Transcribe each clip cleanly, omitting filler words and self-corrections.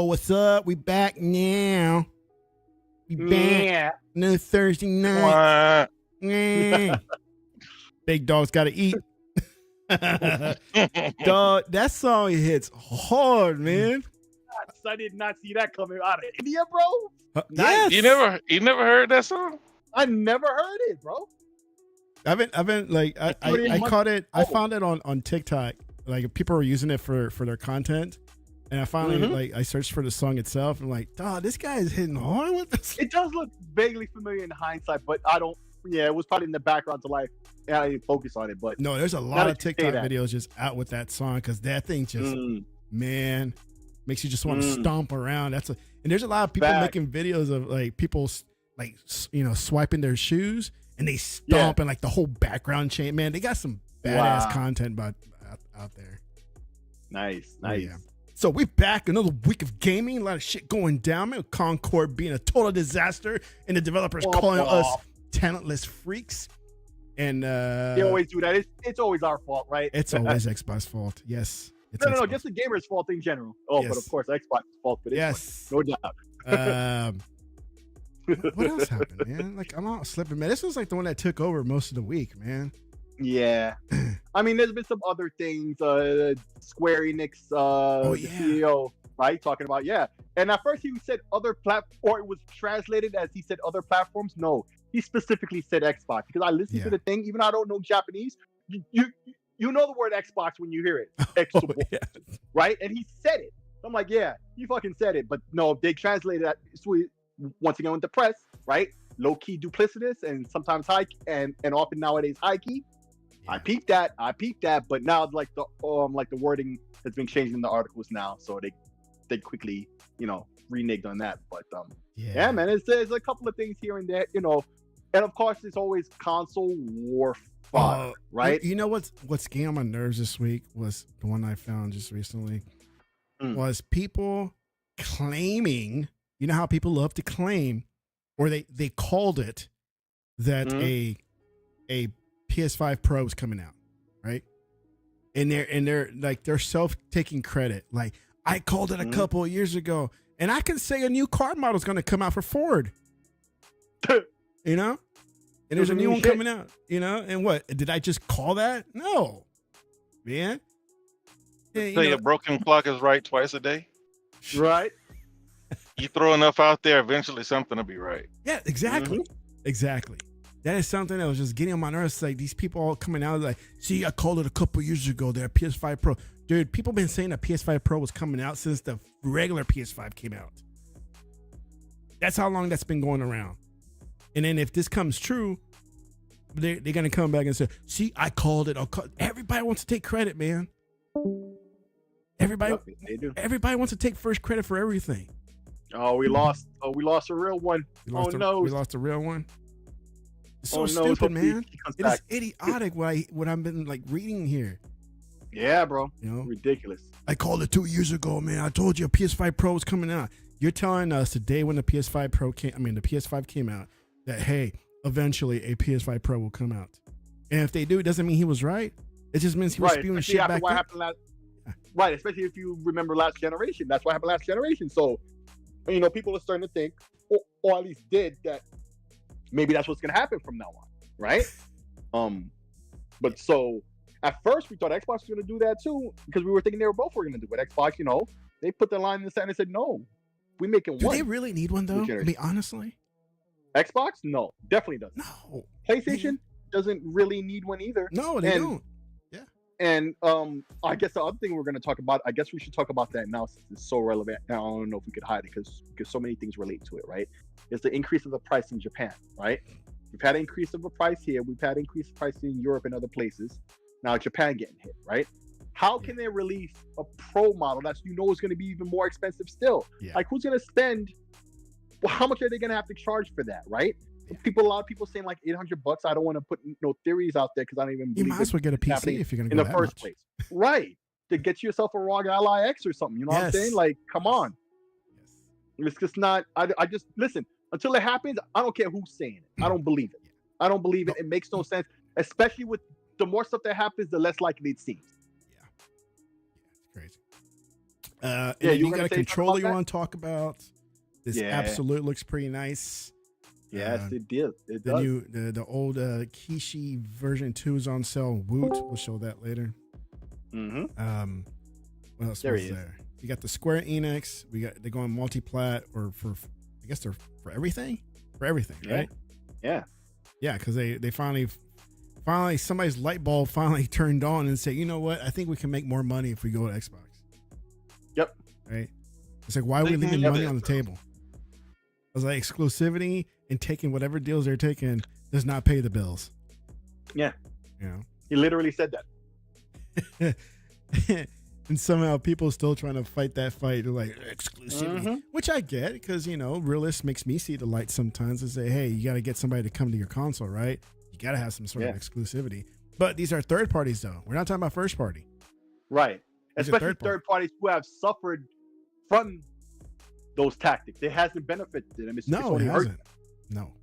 what's up? We back now. We back. Yeah. No Thursday night. Big dog's got to eat. Dog, that song hits hard, man. I did not see that coming out of India, bro. Yes. You never heard that song? I never heard it, bro. I've been like I caught it. I found it on TikTok. Like people were using it for their content, and I finally like I searched for the song itself. And like, dog, this guy is hitting hard with this. It does look vaguely familiar in hindsight, but I don't. Yeah, it was probably in the background to life. Yeah, I didn't focus on it, but no, there's a lot of TikTok videos just out with that song because that thing just man makes you just want to stomp around. And there's a lot of people making videos of like people like swiping their shoes and they stomp and like the whole background change. Man, they got some badass content out there. Nice. Yeah. So we're back, another week of gaming, a lot of shit going down, man. Concord being a total disaster, and the developers calling us talentless freaks. And they always do that. It's always our fault, right? It's always Xbox's fault. Yes. No, just the gamer's fault in general. Oh, yes. But of course, Xbox's fault for this. Yes. One. No doubt. What else happened, man? Like, I'm not slipping, man. This was like the one that took over most of the week, man. Yeah. I mean, there's been some other things. Square Enix, the CEO, right? Talking about, And at first he said other platform, or it was translated as he said other platforms. No, he specifically said Xbox because I listened to the thing. Even though I don't know Japanese, you know the word Xbox when you hear it. Xbox, right? And he said it. I'm like, yeah, he fucking said it. But no, they translated that once again with the press, right? Low key duplicitous and sometimes high and often nowadays high key. I peeped that, but now like the wording has been changed in the articles now, so they quickly reneged on that. But man, there's a couple of things here and there, and of course there's always console war fodder, right? You know what's getting on my nerves this week was the one I found just recently was people claiming, you know how people love to claim, or they called it that a PS5 Pro is coming out, right? And they're self-taking credit. Like, I called it a couple of years ago, and I can say a new car model is going to come out for Ford. And there's a new one coming out, and what? Did I just call that? No, man. So your broken clock is right twice a day? Right. You throw enough out there, eventually something will be right. Yeah, exactly. Exactly. That is something that was just getting on my nerves. Like, these people all coming out like, see, I called it a couple years ago. They're PS5 Pro. Dude, people been saying that PS5 Pro was coming out since the regular PS5 came out. That's how long that's been going around. And then if this comes true, they're going to come back and say, see, I called it. Everybody wants to take credit, man. Everybody wants to take first credit for everything. Oh, we lost a real one. We lost a real one. It's so stupid, man. It is idiotic what I've been like reading here. Yeah, bro. Ridiculous. I called it 2 years ago, man. I told you a PS5 Pro is coming out. You're telling us today when the PS5 came out that, hey, eventually a PS5 Pro will come out. And if they do, it doesn't mean he was right. It just means he was spewing shit back then. Right, especially if you remember last generation. That's what happened last generation. So, people are starting to think, or at least did, that maybe that's what's going to happen from now on, right? But so at first we thought Xbox was going to do that too, because we were thinking they were both going to do it. Xbox, they put the line in the sand and said, no, we making one. Do they really need one though? I mean, honestly, Xbox, no, definitely doesn't. No, PlayStation doesn't really need one either. No, they don't. Yeah. And I guess the other thing we're going to talk about, I guess we should talk about that now since it's so relevant. Now I don't know if we could hide it because so many things relate to it, right? It's the increase of the price in Japan, right? We've had an increase of the price here. We've had increased price in Europe and other places. Now Japan getting hit, right? How can they release a Pro model that's is going to be even more expensive still? Yeah. Like, who's going to spend? Well, how much are they going to have to charge for that, right? Yeah. A lot of people saying like $800. I don't want to put no theories out there because I don't even. You might as well get a PC if you're going to go in the first place, right? To get yourself a ROG Ally X or something. You know what I'm saying? Like, come on. It's just not. I just listen. Until it happens, I don't care who's saying it. I don't believe it. I don't believe it. It makes no sense, especially with the more stuff that happens, the less likely it seems. Yeah, it's crazy. And then you got a controller you want to talk about. This Absolute looks pretty nice. Yes, it did. It the does. new, the old Kishi version 2 is on sale. Woot, we'll show that later. Mm-hmm. What else was there? You got the Square Enix. They're going multi-plat, or for, I guess they're for everything. For everything, right? Yeah. Yeah, because they finally somebody's light bulb finally turned on and said, you know what? I think we can make more money if we go to Xbox. Yep. Right. It's like, why are we leaving money on the table? I was like, exclusivity and taking whatever deals they're taking does not pay the bills. Yeah. You know? He literally said that. And somehow people are still trying to fight that fight. They're like, exclusivity, which I get, because, you know, realist makes me see the light sometimes and say, hey, you got to get somebody to come to your console, right? You got to have some sort of exclusivity. But these are third parties, though. We're not talking about first party. Right. Especially third parties who have suffered from those tactics. It hasn't benefited them. It's only hurt. No.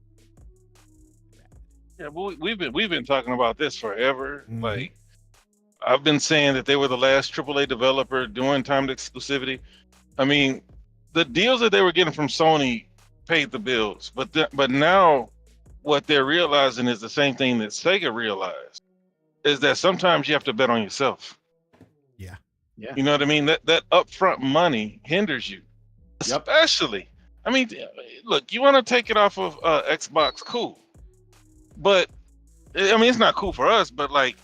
Yeah, well, we've been talking about this forever. Like, I've been saying that they were the last AAA developer doing timed exclusivity. I mean, the deals that they were getting from Sony paid the bills, but now what they're realizing is the same thing that Sega realized, is that sometimes you have to bet on yourself. Yeah. You know what I mean? That upfront money hinders you, especially. I mean, look, you want to take it off of Xbox, cool, but I mean, it's not cool for us, but like,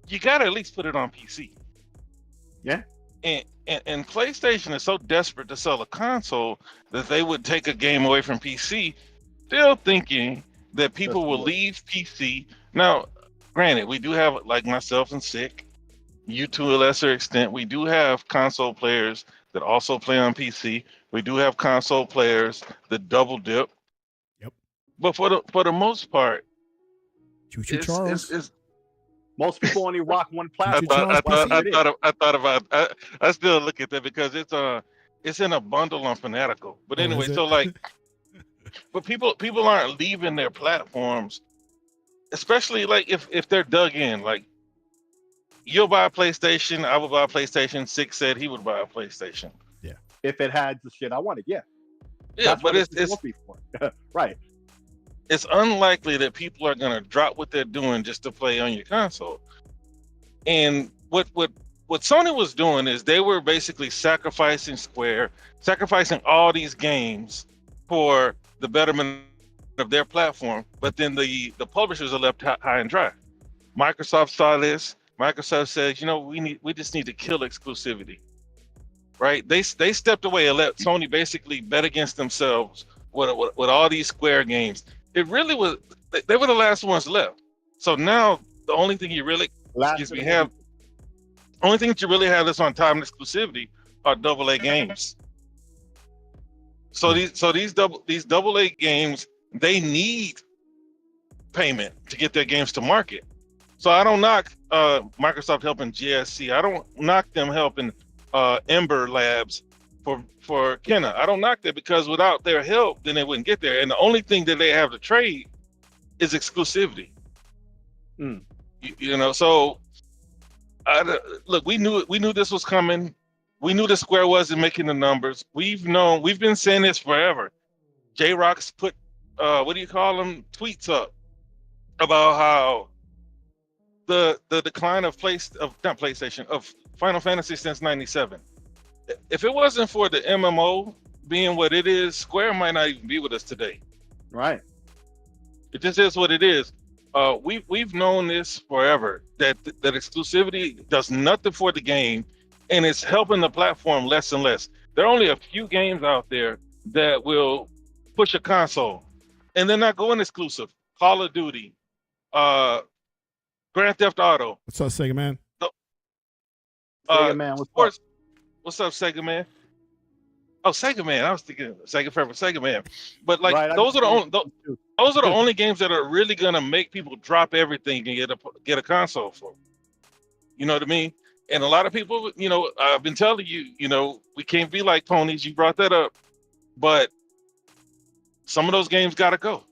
you gotta at least put it on PC. Yeah. And PlayStation is so desperate to sell a console that they would take a game away from PC, still thinking that people will leave PC. Now, granted, we do have, like myself and Sick, you to a lesser extent, we do have console players that also play on PC. We do have console players that double dip. Yep. But for the most part, Charles. Most people only rock one platform. I still look at that because it's in a bundle on Fanatical. But anyway, so like, but people aren't leaving their platforms, especially like if they're dug in. Like, you'll buy a PlayStation, I would buy a PlayStation. Six said he would buy a PlayStation. Yeah, if it had the shit I wanted. Yeah. That's but it's right. It's unlikely that people are going to drop what they're doing just to play on your console. And what Sony was doing is they were basically sacrificing all these games for the betterment of their platform. But then the publishers are left high and dry. Microsoft saw this. Microsoft says, you know, we just need to kill exclusivity, right? They stepped away and let Sony basically bet against themselves with all these Square games. It really was, they were the last ones left. So now the only thing you really only thing that you really have that's on time exclusivity are AA games. So these AA games, they need payment to get their games to market. So I don't knock Microsoft helping GSC. I don't knock them helping Ember Labs for Kenna. I don't knock that, because without their help, then they wouldn't get there. And the only thing that they have to trade is exclusivity. You know, so look, we knew this was coming. We knew that Square wasn't making the numbers. We've been saying this forever. J-Rock's put tweets up about how the decline of Final Fantasy since '97. If it wasn't for the MMO being what it is, Square might not even be with us today. Right. It just is what it is. We've known this forever, that exclusivity does nothing for the game, and it's helping the platform less and less. There are only a few games out there that will push a console, and they're not going exclusive. Call of Duty, Grand Theft Auto. What's up, Sega Man? Sega Man, what's up? What's up, Sega Man? Oh, Sega Man. I was thinking Sega Forever, Sega Man. But like, right, those are the only games that are really gonna make people drop everything and get a console for. You know what I mean? And a lot of people, you know, I've been telling you, you know, we can't be like ponies. You brought that up, but some of those games gotta go,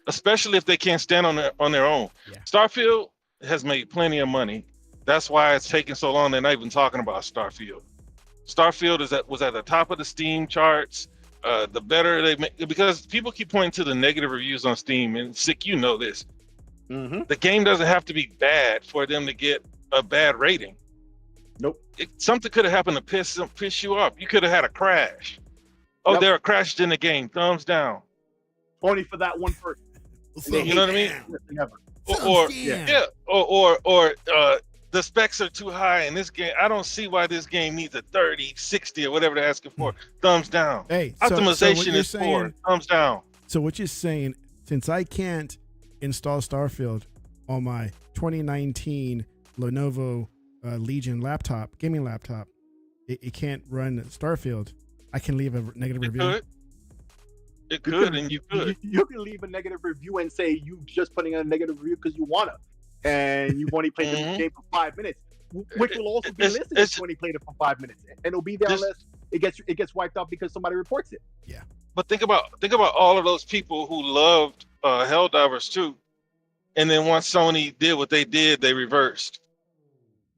especially if they can't stand on their own. Yeah. Starfield has made plenty of money. That's why it's taking so long. They're not even talking about Starfield. Starfield was at the top of the Steam charts. The better they make, because people keep pointing to the negative reviews on Steam, and Sick, you know this. Mm-hmm. The game doesn't have to be bad for them to get a bad rating. Nope. Something could have happened to piss you off. You could have had a crash. Oh, there are crashes in the game. Thumbs down. Only for that one person. You know what I mean? Or the specs are too high in this game. I don't see why this game needs a 30, 60, or whatever they're asking for. Thumbs down. Hey, optimization is poor. Thumbs down. So what you're saying, since I can't install Starfield on my 2019 Lenovo Legion laptop, gaming laptop, it can't run Starfield. I can leave a negative review. It could, and you could. You can leave a negative review and say you just putting in a negative review because you wanna, and you've only played the game for 5 minutes, which will also be listed as you only played it for 5 minutes, and it'll be there unless it gets wiped out because somebody reports it. Yeah. But think about all of those people who loved Helldivers 2, and then once Sony did what they did, they reversed.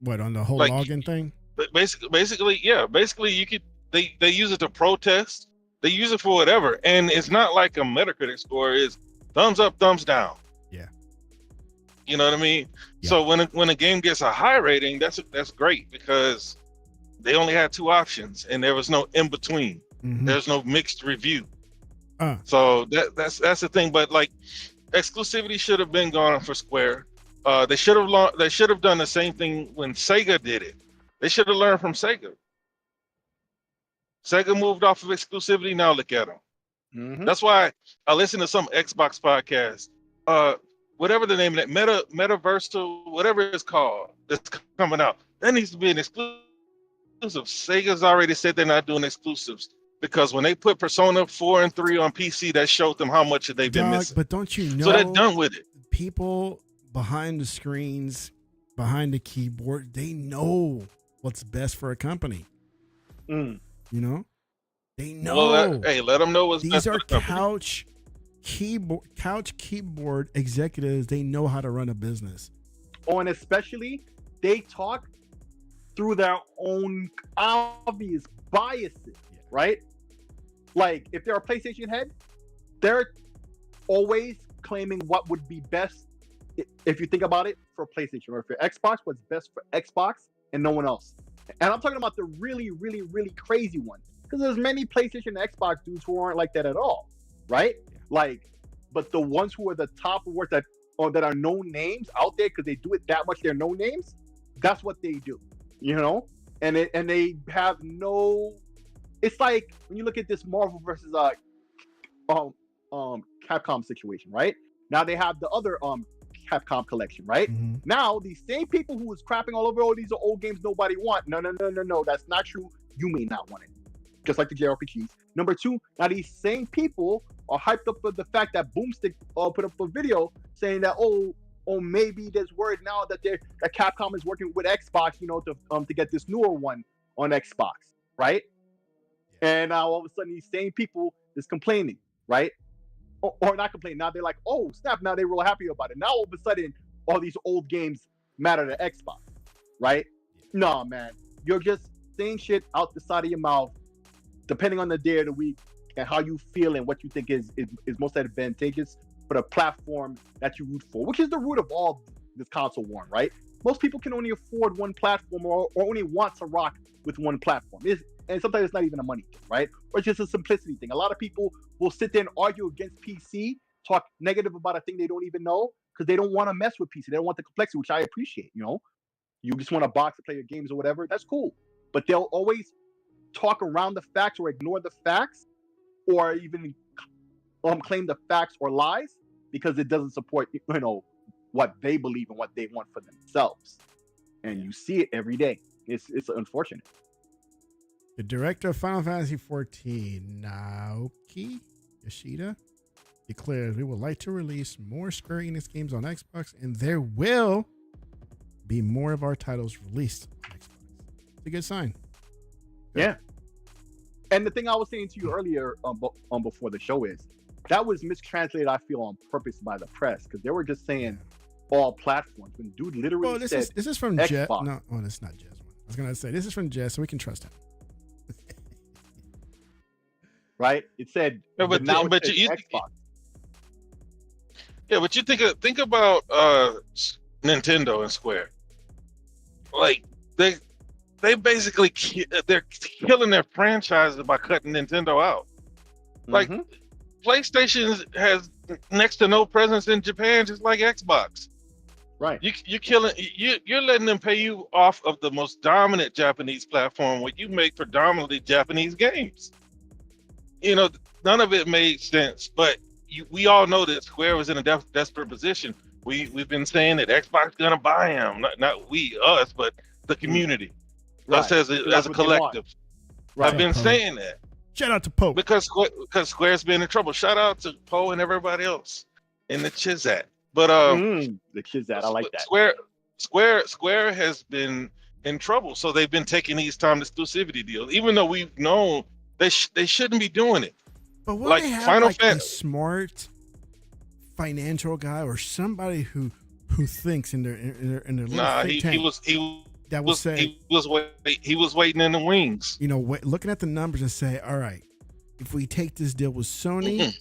What, on the whole login thing? But basically, you could. They use it to protest. They use it for whatever, and it's not like a Metacritic score is thumbs up, thumbs down. Yeah. You know what I mean? Yeah. So when a game gets a high rating, that's great because they only had 2 options and there was no in between. Mm-hmm. There's no mixed review. So that's the thing. But like, exclusivity should have been gone for Square. They should have done the same thing when Sega did it. They should have learned from Sega. Sega moved off of exclusivity. Now look at them. Mm-hmm. That's why I listen to some Xbox podcast. Whatever the name of that Metaverse, whatever it's called, that's coming out. That needs to be an exclusive. Sega's already said they're not doing exclusives because when they put Persona 4 and 3 on PC, that showed them how much they've been missing. But don't you know? So they're done with it. People behind the screens, behind the keyboard, they know what's best for a company. Mm. You know, they know. Well, let them know what's These best are for the company. couch keyboard executives. They know how to run a business. Oh, and especially they talk through their own obvious biases, right? Like if they're a PlayStation head, they're always claiming what would be best if you think about it for PlayStation, or if you're Xbox, what's best for Xbox and no one else. And I'm talking about the really, really, really crazy ones. Because there's many PlayStation and Xbox dudes who aren't like that at all, right? Like, but the ones who are the top awards that are known names out there because they do it that much, they're known names. That's what they do, you know. And they have no. It's like when you look at this Marvel versus Capcom situation, right? Now they have the other Capcom collection, right? Mm-hmm. Now these same people who was crapping all over, oh, these are old games nobody want. No, that's not true. You may not want it, just like the JRPGs. Number 2, now these same people are hyped up with the fact that Boomstick put up a video saying that oh maybe there's word now that Capcom is working with Xbox, you know, to get this newer one on Xbox, right? And now all of a sudden these same people is complaining, right? Or not complaining. Now they're like, oh snap! Now they're real happy about it. Now all of a sudden, all these old games matter to Xbox, right? No, man, you're just saying shit out the side of your mouth, depending on the day of the week and how you feel and what you think is most advantageous for the platform that you root for, which is the root of all this console war, right? Most people can only afford one platform or only want to rock with one platform. And sometimes it's not even a money thing, right? Or it's just a simplicity thing. A lot of people will sit there and argue against PC, talk negative about a thing they don't even know because they don't want to mess with PC. They don't want the complexity, which I appreciate, you know? You just want a box to play your games or whatever. That's cool. But they'll always talk around the facts or ignore the facts or even claim the facts or lies because it doesn't support, you know, what they believe and what they want for themselves. And you see it every day. It's unfortunate. The director of Final Fantasy XIV, Naoki Yoshida, declares we would like to release more Square Enix games on Xbox, and there will be more of our titles released on Xbox. It's a good sign. Yeah. And the thing I was saying to you earlier before the show is that was mistranslated, I feel, on purpose by the press because they were just saying all platforms. When dude literally this said is from Xbox. Jess. No, it's not Jess. I was gonna say this is from Jess, so we can trust him. right? It said, Yeah, but now it says Xbox. Yeah, but you think about Nintendo and Square. Like they basically they're killing their franchises by cutting Nintendo out. Like PlayStation has next to no presence in Japan, just like Xbox. Right. You're letting them pay you off of the most dominant Japanese platform where you make predominantly Japanese games. You know, none of it made sense, but we all know that Square was in a desperate position. We've been saying that Xbox gonna buy them, not we, us, but the community, us as a collective. Right. I've been saying that. Shout out to Poe because Square's been in trouble. Shout out to Poe and everybody else in the Chizat. But the Chizat, I like that. Square has been in trouble, so they've been taking these time exclusivity deals, even though we've known they shouldn't be doing it. But what like they have Final Fantasy, a smart financial guy or somebody who thinks in their nah, he was waiting in the wings. You know, looking at the numbers and say, all right, if we take this deal with Sony,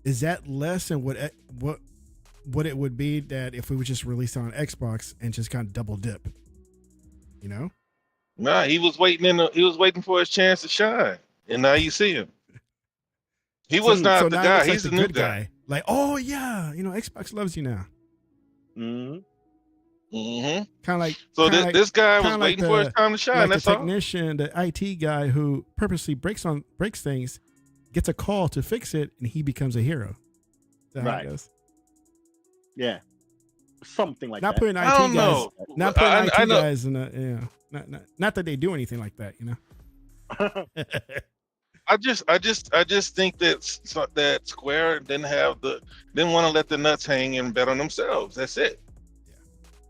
is that less than what it would be that if we would just release it on Xbox and just kind of double dip? You know? Nah, he was waiting for his chance to shine, and now you see him. He was not the guy. He's the new guy. Like, oh yeah, you know, Xbox loves you now. Kind of like this guy was waiting for his time to shine. Like that's the technician, the IT guy who purposely breaks things, gets a call to fix it, and he becomes a hero. That's how it goes. Yeah, something like not that. Putting IT I don't guys, know. Not putting IT guys in a not that they do anything like that, you know. I just think that Square didn't want to let the nuts hang and bet on themselves. That's it. Yeah.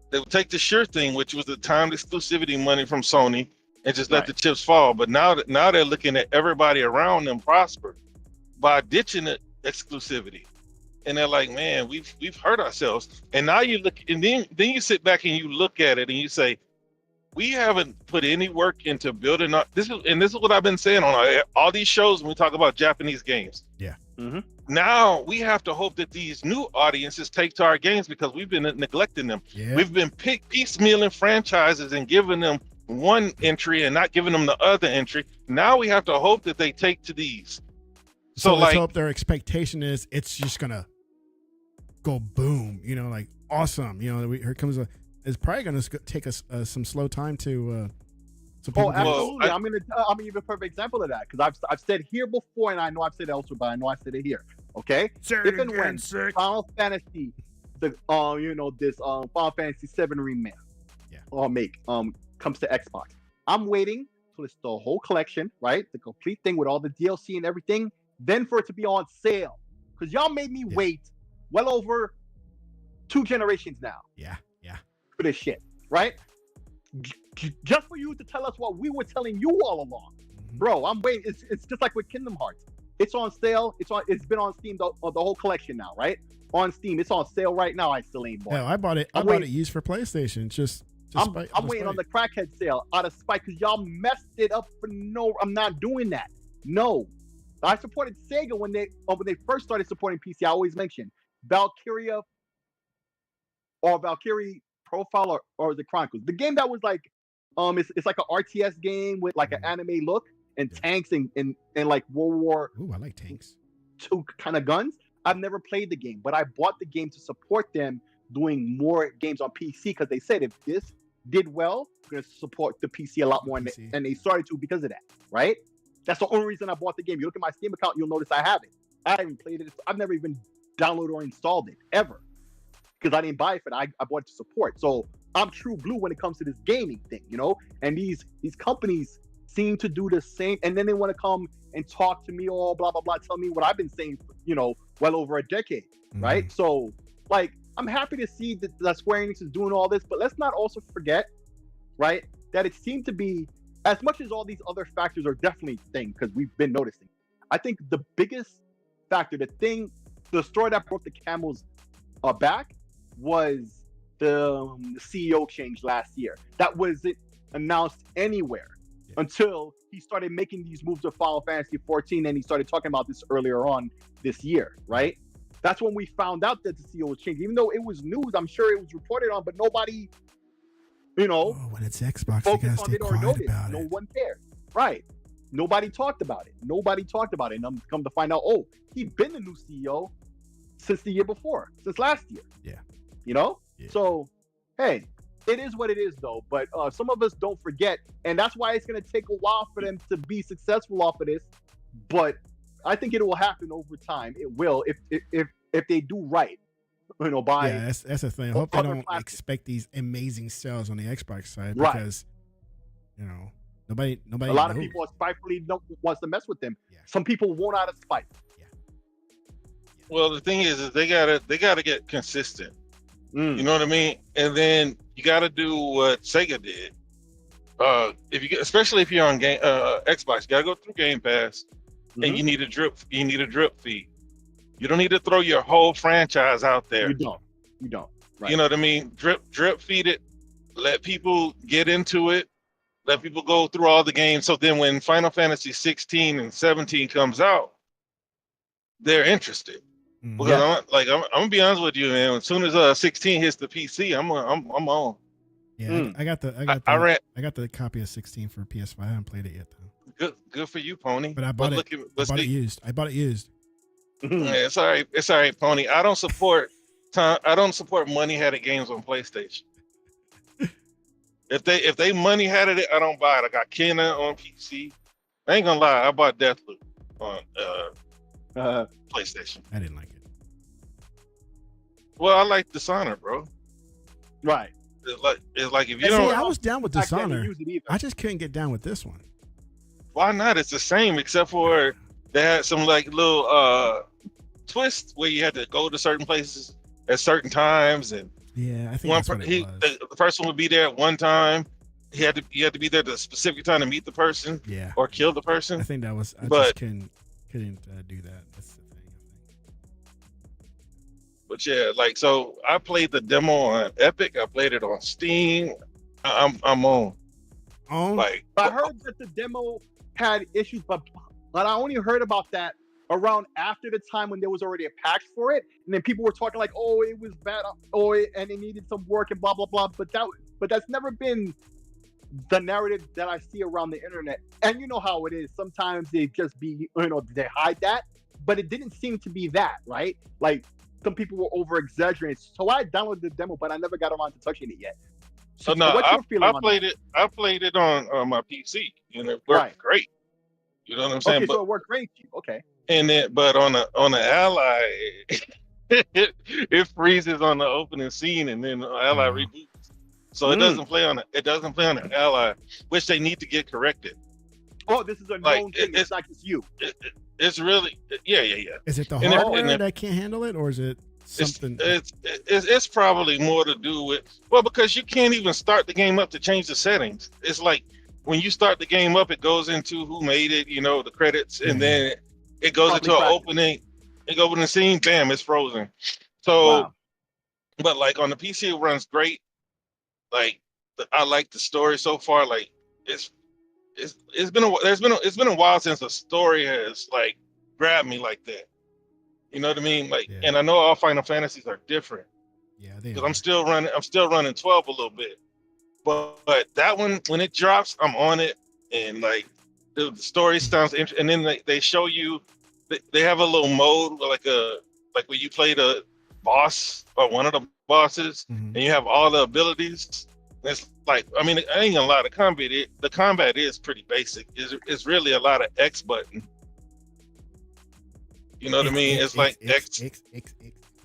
They would take the sure thing, which was the timed exclusivity money from Sony, and just let the chips fall. But now they're looking at everybody around them prosper by ditching the exclusivity, and they're like, man, we've hurt ourselves. And now you look, and then you sit back and you look at it and you say, we haven't put any work into building up. This is what I've been saying on all these shows when we talk about Japanese games. Yeah. Now we have to hope that these new audiences take to our games because we've been neglecting them. Yeah. We've been piecemealing franchises and giving them one entry and not giving them the other entry. Now we have to hope that they take to these. So let's hope their expectation is it's just gonna go boom. You know, like awesome. You know, here comes it's probably going to take us some slow time to. Absolutely! I'm gonna give a perfect example of that because I've said here before, and I know I've said it elsewhere, but I know I said it here. Okay, if and when Final Fantasy, this Final Fantasy 7 remake, comes to Xbox, I'm waiting till it's the whole collection, right? The complete thing with all the DLC and everything, then for it to be on sale because y'all made me wait well over 2 generations now. Yeah. For this shit, right? Just for you to tell us what we were telling you all along, bro. I'm waiting. It's just like with Kingdom Hearts. It's on sale. It's been on Steam the whole collection now, right? On Steam, it's on sale right now. I still ain't bought it. I bought it. I bought it used for PlayStation. I'm waiting on the crackhead sale out of spite because y'all messed it up for no. I'm not doing that. No, I supported Sega when they first started supporting PC. I always mention Valkyria Profile or the Chronicles, the game that was like, it's like an RTS game with like an anime look and tanks and like World War. Ooh, I like tanks. II kind of guns. I've never played the game, but I bought the game to support them doing more games on PC because they said if this did well, we're gonna support the PC a lot more, and they started to because of that. Right? That's the only reason I bought the game. You look at my Steam account, you'll notice I have it. I haven't played it. I've never even downloaded or installed it ever. Because I didn't buy it for that. I bought it to support. So I'm true blue when it comes to this gaming thing, you know? And these companies seem to do the same. And then they want to come and talk to me all blah, blah, blah, tell me what I've been saying for, well over a decade, right? So, like, I'm happy to see that Square Enix is doing all this, but let's not also forget, right, that it seemed to be, as much as all these other factors are definitely things, because we've been noticing, I think the biggest factor, the story that broke the camel's back, was the CEO change last year. That wasn't announced anywhere until he started making these moves with Final Fantasy 14, and he started talking about this earlier on this year, right? That's when we found out that the CEO was changed. Even though it was news, I'm sure it was reported on, but nobody, when it's Xbox, you gotta stay quiet about it. No one cared, right? Nobody talked about it. And I'm come to find out, he'd been the new CEO since the year before, since last year. Yeah. Yeah. So, hey, it is what it is, though. But some of us don't forget, and that's why it's going to take a while for them to be successful off of this. But I think it will happen over time. It will if they do right. That's the thing. I hope they don't expect these amazing sales on the Xbox side because nobody. A lot of people are spitefully wants to mess with them. Yeah. Some people won't out of spite. Yeah. Well, the thing is they gotta get consistent. You know what I mean? And then you got to do what Sega did. Especially if you're on Xbox, you got to go through Game Pass, and you need a drip feed. You don't need to throw your whole franchise out there. You don't. Right. You know what I mean? Drip feed it. Let people get into it. Let people go through all the games. So then when Final Fantasy 16 and 17 comes out, they're interested. Because I'm gonna be honest with you, man. As soon as 16 hits the PC, I'm on. Yeah, I got the copy of 16 for PS5. I haven't played it yet though. Good for you, Pony. But I bought it used. I bought it used. Yeah, it's all right. It's all right, Pony. I don't support money headed games on PlayStation. If they money headed it, I don't buy it. I got Kena on PC. I ain't gonna lie, I bought Deathloop on PlayStation. I didn't like it. Well, I like Dishonored, bro. Right. It's like if you don't. I was down with Dishonored. I just couldn't get down with this one. Why not? It's the same, except for they had some like little twists where you had to go to certain places at certain times, and I think that's what it was. The person would be there at one time. You had to be there at a specific time to meet the person, or kill the person. I think that was. Just couldn't do that. That's the thing. But yeah, like so, I played the demo on Epic. I played it on Steam. I'm on. Like I heard that the demo had issues, but I only heard about that around after the time when there was already a patch for it, and then people were talking like, "Oh, it was bad. And it needed some work and blah blah blah." But that's never been the narrative that I see around the internet. And you know how it is. Sometimes they just be, they hide that, but it didn't seem to be that, right? Like some people were over exaggerating. So I downloaded the demo, but I never got around to touching it yet. So no, I played it on my PC, and it worked great. You know what I'm saying? Okay, so it worked great. Okay. And then, but on the Ally, it freezes on the opening scene, and then the Ally reboots. So it doesn't play on the Ally, which they need to get corrected. Oh, this is a known thing. It's not just you. It's really, yeah. Is it the hardware that can't handle it, or is it something? It's probably more to do with, because you can't even start the game up to change the settings. It's like when you start the game up, it goes into who made it, the credits, and then it goes into an opening scene. Bam, it's frozen. So, but like on the PC, it runs great. Like I like the story so far. Like it's been a while since a story has like grabbed me like that. You know what I mean? Like, and I know all Final Fantasies are different. Yeah, because I'm still running 12 a little bit. But that one, when it drops, I'm on it, and like the story sounds interesting. And then they show you, they have a little mode like when you play the boss or one of the bosses, and you have all the abilities. It's like, I mean, I ain't gonna lie, the combat is pretty basic. It's really a lot of X button. You know what I mean? It's like X.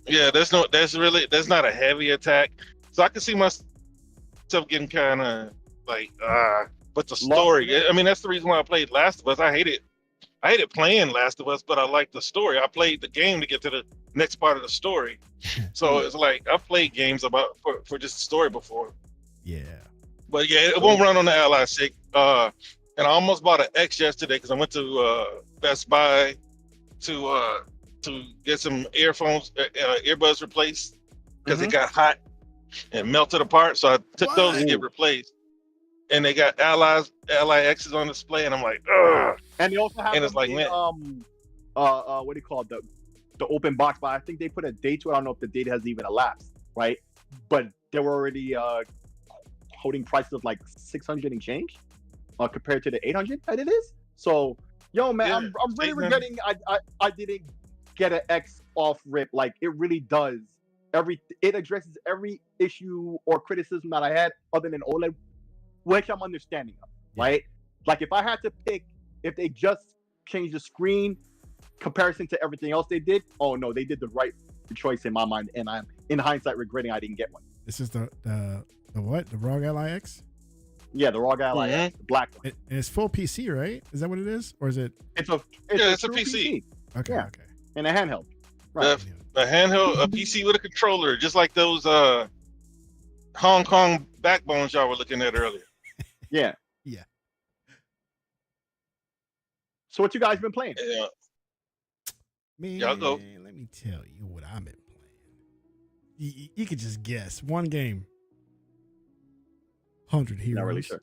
Yeah, there's not a heavy attack. So I can see myself getting kind of like, but the story, I mean, that's the reason why I played Last of Us. I hated playing Last of Us, but I liked the story. I played the game to get to the next part of the story. So it's like, I've played games for just the story before. Yeah. But yeah, it won't run on the Ally 6. And I almost bought an X yesterday because I went to Best Buy to get some earbuds replaced because it got hot and melted apart. So I took those to get replaced. and they got Ally X's on display, and I'm like, ugh. And they also have And it's like, man, what do you call it? The open box, but I think they put a date to it. I don't know if the date has even elapsed, right? But they were already holding prices of like 600 and change compared to the 800 that it is. So, yo, man, yeah, I'm really regretting I didn't get an X off rip. Like, it really does. It addresses every issue or criticism that I had other than OLED, which I'm understanding of, right? Like, if I had to pick, if they just changed the screen comparison to everything else they did, oh no, they did the right choice in my mind, and I'm in hindsight regretting I didn't get one. This is the what? The ROG Ally X? Yeah, the ROG Ally X, the black one. And it's full PC, right? Is that what it is, or is it? It's a PC. Okay, yeah. Okay. And a handheld. Right. A handheld, a PC with a controller, just like those Hong Kong backbones y'all were looking at earlier. Yeah. Yeah. So what you guys been playing? Yeah. Man, y'all go. Let me tell you what I've been playing. You could just guess. One game. 100 Heroes. Not really sure.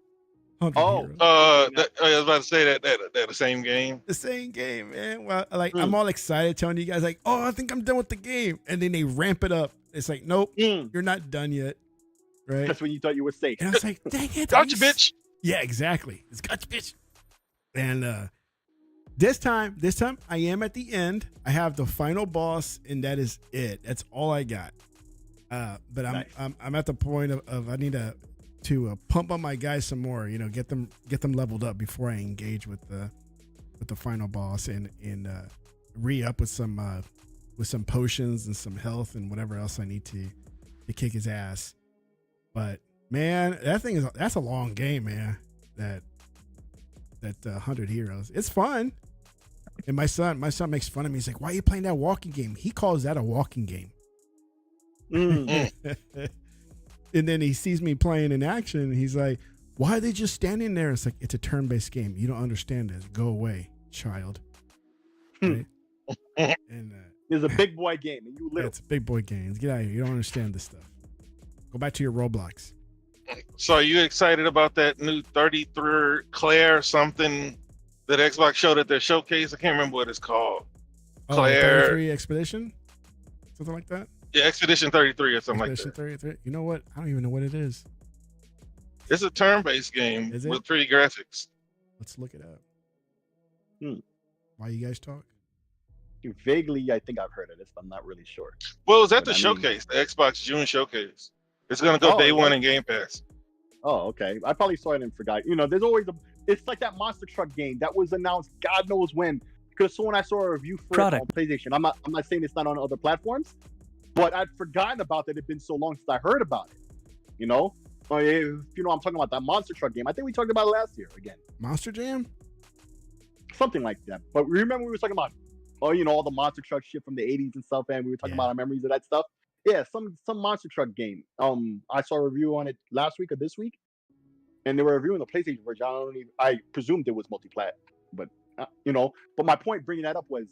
100 Heroes. I was about to say that the same game. The same game, man. Well, like I'm all excited telling you guys, like, oh, I think I'm done with the game, and then they ramp it up. It's like, nope, you're not done yet, right? That's when you thought you were safe. And I was like, dang it, gotcha, bitch. Yeah, exactly. It's gotcha, bitch. And this time, I am at the end. I have the final boss, and that is it. That's all I got. But nice. I'm at the point of I need to pump up my guys some more, get them leveled up before I engage with the final boss and re-up with some potions and some health and whatever else I need to kick his ass. But man, that's a long game, man. That 100 Heroes. It's fun. And my son makes fun of me. He's like, "Why are you playing that walking game?" He calls that a walking game. And then he sees me playing in action, and he's like, "Why are they just standing there?" It's like, it's a turn-based game. You don't understand this. Go away, child. Right? And it's a big boy game, and you little. Yeah, it's a big boy game. Get out of here. You don't understand this stuff. Go back to your Roblox. So, are you excited about that new 33 Claire something that Xbox showed at their showcase? I can't remember what it's called. Claire 33 Expedition, something like that. Yeah, Expedition 33 or something Expedition like that. 33. You know what? I don't even know what it is. It's a turn-based game with pretty graphics. Let's look it up. Why you guys talk? Vaguely, I think I've heard of this, but I'm not really sure. Well, it was at the showcase, the Xbox June showcase. It's going to go day one in Game Pass. Oh, okay. I probably saw it and forgot. There's always it's like that monster truck game that was announced God knows when. Because when I saw a review for it on PlayStation, I'm not saying it's not on other platforms, but I'd forgotten about that. It'd been so long since I heard about it. If I'm talking about that monster truck game. I think we talked about it last year again. Monster Jam? Something like that. But remember we were talking about, all the monster truck shit from the 80s and stuff, and we were talking about our memories of that stuff. Yeah, some monster truck game. I saw a review on it last week or this week, and they were reviewing the PlayStation version. I presumed it was multi-plat, but But my point bringing that up was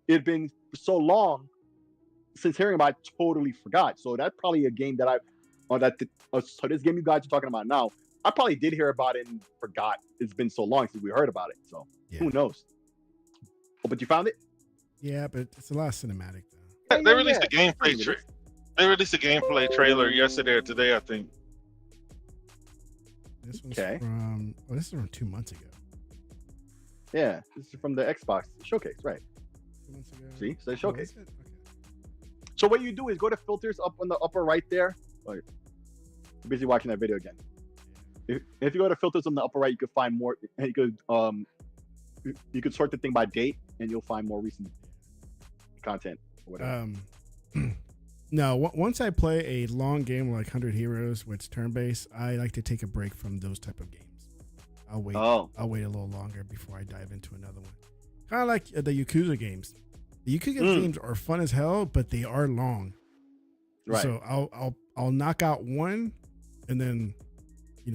it had been so long since hearing about it, I totally forgot. So that's probably a game that so this game you guys are talking about now, I probably did hear about it and forgot. It's been so long since we heard about it. So who knows? Oh, but you found it? Yeah, but it's a lot of cinematic though. They released a gameplay trailer. They released a gameplay trailer yesterday or today, I think. This one's from this is from 2 months ago. Yeah, this is from the Xbox showcase, right? 2 months ago. See, so showcase. Okay. So what you do is go to filters up on the upper right there. Wait, I'm busy watching that video again. If you go to filters on the upper right, you could find more. You could sort the thing by date, and you'll find more recent content or whatever. No, once I play a long game like 100 Heroes, which turn-based, I like to take a break from those type of games. I'll wait a little longer before I dive into another one. Kind of like the Yakuza games. The Yakuza games are fun as hell, but they are long. Right. So I'll knock out one, and then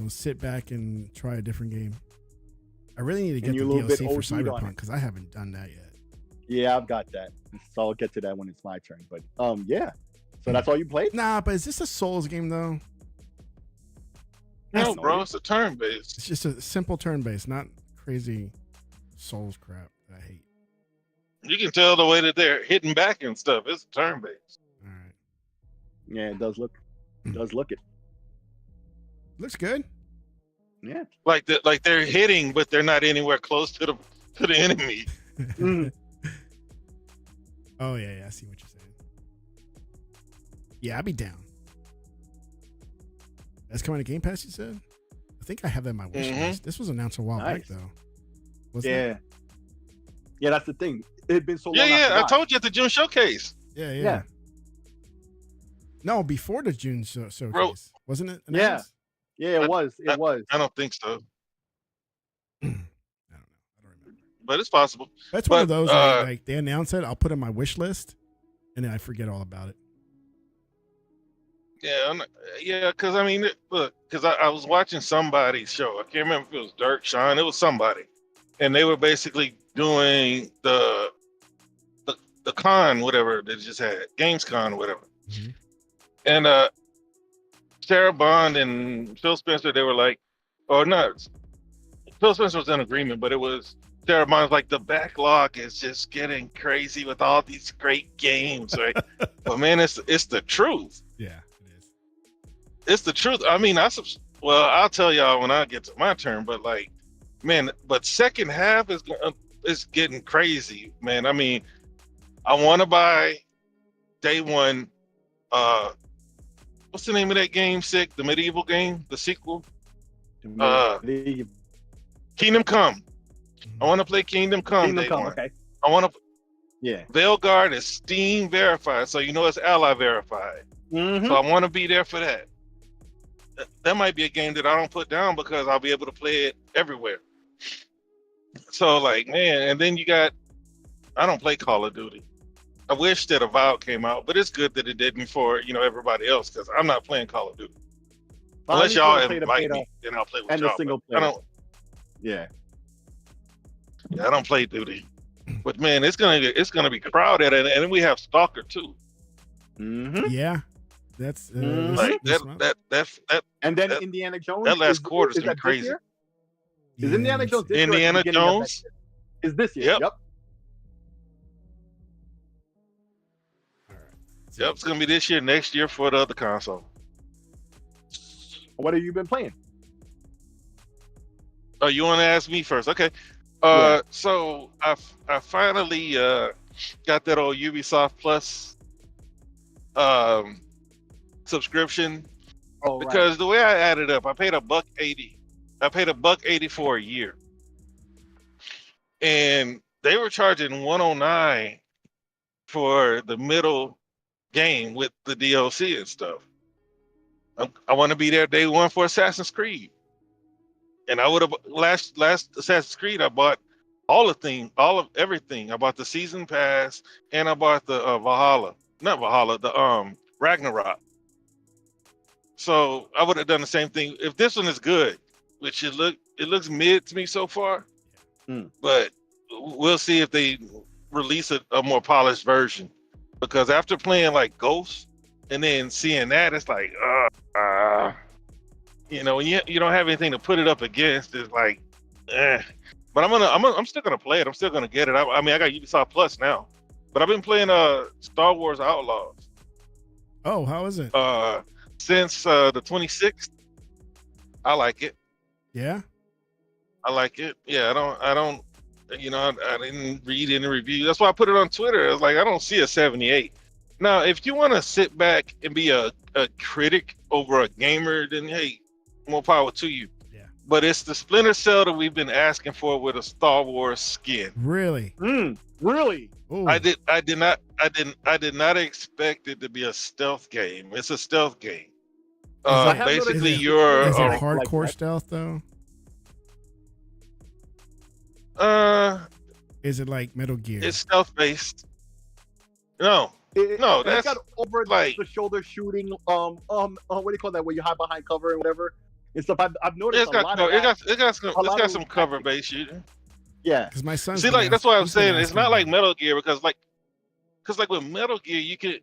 sit back and try a different game. I really need to get the DLC for Cyberpunk because I haven't done that yet. Yeah, I've got that. So I'll get to that when it's my turn. But yeah. So that's all you played? Nah, but is this a Souls game though? No, bro, it's a turn based. It's just a simple turn based, not crazy Souls crap that I hate. You can tell the way that they're hitting back and stuff. It's turn based. All right. Yeah, it does look. It does look it. Looks good. Yeah. Like they're hitting, but they're not anywhere close to the enemy. Oh yeah, I see what you're saying. Yeah, I'd be down. That's coming to Game Pass, you said? I think I have that in my wish list. This was announced a while back though. Wasn't it? Yeah, that's the thing. It had been so long. I told you at the June showcase. Yeah. No, before the June showcase. Wasn't it announced? Yeah, it was. I don't think so. I don't know. I don't remember. But it's possible. That's one of those like they announce it, I'll put it in my wish list, and then I forget all about it. Yeah, because I mean, look, because I was watching somebody's show. I can't remember if it was Dirk, Sean. It was somebody, and they were basically doing the con, whatever they just had, Gamescom, whatever. Mm-hmm. And Sarah Bond and Phil Spencer, they were like, or not, Phil Spencer was in agreement, but it was Sarah Bond's like, the backlog is just getting crazy with all these great games, right? But man, it's the truth. Yeah, it is. It's the truth. I mean, I'll tell y'all when I get to my turn, but like, man, but second half is getting crazy, man. I mean, I want to buy day one. What's the name of that game? The medieval game, the sequel. Kingdom Come. I want to play Kingdom Come. Kingdom Come. Okay. I want to. Yeah. Veilguard is Steam verified, so you know it's Ally verified. Mm-hmm. So I want to be there for that. That might be a game that I don't put down because I'll be able to play it everywhere. So like, man, and then you got, I don't play Call of Duty. I wish that Avowed came out, but it's good that it didn't for, everybody else, because I'm not playing Call of Duty. Unless y'all invite me, then I'll play with and y'all. The single player. I don't play Duty. But man, it's gonna be crowded, and then we have Stalker too. Mm-hmm. Yeah. That's like that. And then Indiana Jones. That last quarter's gonna be crazy. Is Indiana Jones this Indiana year? Jones is this year? Yep. Yep, it's gonna be this year, next year for the other console. What have you been playing? Oh, you want to ask me first? Okay. So I finally got that old Ubisoft Plus subscription. Because the way I added up, I paid $180. I paid $180 for a year, and they were charging $109 for the middle game with the DLC and stuff. I want to be there day one for Assassin's Creed, and I would have last Assassin's Creed. I bought all of everything. I bought the season pass, and I bought the the Ragnarok. So I would have done the same thing if this one is good, which it looks mid to me so far. But we'll see if they release a more polished version, because after playing like Ghost and then seeing that, it's like when you don't have anything to put it up against, it's like But I'm still gonna play it. I'm still gonna get it. I mean, I got Ubisoft Plus now, but I've been playing Star Wars Outlaws. Oh, how is it? Since the 26th. I like it. Yeah, I like it. Yeah, I don't. I didn't read any reviews. That's why I put it on Twitter. I was like, I don't see a 78. Now, if you want to sit back and be a critic over a gamer, then hey, more power to you. Yeah. But it's the Splinter Cell that we've been asking for with a Star Wars skin. Really? Really? Ooh. I did not expect it to be a stealth game. It's a stealth game. Basically, is you're it hardcore stealth though? Is it like Metal Gear? It's stealth based. No, that's got over like the shoulder shooting. What do you call that? Where you hide behind cover and whatever and stuff. I've noticed it's got some cover based shooting. Yeah, because my son. See, like that's why I'm saying it's not like Metal Gear, because with Metal Gear you could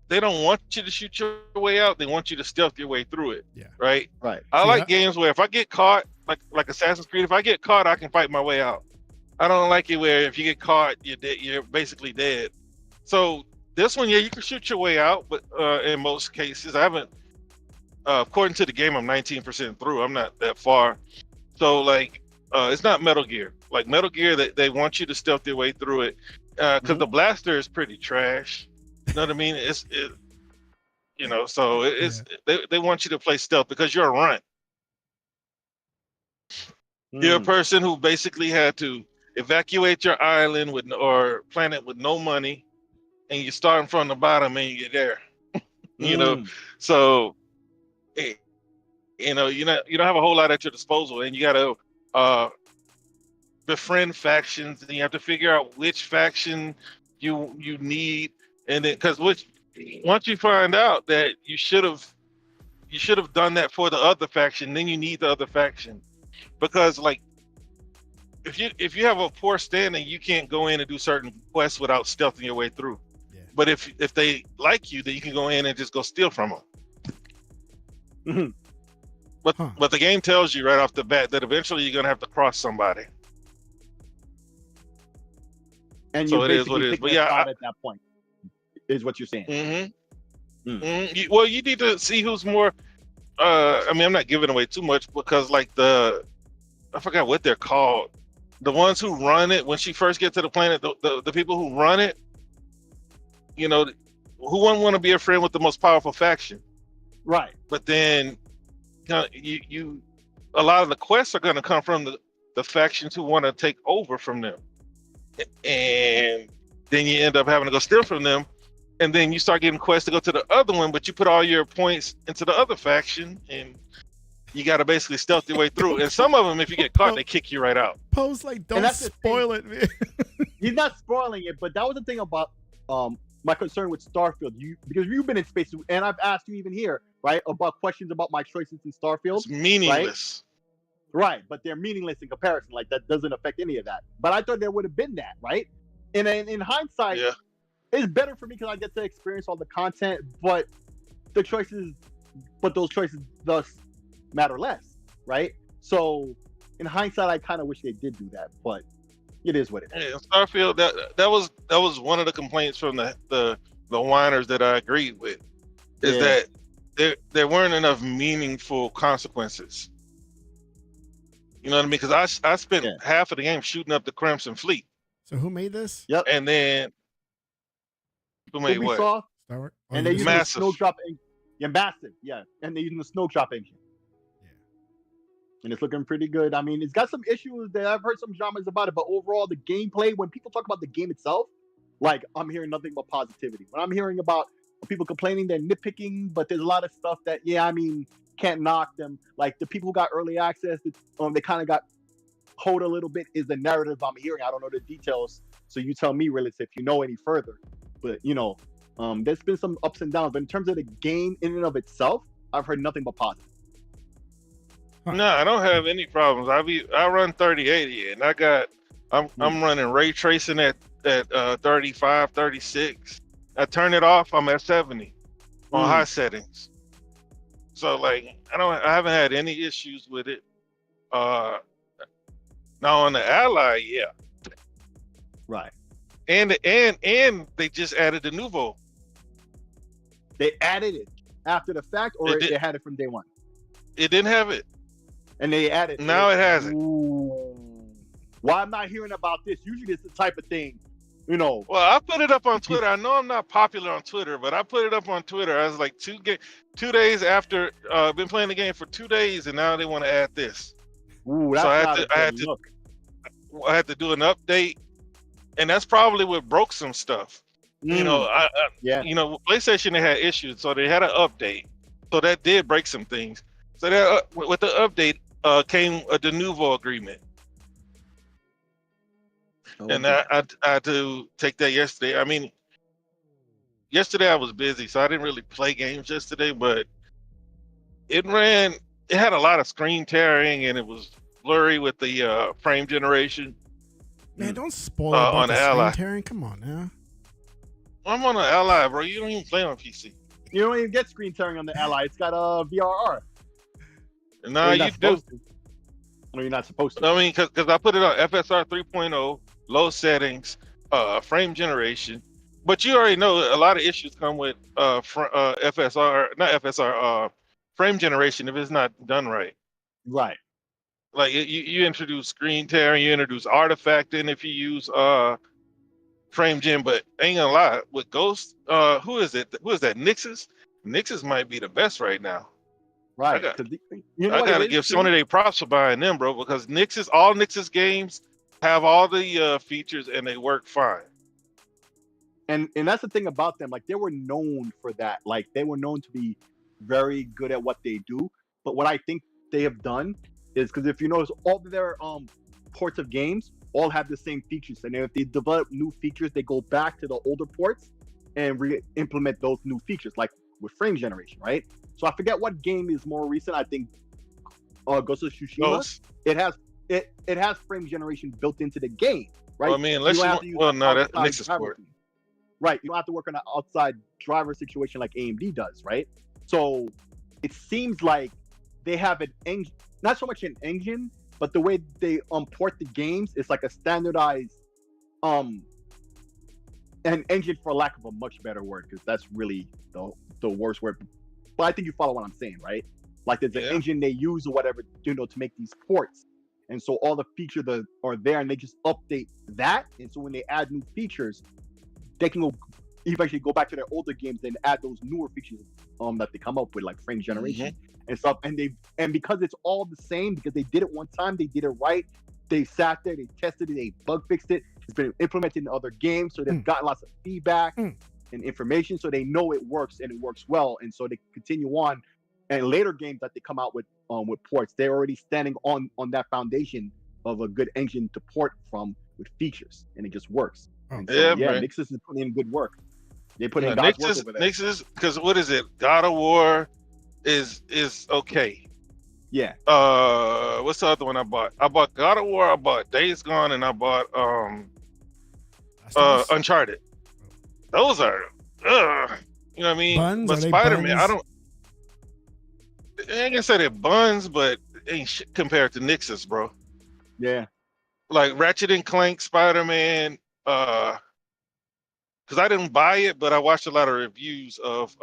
they don't want you to shoot your way out. They want you to stealth your way through it. Yeah. Right. Right. I like games where if I get caught, like Assassin's Creed, if I get caught, I can fight my way out. I don't like it where if you get caught, you're dead, you're basically dead. So this one, yeah, you can shoot your way out, but in most cases, I haven't. According to the game, I'm 19% through. I'm not that far. So like, it's not Metal Gear. Like Metal Gear, they want you to stealth your way through it, because the blaster is pretty trash. You know what I mean? They want you to play stealth because you're a runt. You're a person who basically had to evacuate your island or planet with no money, and you're starting from the bottom and you get there. You know, so you know you don't have a whole lot at your disposal, and you got to befriend factions, and you have to figure out which faction you need, and then because once you find out that you should have done that for the other faction, then you need the other faction, because like if you have a poor standing, you can't go in and do certain quests without stealthing your way through. Yeah. But if they like you, then you can go in and just go steal from them. But the game tells you right off the bat that eventually you're gonna have to cross somebody. And so it is what it is. But yeah, at that point is what you're saying. Well, you need to see who's more. I mean, I'm not giving away too much because like I forgot what they're called. The ones who run it when she first gets to the planet, the people who run it, you know, who wouldn't want to be a friend with the most powerful faction, right? But then, you a lot of the quests are going to come from the factions who want to take over from them, and then you end up having to go steal from them, and then you start getting quests to go to the other one, but you put all your points into the other faction, and you got to basically stealth your way through. And some of them, if you get caught, they kick you right out. Poe's like, don't spoil it, man. He's not spoiling it, but that was the thing about my concern with Starfield. Because you've been in space, and I've asked you even here, right, about questions about my choices in Starfield. It's meaningless. Right, but they're meaningless in comparison. Like, that doesn't affect any of that. But I thought there would have been that, right? And in hindsight, it's better for me because I get to experience all the content, but those choices thus matter less, right? So in hindsight, I kind of wish they did do that, but it is what it is. Yeah, Starfield, that was one of the complaints from the whiners that I agreed with, is that there weren't enough meaningful consequences. You know what I mean? Because I spent half of the game shooting up the Crimson Fleet. So who made this? Yep. And then who made what? Star Wars? And they used the Snowdrop Massive, and they're using the Snowdrop engine. Yeah. And it's looking pretty good. I mean, it's got some issues that I've heard some dramas about it, but overall, the gameplay, when people talk about the game itself, like, I'm hearing nothing but positivity. When I'm hearing about people complaining, they're nitpicking, but there's a lot of stuff that, can't knock them. Like, the people who got early access, they kind of got hold a little bit, is the narrative I'm hearing. I don't know the details, so you tell me, Realist, if you know any further. But there's been some ups and downs. But in terms of the game in and of itself, I've heard nothing but positive. No, I don't have any problems. I run 3080, and I'm running ray tracing at 35, 36. I turn it off, I'm at 70 on high settings. So like I haven't had any issues with it. Now on the Ally, right. And they just added the Nouveau. They added it after the fact, or they had it from day one? It didn't have it. And they added now it has it. Why I'm not hearing about this? Usually it's the type of thing, Well, I put it up on Twitter. I know I'm not popular on Twitter, but I put it up on Twitter. I was like 2 days after been playing the game for 2 days, and now they want to add this. Ooh, that's I had to do an update, and that's probably what broke some stuff. PlayStation, they had issues, so they had an update, so that did break some things. So that with the update came the Nouveau agreement, and I had to take that yesterday. I mean, yesterday I was busy, so I didn't really play games yesterday, but it had a lot of screen tearing, and it was blurry with the frame generation. Man, don't spoil about the screen tearing. Come on now. I'm on an Ally, bro. You don't even play on PC. You don't even get screen tearing on the Ally. It's got a VRR. Nah, you do. No, you're not supposed to. I mean, because I put it on FSR 3.0, low settings, frame generation. But you already know a lot of issues come with FSR, not FSR, frame generation if it's not done right. Right. Like you introduce screen tearing, you introduce artifacting if you use frame gen, but ain't gonna lie, with Ghost, who is it? Who is that? Nix's? Nix's might be the best right now. Right. I gotta give Sony their props for buying them, bro, because all Nix's games have all the features and they work fine. And that's the thing about them. Like, they were known for that. Like, they were known to be very good at what they do. But what I think they have done is, because if you notice, all of their ports of games all have the same features. And if they develop new features, they go back to the older ports and re-implement those new features, like with frame generation, right? So I forget what game is more recent. I think Ghost of Tsushima. It has frame generation built into the game, right? Well, I mean, unless that's Nix's port. Right, you don't have to work on an outside driver situation like AMD does, right? So it seems like they have an engine, not so much an engine, but the way they port the games is like a standardized an engine, for lack of a much better word, because that's really the worst word. But I think you follow what I'm saying, right? Like there's an engine they use or whatever, to make these ports. And so all the features that are there, and they just update that. And so when they add new features, they can eventually go back to their older games and add those newer features that they come up with, like frame generation and stuff. And because it's all the same, because they did it one time, they did it right. They sat there, they tested it, they bug fixed it. It's been implemented in other games, so they've gotten lots of feedback and information, so they know it works and it works well. And so they continue on. And later games that they come out with ports, they're already standing on that foundation of a good engine to port from with features, and it just works. And so, Nixus is putting in good work. They put in God's work over there. Nixus, because what is it? God of War is okay. Yeah. What's the other one I bought? I bought God of War, I bought Days Gone, and I bought Uncharted. Those are you know what I mean? Buns? But Spider-Man, I ain't gonna say they're buns, but ain't shit compared to Nixus, bro. Yeah. Like Ratchet and Clank, Spider-Man, because I didn't buy it, but I watched a lot of reviews of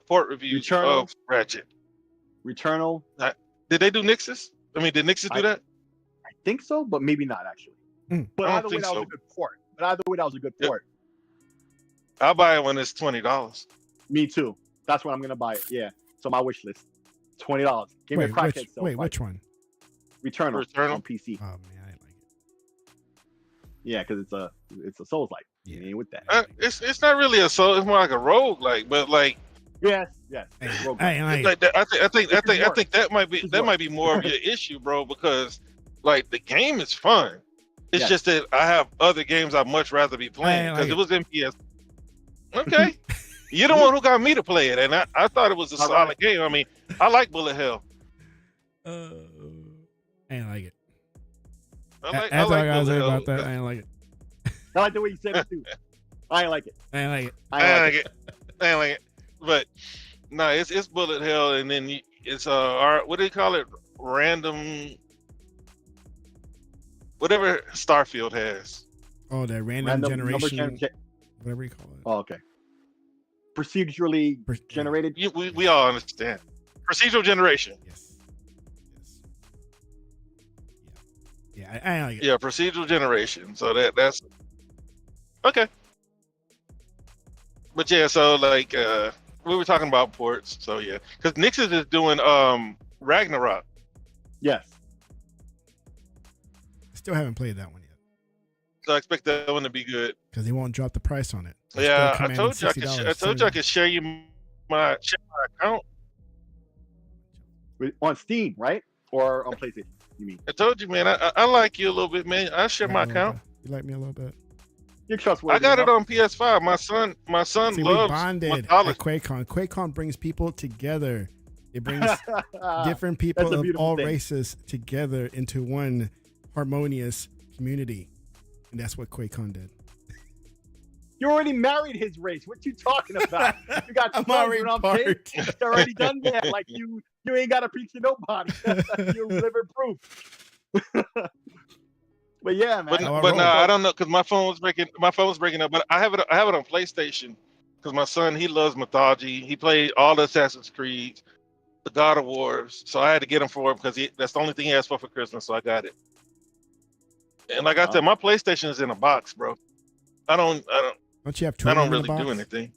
port reviews of Ratchet. Returnal. Did they do Nixus? I mean, did Nixus do that? I think so, but maybe not actually. But either way, that was a good port. I'll buy it when it's $20. Me too. That's when I'm gonna buy it. Yeah. So my wish list, $20. Give me a crackhead. Which one? Returnal on PC. Oh man, I like it. Yeah, because it's a Souls-like. Yeah, you ain't with that. It's not really a soul. It's more like a rogue-like, but like. Yes. I think that might be more of your issue, bro, because like the game is fun. It's just that I have other games I'd much rather be playing because it was in PS. Okay. You're the one who got me to play it, and I thought it was a solid game. I mean, I like Bullet Hell. I ain't like it. I like Bullet Hell. About that. I ain't like it. I like the way you said it too. I ain't like it. I ain't like it. I ain't like it. But no, it's Bullet Hell, and then it's what do they call it? Random, whatever Starfield has. Oh, that random generation, whatever you call it. Oh, okay. Procedurally generated. We all understand. Procedural generation. Yes. Yeah, I like it. Yeah, procedural generation. So that's okay. But yeah, so like we were talking about ports. So yeah, because Nixon is doing Ragnarok. Yes. Still haven't played that one yet. So I expect that one to be good. Because they won't drop the price on it. Yeah, I told you I could share you my account. On Steam, right? Or on PlayStation, you mean? I told you, man. I like you a little bit, man. I'll share my account. You like me a little bit? You're trustworthy. I got it on PS5. My son loves we bonded at QuakeCon. QuakeCon brings people together. It brings different people of all races together into one harmonious community. And that's what QuakeCon did. You already married his race. What you talking about? You got I'm sons, already you know what I'm saying? parked. It's already done that. Like you ain't got to preach to nobody. You're living proof. But yeah, man. But no, I don't know because my phone's breaking. My phone's breaking up. But I have it. I have it on PlayStation because my son, he loves mythology. He played all the Assassin's Creed, the God of Wars. So I had to get him for him because that's the only thing he asked for Christmas. So I got it. And like I said, my PlayStation is in a box, bro. I don't you have two? I don't really do anything.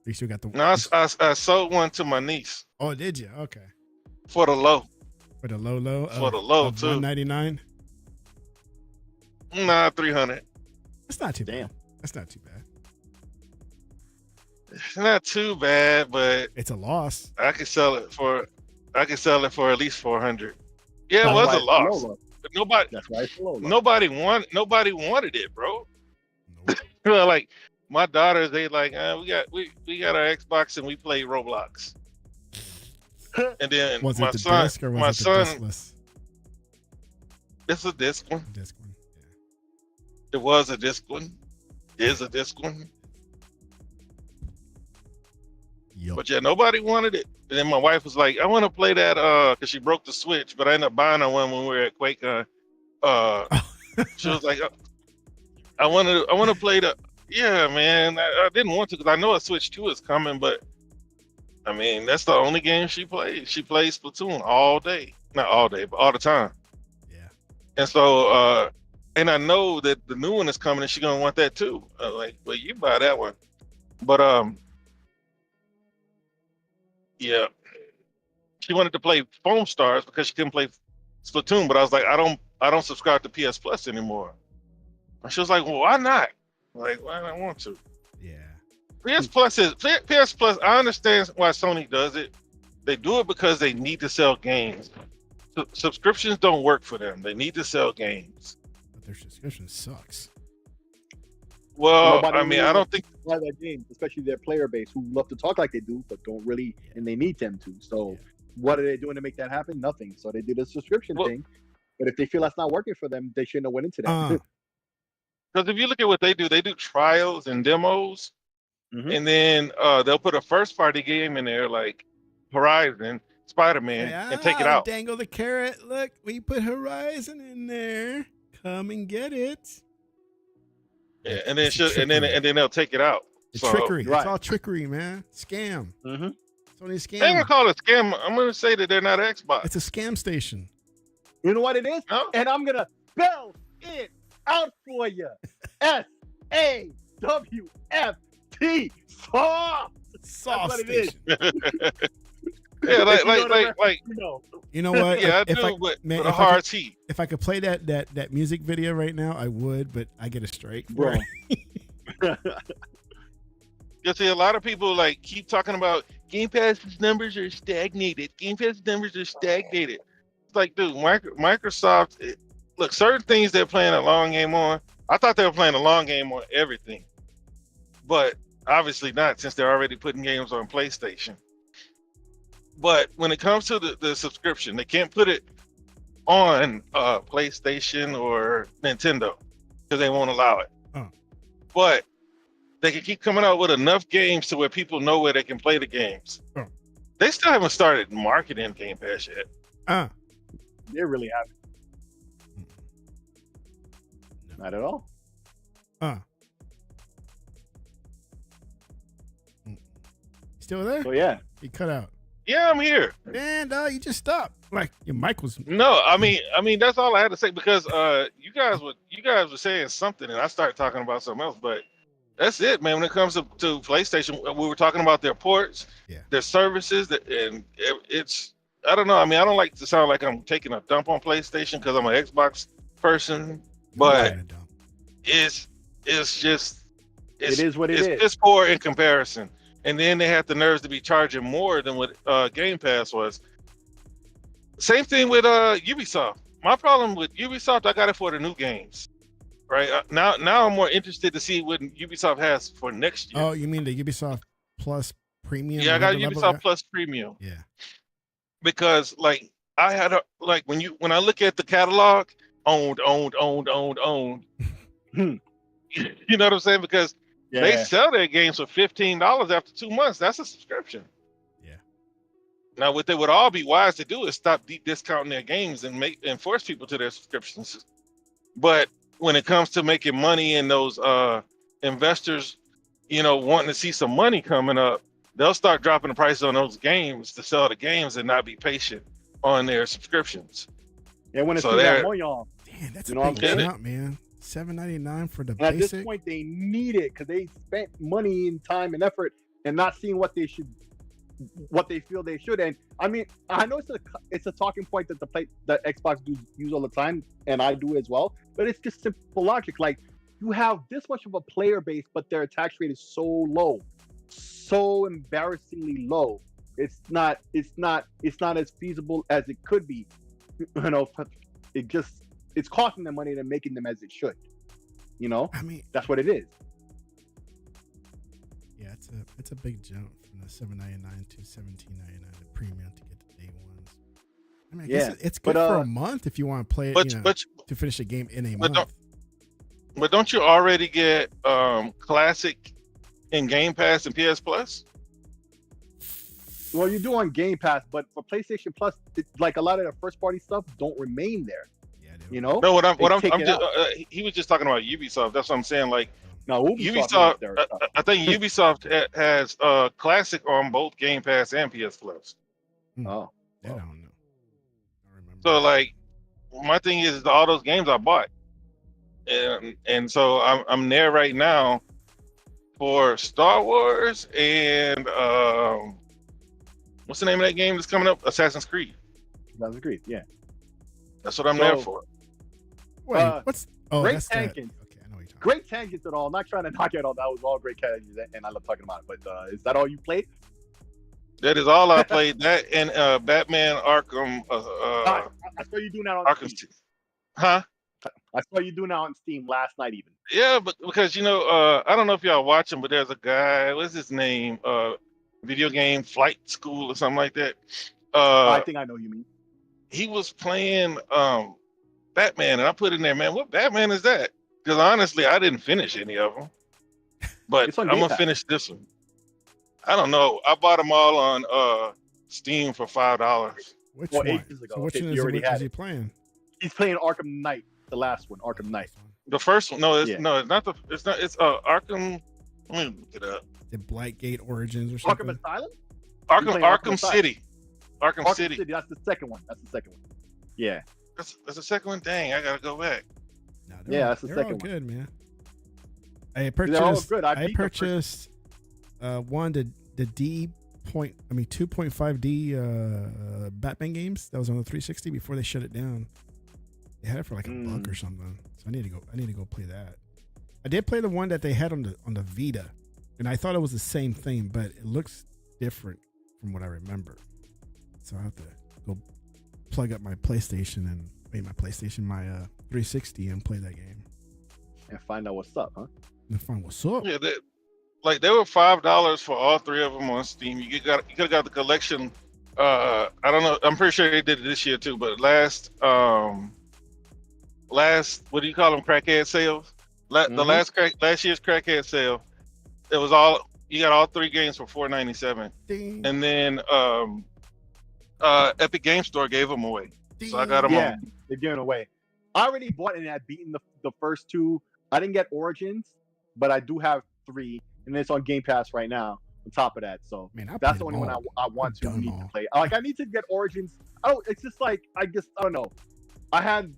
You still got the? No, I sold one to my niece. Oh, did you? Okay. For the low. For the low. For the low too. $199. Nah, 300. That's not too bad. That's not too bad. It's not too bad, but it's a loss. I could sell it for at least 400. Yeah, it was a loss. But nobody wanted it, bro. Nope. Like my daughters, they like, we got our Xbox and we play Roblox. And then was my it the son, disc or was my it the son, discless? It's a disc one. Disc one, yeah. It was a disc one. Is a disc one. Yep. But yeah, nobody wanted it. And then my wife was like, I want to play that because she broke the Switch, but I ended up buying her one when we were at QuakeCon. She was like, I want to play the. Yeah, man. I didn't want to because I know a Switch 2 is coming, but I mean that's the only game she plays. She plays Splatoon all day, not all day, but all the time. Yeah. And so, and I know that the new one is coming, and she's gonna want that too. Like, well, you buy that one, but yeah, she wanted to play Foam Stars because she couldn't play Splatoon. But I was like, I don't subscribe to PS Plus anymore. And she was like, well, why not? Like, why don't I want to? Yeah. PS Plus. I understand why Sony does it. They do it because they need to sell games. Subscriptions don't work for them. They need to sell games. But their subscription sucks. Well, I mean, I don't think why their games, especially their player base, who love to talk like they do, but don't really, and they need them to. So, what are they doing to make that happen? Nothing. So they do the subscription thing. But if they feel that's not working for them, they shouldn't have went into that. Because if you look at what they do trials and demos, and then they'll put a first-party game in there like Horizon, Spider-Man, and take it out. Dangle the carrot. Look, we put Horizon in there. Come and get it. Yeah, and then they'll take it out. It's trickery. Right. It's all trickery, man. Scam. Mm-hmm. It's only a scam. I ain't gonna call it a scam. I'm gonna say that they're not Xbox. It's a scam station. You know what it is? No? And I'm gonna spell it out for you. SAWFT. Soft. Soft That's what station. it is. Yeah, like you know what? Yeah, I do, but a hard T. If I could play that music video right now, I would, but I get a strike, bro. You see, a lot of people like keep talking about Game Pass's numbers are stagnated. Game Pass's numbers are stagnated. It's like, dude, Microsoft. Look, certain things they're playing a long game on. I thought they were playing a long game on everything, but obviously not, since they're already putting games on PlayStation. But when it comes to the subscription, they can't put it on PlayStation or Nintendo because they won't allow it. But they can keep coming out with enough games to where people know where they can play the games. They still haven't started marketing Game Pass yet. They really haven't. Not at all. Still there? Oh yeah. You cut out. Yeah, I'm here. Man, you just stopped. Like your mic was. No, I mean that's all I had to say because you guys were saying something and I started talking about something else, but that's it, man. When it comes to PlayStation, we were talking about their ports, their services, and it's, I don't know. I mean, I don't like to sound like I'm taking a dump on PlayStation because I'm an Xbox person, but it is what it is. It's piss poor in comparison. And then they had the nerves to be charging more than what Game Pass was. Same thing with Ubisoft. My problem with Ubisoft, I got it for the new games. Right now I'm more interested to see what Ubisoft has for next year. Oh, you mean the Ubisoft Plus Premium? Yeah, I got Ubisoft Plus Premium. Yeah, because like I had when I look at the catalog, owned, You know what I'm saying? Because they sell their games for $15 after 2 months. That's a subscription. Yeah. Now, what they would all be wise to do is stop deep discounting their games and force people to their subscriptions. But when it comes to making money and those investors, wanting to see some money coming up, they'll start dropping the price on those games to sell the games and not be patient on their subscriptions. They want to see that money on. Damn, that's a big jump, man. $7.99 for the and basic. At this point, they need it because they spent money and time and effort and not seeing what they feel they should. And I mean, I know it's a talking point that that Xbox do use all the time, and I do as well. But it's just simple logic. Like, you have this much of a player base, but their attach rate is so low, so embarrassingly low. It's not as feasible as it could be. It's costing them money than making them as it should. I mean, that's what it is. Yeah, it's a big jump from the $7.99 to $17.99, the premium to get the day ones. I mean, I guess it's good for a month if you want to play it, to finish a game in a month. But don't you already get Classic in Game Pass and PS Plus? Well, you do on Game Pass, but for PlayStation Plus, like a lot of the first party stuff don't remain there. Yeah, No, he was just talking about Ubisoft. That's what I'm saying. Like, no, Ubisoft. I think Ubisoft has Classic on both Game Pass and PS Plus. Oh, I don't know. I remember. So, like, my thing is all those games I bought, and so I'm there right now for Star Wars and what's the name of that game that's coming up? Assassin's Creed. Assassin's Creed, yeah. That's what I'm there for. Wait, Great Tangents. Okay, I know what you're talking Great Tangents at all. I'm not trying to knock it all. That was all great tangents, and I love talking about it. But is that all you played? That is all I played. That and Batman Arkham. I saw you doing that on Arkham Steam. Huh? I saw you doing that on Steam last night, even. Yeah, but because I don't know if y'all watching, but there's a guy. What's his name? Video game Flight School or something like that. I think I know who you mean. He was playing Batman, and I put in there, man, what Batman is that? Because honestly, I didn't finish any of them, but I'm gonna finish this one. I don't know. I bought them all on Steam for $5. Which one? Ages ago. So which one is he playing? He's playing Arkham Knight, the last one, Arkham Knight. The first one? No, it's not. It's Arkham. Let me look it up. The Blackgate Origins or something. Arkham Asylum. Arkham City. Arkham City. That's the second one. Yeah. That's the second one. Dang, I gotta go back. No, that's the second one. Good, man. I purchased. I purchased one the 2.5D Batman games that was on the 360 before they shut it down. They had it for like $1 or something. So I need to go play that. I did play the one that they had on the Vita, and I thought it was the same thing, but it looks different from what I remember. So I have to go plug up my PlayStation my 360 and play that game. And find out what's up, huh? And find what's up. Yeah, they were $5 for all three of them on Steam. You could have got the collection. I don't know. I'm pretty sure they did it this year too. But last what do you call them? Crackhead sales. The last year's crackhead sale. It was all you got all three games for $4.97, and then Epic Game Store gave them away. So I got them. Yeah, they're giving away. I already bought and I'd beaten the first two. I didn't get Origins, but I do have 3, and it's on Game Pass right now. On top of that, so that's the only one I want to need to play. Like, I need to get Origins. It's just like I don't know. I had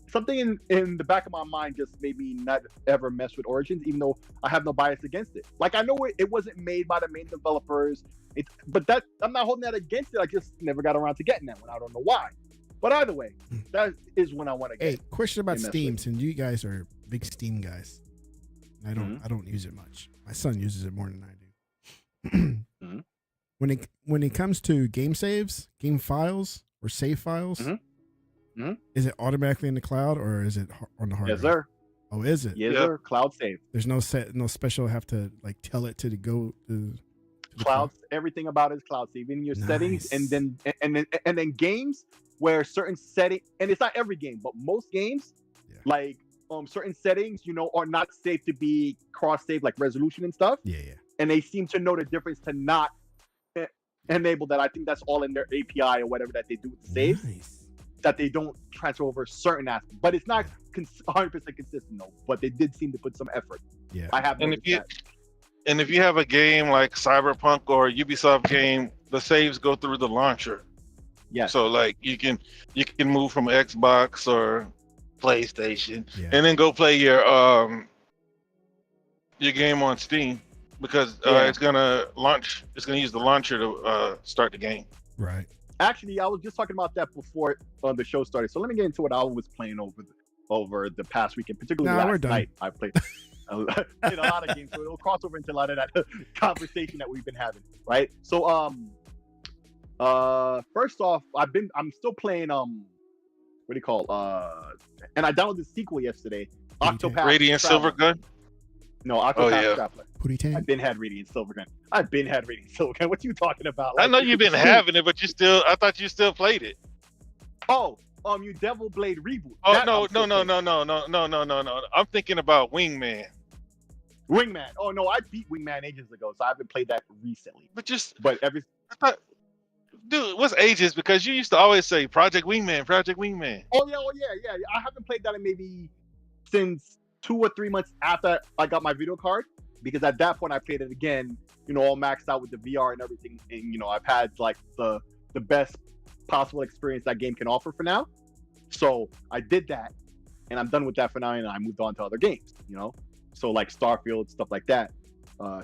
something in the back of my mind just made me not ever mess with Origins, even though I have no bias against it. Like, I know it wasn't made by the main developers, but that I'm not holding that against it. I just never got around to getting that one. I don't know why. But either way, that is when I want to get. Hey, question about Steam, since you guys are big Steam guys. I don't use it much. My son uses it more than I do. When it comes to game saves, game files, or save files, is it automatically in the cloud or is it on the hardware? Yes, sir. Oh, is it? Yes, sir. Cloud save. There's no special have to like tell it to go to cloud. Everything about it is cloud save in your settings, and then games where certain setting, and it's not every game, but most games, like certain settings, are not safe to be cross-saved, like resolution and stuff. Yeah. And they seem to know the difference to not enable that. I think that's all in their API or whatever that they do with the saves. Nice. That they don't transfer over certain aspects, but it's not 100% consistent though. But they did seem to put some effort. Yeah, I have. And if you have a game like Cyberpunk or a Ubisoft game, the saves go through the launcher. Yeah. So like you can move from Xbox or PlayStation and then go play your game on Steam because it's gonna use the launcher to start the game. Right. Actually, I was just talking about that before the show started. So let me get into what I was playing over the past weekend, particularly last night. I played a lot of games, so it'll cross over into a lot of that conversation that we've been having, right? So, first off, I'm still playing what do you call and I downloaded the sequel yesterday, Octopath Radiant Silvergun. No, Octopath Traveler. I've been had Radiant Silvergun. What you talking about? I know you've been having it, but I thought you still played it. Oh, you Devil Blade reboot. Oh no. I'm thinking about Wingman. Oh no, I beat Wingman ages ago, so I haven't played that recently. Dude, what's ages? Because you used to always say Project Wingman. Oh yeah. I haven't played that in maybe since 2 or 3 months after I got my video card, because at that point I played it again, all maxed out with the VR and everything, and I've had like the best possible experience that game can offer for now. So I did that, and I'm done with that for now, and I moved on to other games, so like Starfield, stuff like that.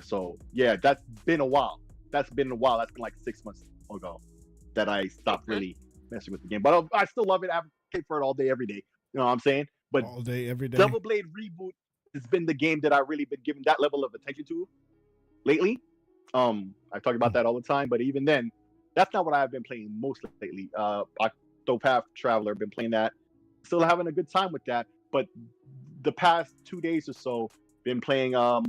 So yeah, that's been a while. That's been like 6 months ago that I stopped really messing with the game, but I still love it. I advocate for it all day, every day. You know what I'm saying? But all day, every day. Devil Blade Reboot has been the game that I've really been giving that level of attention to lately. I talk about that all the time, but even then, that's not what I've been playing most lately. Octopath Traveler, been playing that, still having a good time with that. But the past 2 days or so, been playing I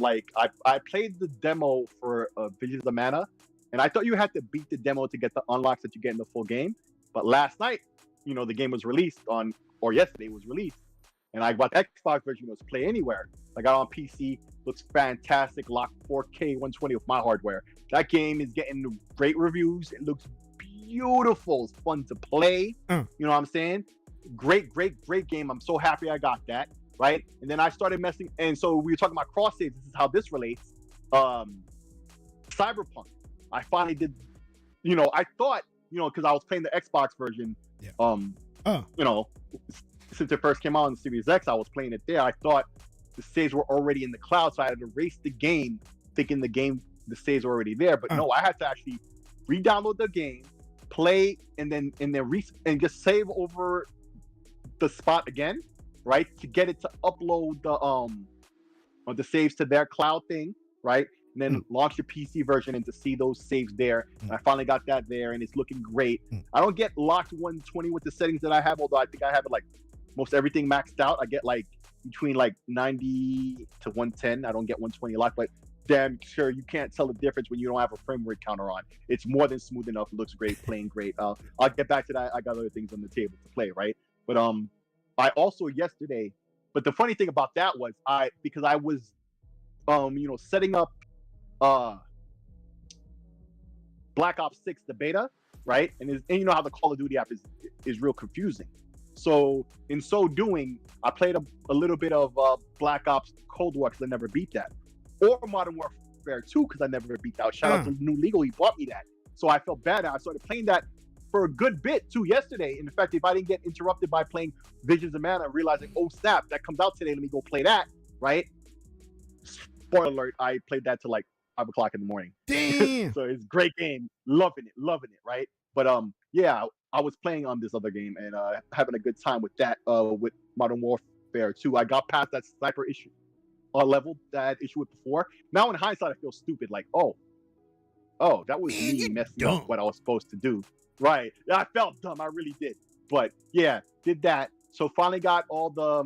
played the demo for Visions of Mana, and I thought you had to beat the demo to get the unlocks that you get in the full game. But last night, the game was released yesterday it was released. And I bought the Xbox version. It was Play Anywhere. I got it on PC. Looks fantastic. Locked 4K 120 with my hardware. That game is getting great reviews. It looks beautiful. It's fun to play. You know what I'm saying? Great game. I'm so happy I got that. Right? And then I started messing. And so we were talking about cross saves. This is how this relates. Cyberpunk. I finally did. I thought, because I was playing the Xbox version. Yeah. Since it first came out on the Series X, I was playing it there. I thought the saves were already in the cloud, so I had to erase the game, thinking the saves were already there. But no, I had to actually re-download the game, play, and then and just save over the spot again, right? To get it to upload the saves to their cloud thing, right? And then launch the PC version and to see those saves there. And I finally got that there, and it's looking great. I don't get locked 120 with the settings that I have, although I think I have it like most everything maxed out. I get like between like 90 to 110. I don't get 120 locked, but damn sure you can't tell the difference when you don't have a frame rate counter on. It's more than smooth enough. It looks great, playing great. I'll get back to that. I got other things on the table to play, right? But I also yesterday. But the funny thing about that was because I was setting up Black Ops 6, the beta, right? And you know how the Call of Duty app is real confusing. So in so doing, I played a little bit of Black Ops Cold War because I never beat that, or Modern Warfare 2 because I never beat that. Shout out to New Legal, he bought me that. So I felt bad. I started playing that for a good bit too yesterday. In fact, if I didn't get interrupted by playing Visions of Mana, realizing, oh snap, that comes out today, let me go play that, right? Spoiler alert, I played that till like 5 o'clock in the morning. Damn. So it's a great game, loving it, right? But yeah, I was playing on this other game and having a good time with that. With Modern Warfare 2, I got past that sniper issue, level that I had issue with before. Now in hindsight, I feel stupid. Like, oh, that was me messing up what I was supposed to do. Right? I felt dumb. I really did. But yeah, did that. So finally got all the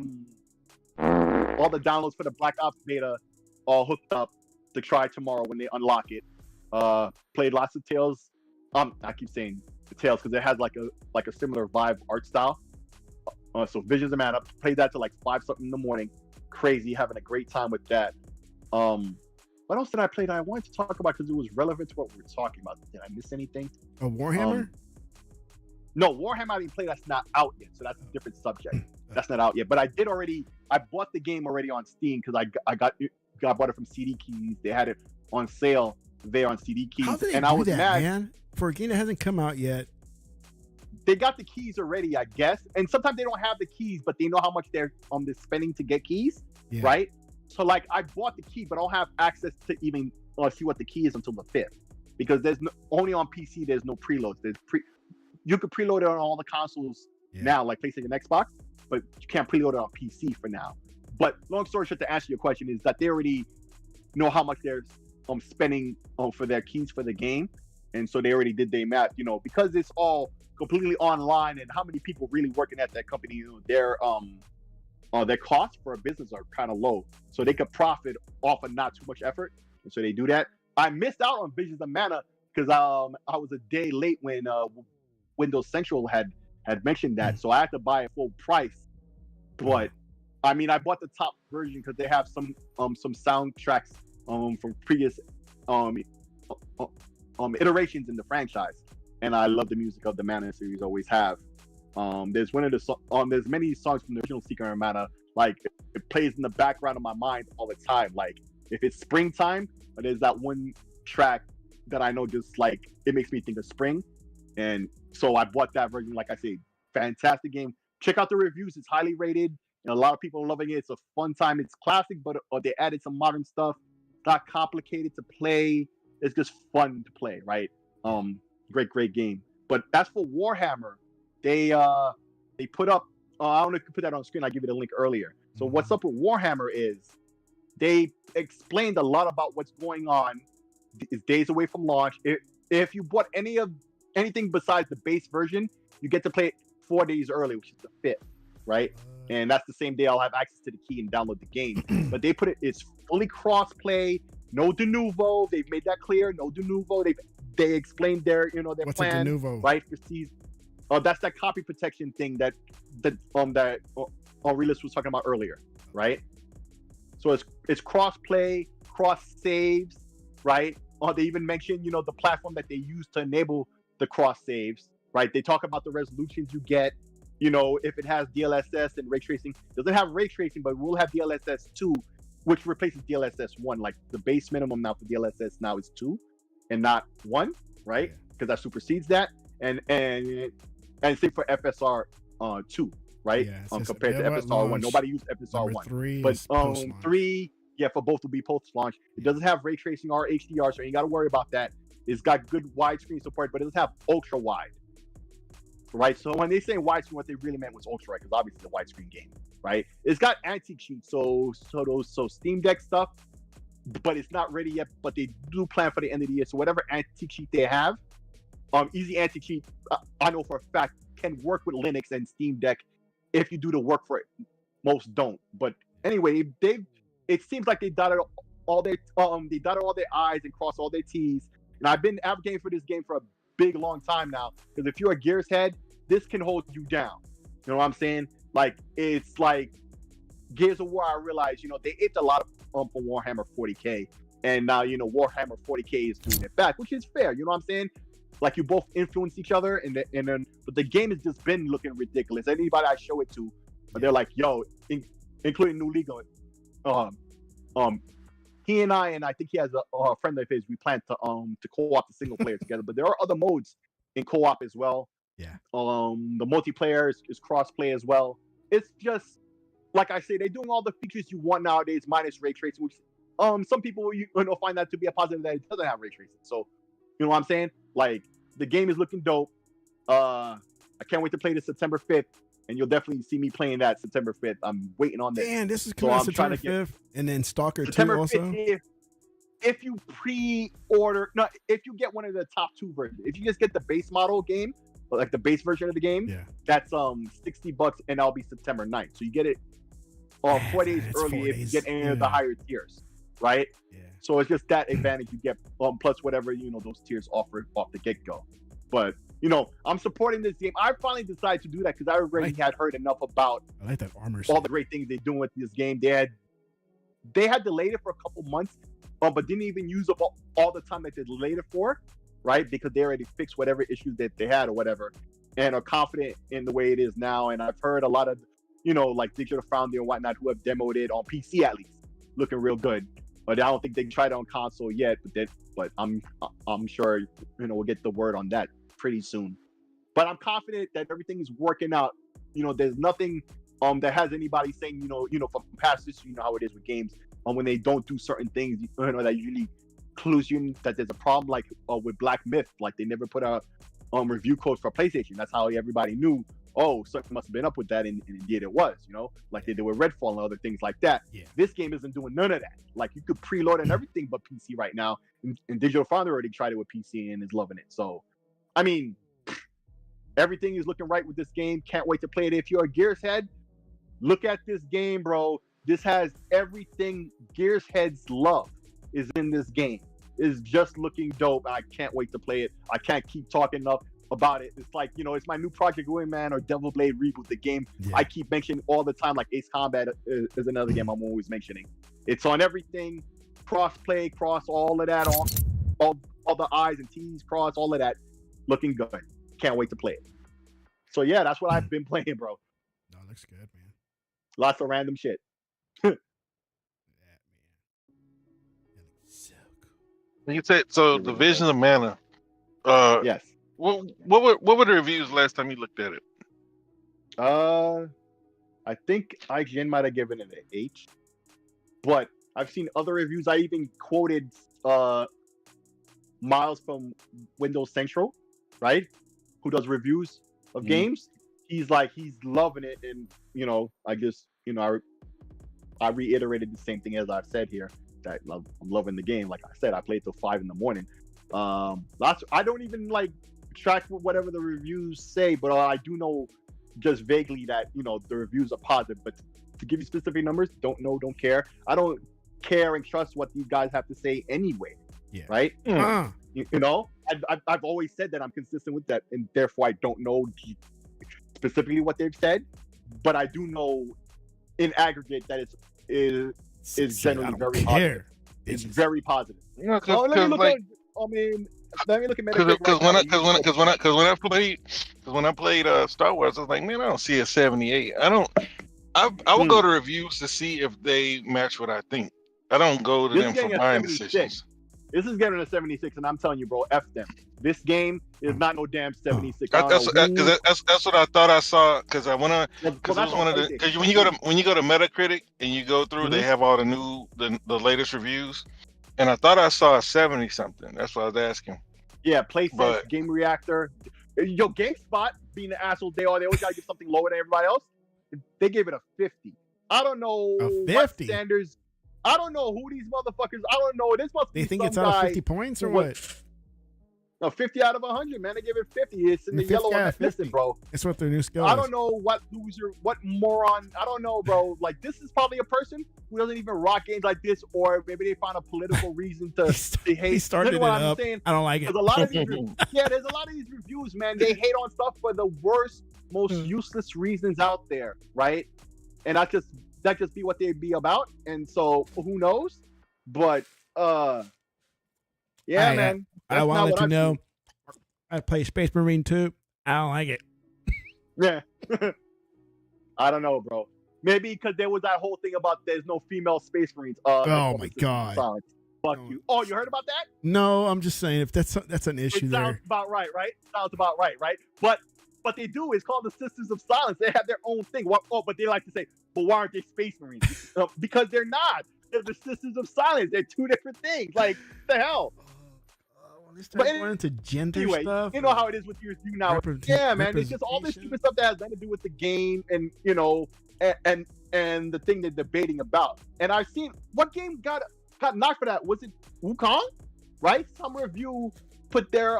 downloads for the Black Ops beta all hooked up to try tomorrow when they unlock it. Played lots of Tales. I keep saying the Tales because it has like a similar vibe art style So Visions of Mana, played that till like 5 something in the morning. Crazy, having a great time with that. What else did I play that I wanted to talk about because it was relevant to what we were talking about? Did I miss anything? A Warhammer? No, Warhammer I didn't play. That's not out yet, so that's a different subject. That's not out yet. But I bought the game already on Steam because I bought it from CD Keys. They had it on sale there on CD Keys. How did they and do I was that, mad. man? For a game that hasn't come out yet. They got the keys already, I guess. And sometimes they don't have the keys, but they know how much they're spending to get keys, right? So like I bought the key, but I don't have access to even see what the key is until the 5th. Because there's only on PC, there's no preloads. You could preload it on all the consoles now, like PlayStation and Xbox, but you can't preload it on PC for now. But long story short, to answer your question, is that they already know how much they're spending for their keys for the game. And so they already did their math, because it's all completely online and how many people really working at that company, their costs for a business are kind of low. So they could profit off of not too much effort. And so they do that. I missed out on Visions of Mana because I was a day late when Windows Central had mentioned that. So I had to buy it full price. But I mean, I bought the top version because they have some soundtracks from previous iterations in the franchise. And I love the music of the Mana series, always have. There's there's many songs from the original Secret of Mana, like it plays in the background of my mind all the time. Like if it's springtime, there's that one track that I know just like it makes me think of spring. And so I bought that version. Like I say, fantastic game. Check out the reviews. It's highly rated. A lot of people are loving it. It's a fun time. It's classic, but they added some modern stuff. It's not complicated to play. It's just fun to play, right? Great game. But as for Warhammer, they put up. I don't know if you can put that on screen. I give you the link earlier. So what's up with Warhammer is they explained a lot about what's going on. It's days away from launch. If you bought anything besides the base version, you get to play it 4 days early, which is the 5th, right? And that's the same day I'll have access to the key and download the game. But they put it's fully cross-play, no de novo. They've made that clear. No de novo. They explained their their What's plan, a de novo? right? For season. That's that copy protection thing that Realist was talking about earlier, right? So it's cross-play, cross-saves, right? They even mentioned the platform that they use to enable the cross-saves, right? They talk about the resolutions you get. If it has DLSS and ray tracing. Doesn't have ray tracing, but we'll have DLSS 2, which replaces DLSS 1. Like the base minimum now for DLSS now is 2 and not 1, right? Because that supersedes that. And same for FSR 2, right? Compared to FSR 1. Nobody used FSR 1. But 3, for both will be post-launch. It doesn't have ray tracing or HDR, so you ain't got to worry about that. It's got good widescreen support, but it doesn't have ultra-wide. Right, so when they say widescreen, what they really meant was ultra, because obviously it's a widescreen game, right? It's got anti-cheat, so Steam Deck stuff, but it's not ready yet. But they do plan for the end of the year. So whatever anti-cheat they have, easy anti-cheat, I know for a fact can work with Linux and Steam Deck if you do the work for it. Most don't, but anyway, it seems like they dotted all their I's and crossed all their T's. And I've been advocating for this game for a big long time now, because if you're a Gears head, this can hold you down. You know what I'm saying? Like it's like Gears of War. I realize they aped a lot of for Warhammer 40K, and now Warhammer 40K is doing it back, which is fair. You know what I'm saying? Like you both influence each other, and then but the game has just been looking ridiculous. Anybody I show it to, they're like, yo, including New League. He and I think he has a friend of his. We plan to co-op the single player together, but there are other modes in co-op as well. Yeah. The multiplayer is cross-play as well. It's just like I say, they're doing all the features you want nowadays, minus ray tracing, which some people find that to be a positive that it doesn't have ray tracing. So you know what I'm saying? Like the game is looking dope. I can't wait to play this September 5th. And you'll definitely see me playing that September 5th. I'm waiting on this. Man, this is coming out September 5th. And then Stalker 2 also? 5th, if you pre-order... No, if you get one of the top 2 versions. If you just get the base model game, like the base version of the game, that's $60 and that'll be September 9th. So you get it 4 days early if you get any of the higher tiers, right? Yeah. So it's just that advantage you get, plus whatever, those tiers offer off the get-go. But you know, I'm supporting this game. I finally decided to do that because I already had heard enough about I like that armor all set. the great things they're doing with this game. They had delayed it for a couple months, but didn't even use up all the time that they delayed it for, right? Because they already fixed whatever issues that they had or whatever, and are confident in the way it is now. And I've heard a lot of, you know, like Digital Foundry and whatnot who have demoed it on PC at least, looking real good. But I don't think they tried it on console yet. But I'm sure, you know, we'll get the word on that pretty soon. But I'm confident that everything is working out. You know, there's nothing that has anybody saying, you know, from past history, you know how it is with games. When they don't do certain things, you know, that usually clues you in that there's a problem. Like with Black Myth, like they never put out review codes for PlayStation. That's how everybody knew. Oh, something must have been up with that, and indeed it was. You know, like they did with Redfall and other things like that. Yeah. This game isn't doing none of that. Like you could preload and everything but PC right now, and Digital Foundry already tried it with PC and is loving it. So, I mean, everything is looking right with this game. Can't wait to play it. If you're a Gears head, look at this game, bro. This has everything Gears heads love is in this game. It's just looking dope. I can't wait to play it. I can't keep talking enough about it. It's like, you know, it's my new Project Wingman or Devil Blade reboot. The game I keep mentioning all the time, like Ace Combat is another game I'm always mentioning. It's on everything, cross play, cross all of that, all the I's and T's, cross all of that. Looking good. Can't wait to play it. So yeah, that's what I've been playing, bro. No, looks good, man. Lots of random shit. You said so. The Vision of Mana. Yes. What were the reviews last time you looked at it? I think IGN might have given it an 8, but I've seen other reviews. I even quoted Miles from Windows Central, right? Who does reviews of games. He's loving it, and you know, I just, you know, I reiterated the same thing as I've said here, that I'm loving the game. Like I said, I played till 5 a.m. I don't even like track whatever the reviews say, but I do know just vaguely that, you know, the reviews are positive. But to give you specific numbers, don't know, don't care. I don't care and trust what these guys have to say anyway. Yeah. Right. You know, I've always said that I'm consistent with that, and therefore I don't know specifically what they've said, but I do know in aggregate that it's generally very positive. It's very positive. You know, let me look like, at. I mean, let me look at Metacritic. Because when I played Star Wars, I was like, man, I don't see a 78. I will go to reviews to see if they match what I think. I don't go to them for buying decisions. This is getting a 76, and I'm telling you, bro, F them. This game is not no damn 76. That's what I thought I saw, because I want to. Because that's one of the. Because when you go to Metacritic and you go through, they have all the latest reviews, and I thought I saw a 70 something. That's what I was asking. Yeah, PlayStation, Game Reactor, yo, GameSpot being the assholes they are, they always gotta give something lower than everybody else. They gave it a 50. I don't know what standards. I don't know who these motherfuckers. I don't know. This must be. They think some it's out of 50 points or what? No, 50 out of 100, man. They give it 50. It's in the yellow on that list, bro. That's what their new skill I don't know what loser, what moron. I don't know, bro. Like, this is probably a person who doesn't even rock games like this, or maybe they found a political reason to hate. He started it up. I don't like it. There's a lot of these there's a lot of these reviews, man. They hate on stuff for the worst, most useless reasons out there, right? And that just be what they'd be about. And so who knows? But yeah, man. I wanted to know. I play Space Marine 2. I don't like it. Yeah. I don't know, bro. Maybe because there was that whole thing about there's no female Space Marines. Oh my god. Fuck you. Oh, you heard about that? No, I'm just saying if that's an issue there. Sounds about right, right? Sounds about right, right? But what they do is called the Sisters of Silence. They have their own thing. But they like to say, but why aren't they Space Marines? Because they're not. They're the Sisters of Silence. They're two different things. Like, what the hell? When they start going into gender stuff. You know how it is with you now. Yeah, man. It's just all this stupid stuff that has nothing to do with the game and, you know, and the thing they're debating about. And I've seen, what game got knocked for that? Was it Wukong? Right? Some review put their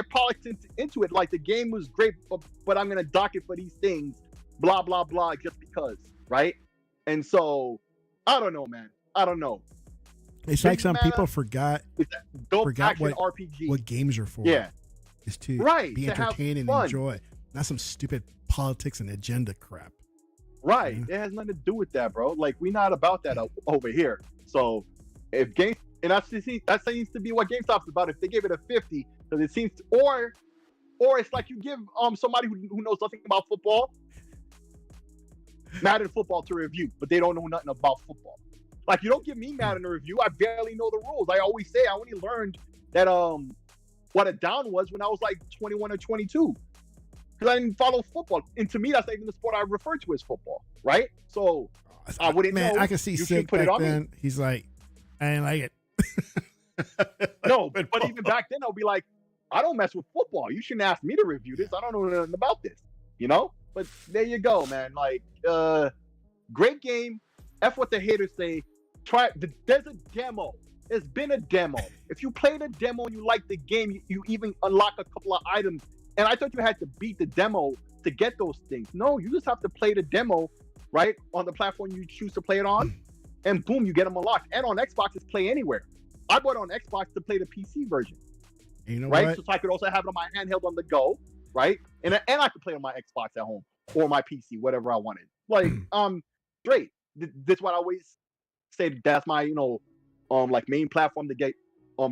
politics into it. Like, the game was great, but I'm going to dock it for these things. Blah, blah, blah, just because. Right? And so, I don't know, man. I don't know. It's like some people forgot RPG. what games are for. Yeah. is to right, be to have entertained and fun. enjoy, not some stupid politics and agenda crap. Right. Yeah. It has nothing to do with that, bro. Like, we're not about that over here. So if game and that seems to be what GameStop's about. If they give it a 50, because it seems or it's like you give somebody who knows nothing about football Madden football to review, but they don't know nothing about football. Like, you don't give me Madden a review. I barely know the rules. I always say I only learned that what a down was when I was like 21 or 22. Because I didn't follow football. And to me, that's not even the sport I refer to as football, right? So I wouldn't know. I can see Sick back then. He's like, I didn't like it. No, but even back then, I'll be like, I don't mess with football. You shouldn't ask me to review this. I don't know nothing about this, you know? But there you go, man. Like, great game. F what the haters say. There's a demo. There's been a demo. If you play the demo and you like the game, you even unlock a couple of items. And I thought you had to beat the demo to get those things. No, you just have to play the demo, right, on the platform you choose to play it on, and boom, you get them unlocked. And on Xbox, it's play anywhere. I bought it on Xbox to play the PC version. You know right? what? So I could also have it on my handheld on the go, right? And I could play on my Xbox at home or my PC, whatever I wanted. Like, great. That's what I always say. That's my, like main platform to get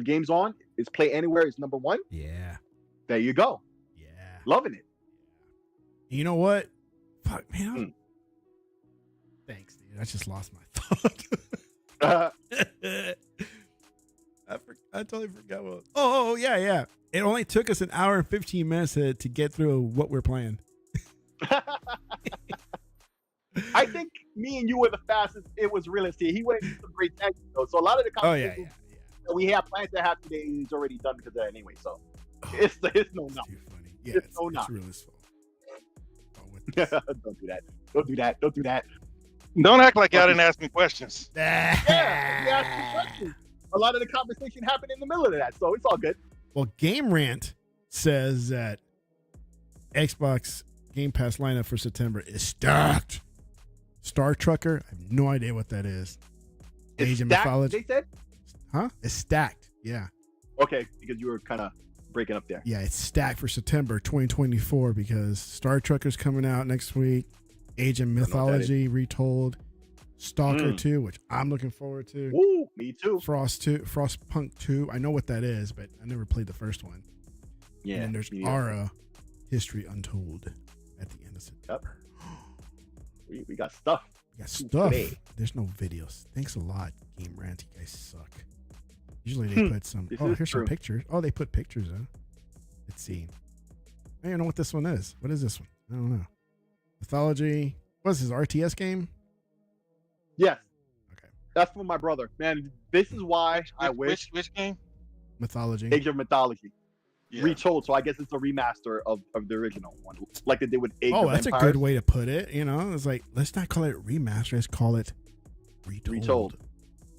games on is Play Anywhere is number one. Yeah. There you go. Yeah. Loving it. You know what? Fuck, man. Thanks, dude. I just lost my thought. I totally forgot what. Oh, yeah. It only took us an hour and 15 minutes to get through what we're playing. I think me and you were the fastest. It was realistic. He went into some great tangents, though. So a lot of the conversations that we have planned to have today is already done because of that anyway. So it's no no. Too funny. Yeah, it's real as fuck. Don't do that. Don't do that. Don't do that. Don't act like y'all didn't ask me questions. Yeah, we asked you questions. A lot of the conversation happened in the middle of that, so it's all good. Well, Game Rant says that Xbox Game Pass lineup for September is stacked. Star Trucker, I have no idea what that is. Age of Mythology. They said? Huh? It's stacked. Yeah. Okay, because you were kind of breaking up there. Yeah, it's stacked for September 2024 because Star Trucker's coming out next week. Age of Mythology Retold. Stalker 2, which I'm looking forward to. Woo, me too. Frostpunk 2. I know what that is, but I never played the first one. Yeah. And then there's Ara, History Untold at the end of September. Yep. We got stuff. We got stuff. Today. There's no videos. Thanks a lot, Game Rant. You guys suck. Usually they put some. Here's some pictures. Oh, they put pictures, huh? Let's see. I don't know what this one is. What is this one? I don't know. Mythology. What is this, RTS game? Yes. Okay. That's for my brother. Man, this is why I wish. Which game? Mythology. Age of Mythology. Yeah. Retold, so I guess it's a remaster of the original one, like they did with Age of Empires. A good way to put it. It's like, let's not call it remaster, let's call it retold.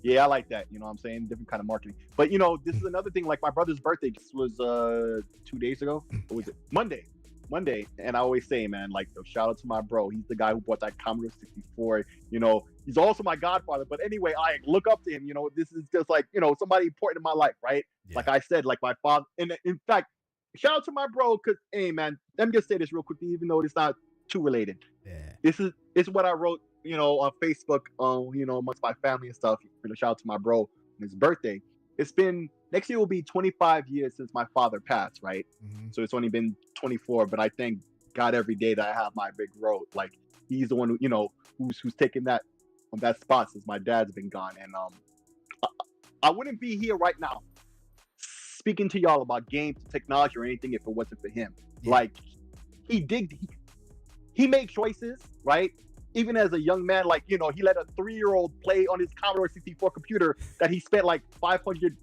Yeah, I like that. You know what I'm saying? Different kind of marketing. But this is another thing. Like my brother's birthday was 2 days ago. Or was it Monday? And I always say, man, like, shout out to my bro. He's the guy who bought that Commodore 64. He's also my godfather. But anyway, I look up to him. This is just like, somebody important in my life, right? Yeah. Like I said, like my father. And in fact, shout out to my bro, because, hey, man, let me just say this real quickly, even though it's not too related. Yeah. This is what I wrote, on Facebook, amongst my family and stuff. Shout out to my bro on his birthday. It's been, next year will be 25 years since my father passed, right? Mm-hmm. So it's only been 24, but I thank God every day that I have my big bro. Like, he's the one who, who's taken that spot since my dad's been gone. And I wouldn't be here right now speaking to y'all about games, technology, or anything if it wasn't for him. Yeah. Like, he made choices, right? Even as a young man, like, he let a 3-year-old play on his Commodore 64 computer that he spent like 500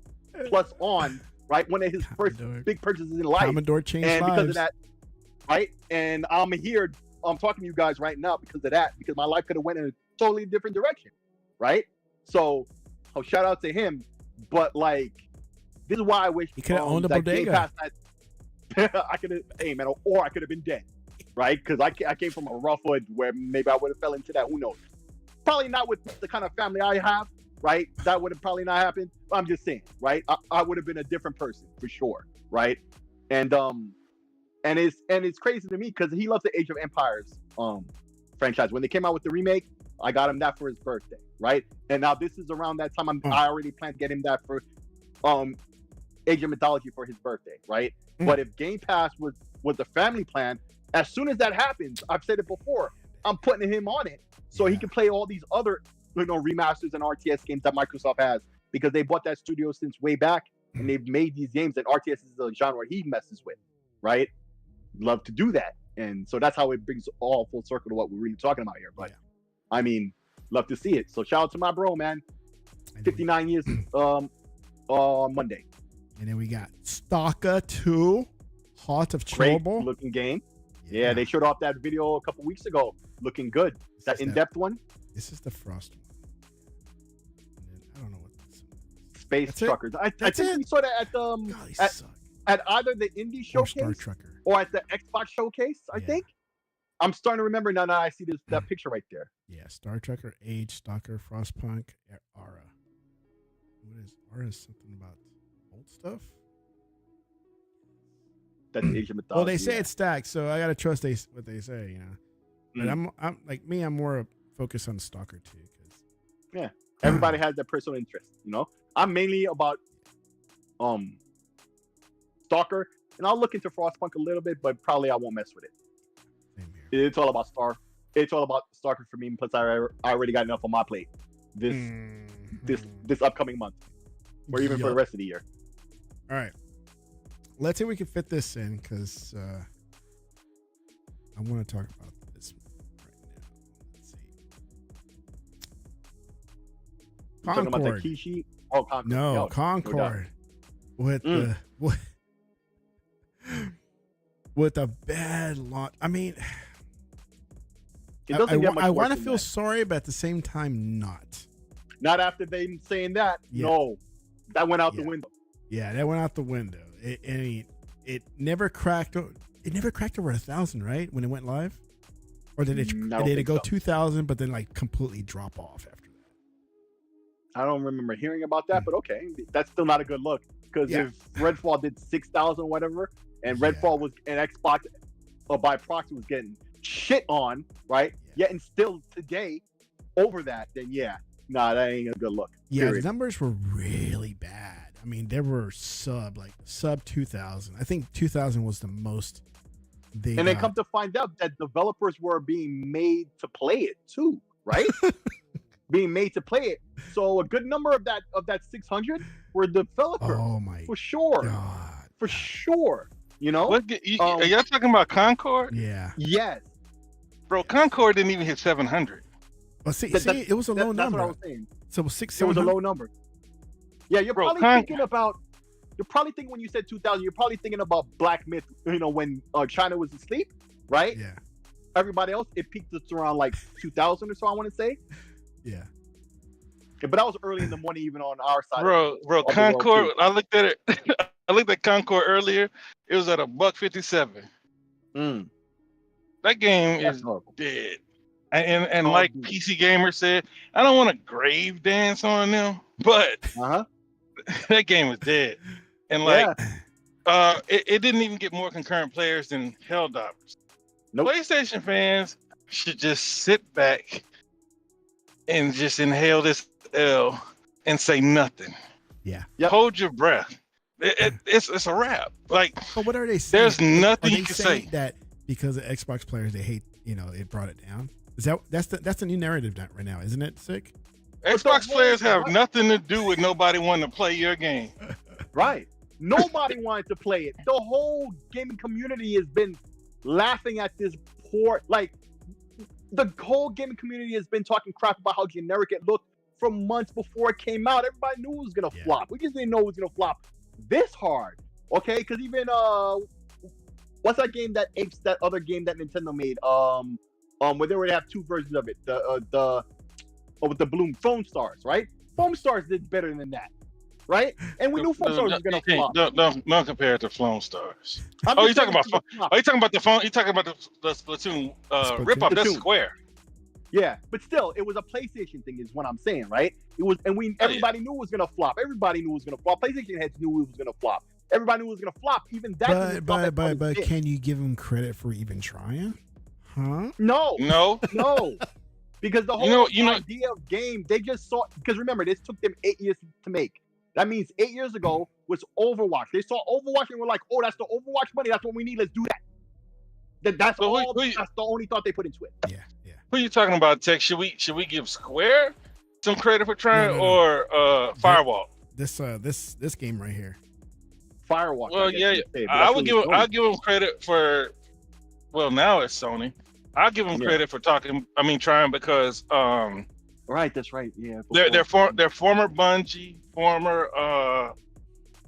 plus on, right? One of his first big purchases in life. Commodore changed and lives. Because of that, right? And I'm here, I'm talking to you guys right now because of that, because my life could have went in a totally different direction, right? So, shout out to him. But like, this is why I wish he could have owned a bodega. I could have, hey man, or I could have been dead. Right? Because I came from a rough hood where maybe I would have fell into that. Who knows? Probably not with the kind of family I have, right? That would have probably not happened. I'm just saying, right? I would have been a different person for sure, right? And it's crazy to me because he loves the Age of Empires franchise. When they came out with the remake, I got him that for his birthday, right? And now this is around that time I already planned to get him that for Age of Mythology for his birthday, right? But if Game Pass was the family plan, as soon as that happens, I've said it before, I'm putting him on it so he can play all these other remasters and RTS games that Microsoft has, because they bought that studio since way back and they've made these games, and RTS is a genre he messes with, right? Love to do that. And so that's how it brings all full circle to what we're really talking about here. But I mean, love to see it. So shout out to my bro, man. 59 years on Monday. And then we got Stalker 2, Heart of Chernobyl. Great looking game. Yeah, they showed off that video a couple weeks ago. Looking good. That in-depth one. This is the Frost one. I don't know what this is. Space Truckers. I think we saw that at either the indie showcase or at the Xbox showcase, I think. I'm starting to remember now that I see that picture right there. Yeah, Star Trekker, Age, Stalker, Frostpunk, Aura. What is Aura? Is something about old stuff? That's Asian mythology. Well, they say it's stacked, so I gotta trust what they say, you know. But I'm like me. I'm more focused on Stalker 2 because everybody has their personal interest. You know, I'm mainly about Stalker, and I'll look into Frostpunk a little bit, but probably I won't mess with it. Same here. It's all about It's all about Stalker for me. Plus, I already got enough on my plate this upcoming month, or even for the rest of the year. All right, let's see if we can fit this in because I want to talk about this right now. Let's see. Concord. Talking about the Kishi? Oh, Concord. No, Concord. With with a bad launch. I mean, I want to feel sorry, but at the same time, not. Not after they saying that. Yeah. No, that went out the window. Yeah, that went out the window. It never cracked. It never cracked over 1,000, right? When it went live, or did it go 2,000, but then like completely drop off after that? I don't remember hearing about that, but okay, that's still not a good look. Because if Redfall did 6,000 or whatever, and Redfall was an Xbox by proxy was getting shit on, right? Yet and still today over that, then that ain't a good look. Yeah, the numbers were really bad. I mean, there were sub 2,000. I think 2,000 was the most. They come to find out that developers were being made to play it too, right? Being made to play it. So a good number of that 600 were developers. Oh my for sure. God. For sure. You know? Are y'all talking about Concord? Yeah. Yes. Bro, Concord didn't even hit 700. Well, see, it was a low number. That's what I was saying. So it was a low number. Yeah, you're probably thinking when you said 2,000, you're probably thinking about Black Myth, when China was asleep, right? Yeah. Everybody else, it peaked at around like 2,000 or so, I want to say. Yeah. But that was early in the morning, even on our side. Bro, Concord, I looked at it. I looked at Concord earlier. It was at $157. That game is dead. And like PC Gamer said, I don't want to grave dance on them, but that game was dead. And it didn't even get more concurrent players than Helldivers. Nope. PlayStation fans should just sit back and just inhale this L and say nothing. Yeah. Hold your breath. It's a wrap. Like, but what are they saying? There's nothing you can say. That because the Xbox players, they hate, it brought it down. That's the new narrative right now, isn't it, Sick? Xbox players have nothing to do with nobody wanting to play your game. Right. Nobody wanted to play it. The whole gaming community has been laughing at this poor, the whole gaming community has been talking crap about how generic it looked from months before it came out. Everybody knew it was gonna flop. We just didn't know it was gonna flop this hard. Okay, because even what's that game that apes that other game that Nintendo made? Where they already have two versions of it. With the Bloom Foam Stars, right? Foam Stars did better than that, right? And we knew Foam Stars was gonna flop. No, compared to Foam Stars. You talking about the phone? You talking about the Splatoon rip-off? That's Square. Yeah, but still, it was a PlayStation thing, is what I'm saying, right? It was, and everybody knew it was gonna flop. Everybody knew it was gonna flop. PlayStation heads knew it was gonna flop. everybody knew it was gonna flop. Even that. But can you give them credit for even trying? Huh? No. No. Because the whole idea of game, they just saw. Because remember, this took them 8 years to make. That means 8 years ago was Overwatch. They saw Overwatch and were like, "Oh, that's the Overwatch money. That's what we need. Let's do that." That's so all. That's the only thought they put into it. Yeah. Who are you talking about, Tech? Should we give Square some credit for trying, or Firewall? This game right here. Firewall. Well, I'll give them credit for. Well, now it's Sony. I'll give them credit for trying because right, that's right. Yeah. They're former Bungie, former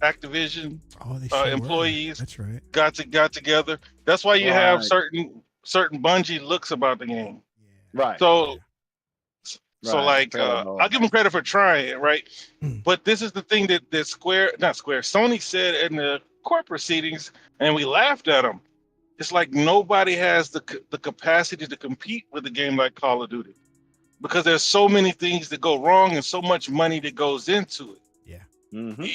Activision employees. That's right. Got together. That's why you have certain Bungie looks about the game. Right. So I'll give them credit for trying, right? But this is the thing that Sony said in the court proceedings, and we laughed at them. It's like nobody has the capacity to compete with a game like Call of Duty because there's so many things that go wrong and so much money that goes into it. Yeah. Mm-hmm.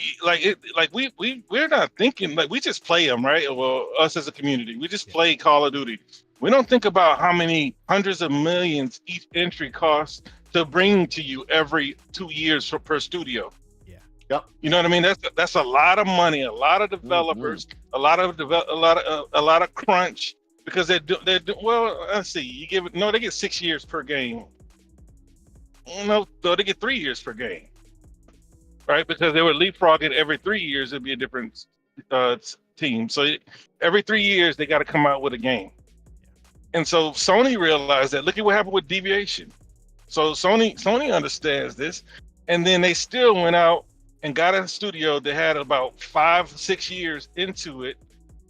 We're not thinking, like, we just play them, right? Well, us as a community, we just play Call of Duty. We don't think about how many hundreds of millions each entry costs to bring to you every 2 years per studio. Yep. You know what I mean? That's a lot of money, a lot of developers, a lot of crunch because they do well. Let's see, they get 6 years per game. No, they get 3 years per game, right? Because they were leapfrogging every 3 years. It'd be a different team. So every 3 years they got to come out with a game. And so Sony realized that. Look at what happened with Deviation. So Sony understands this, and then they still went out and got a studio that had about 5-6 years into it,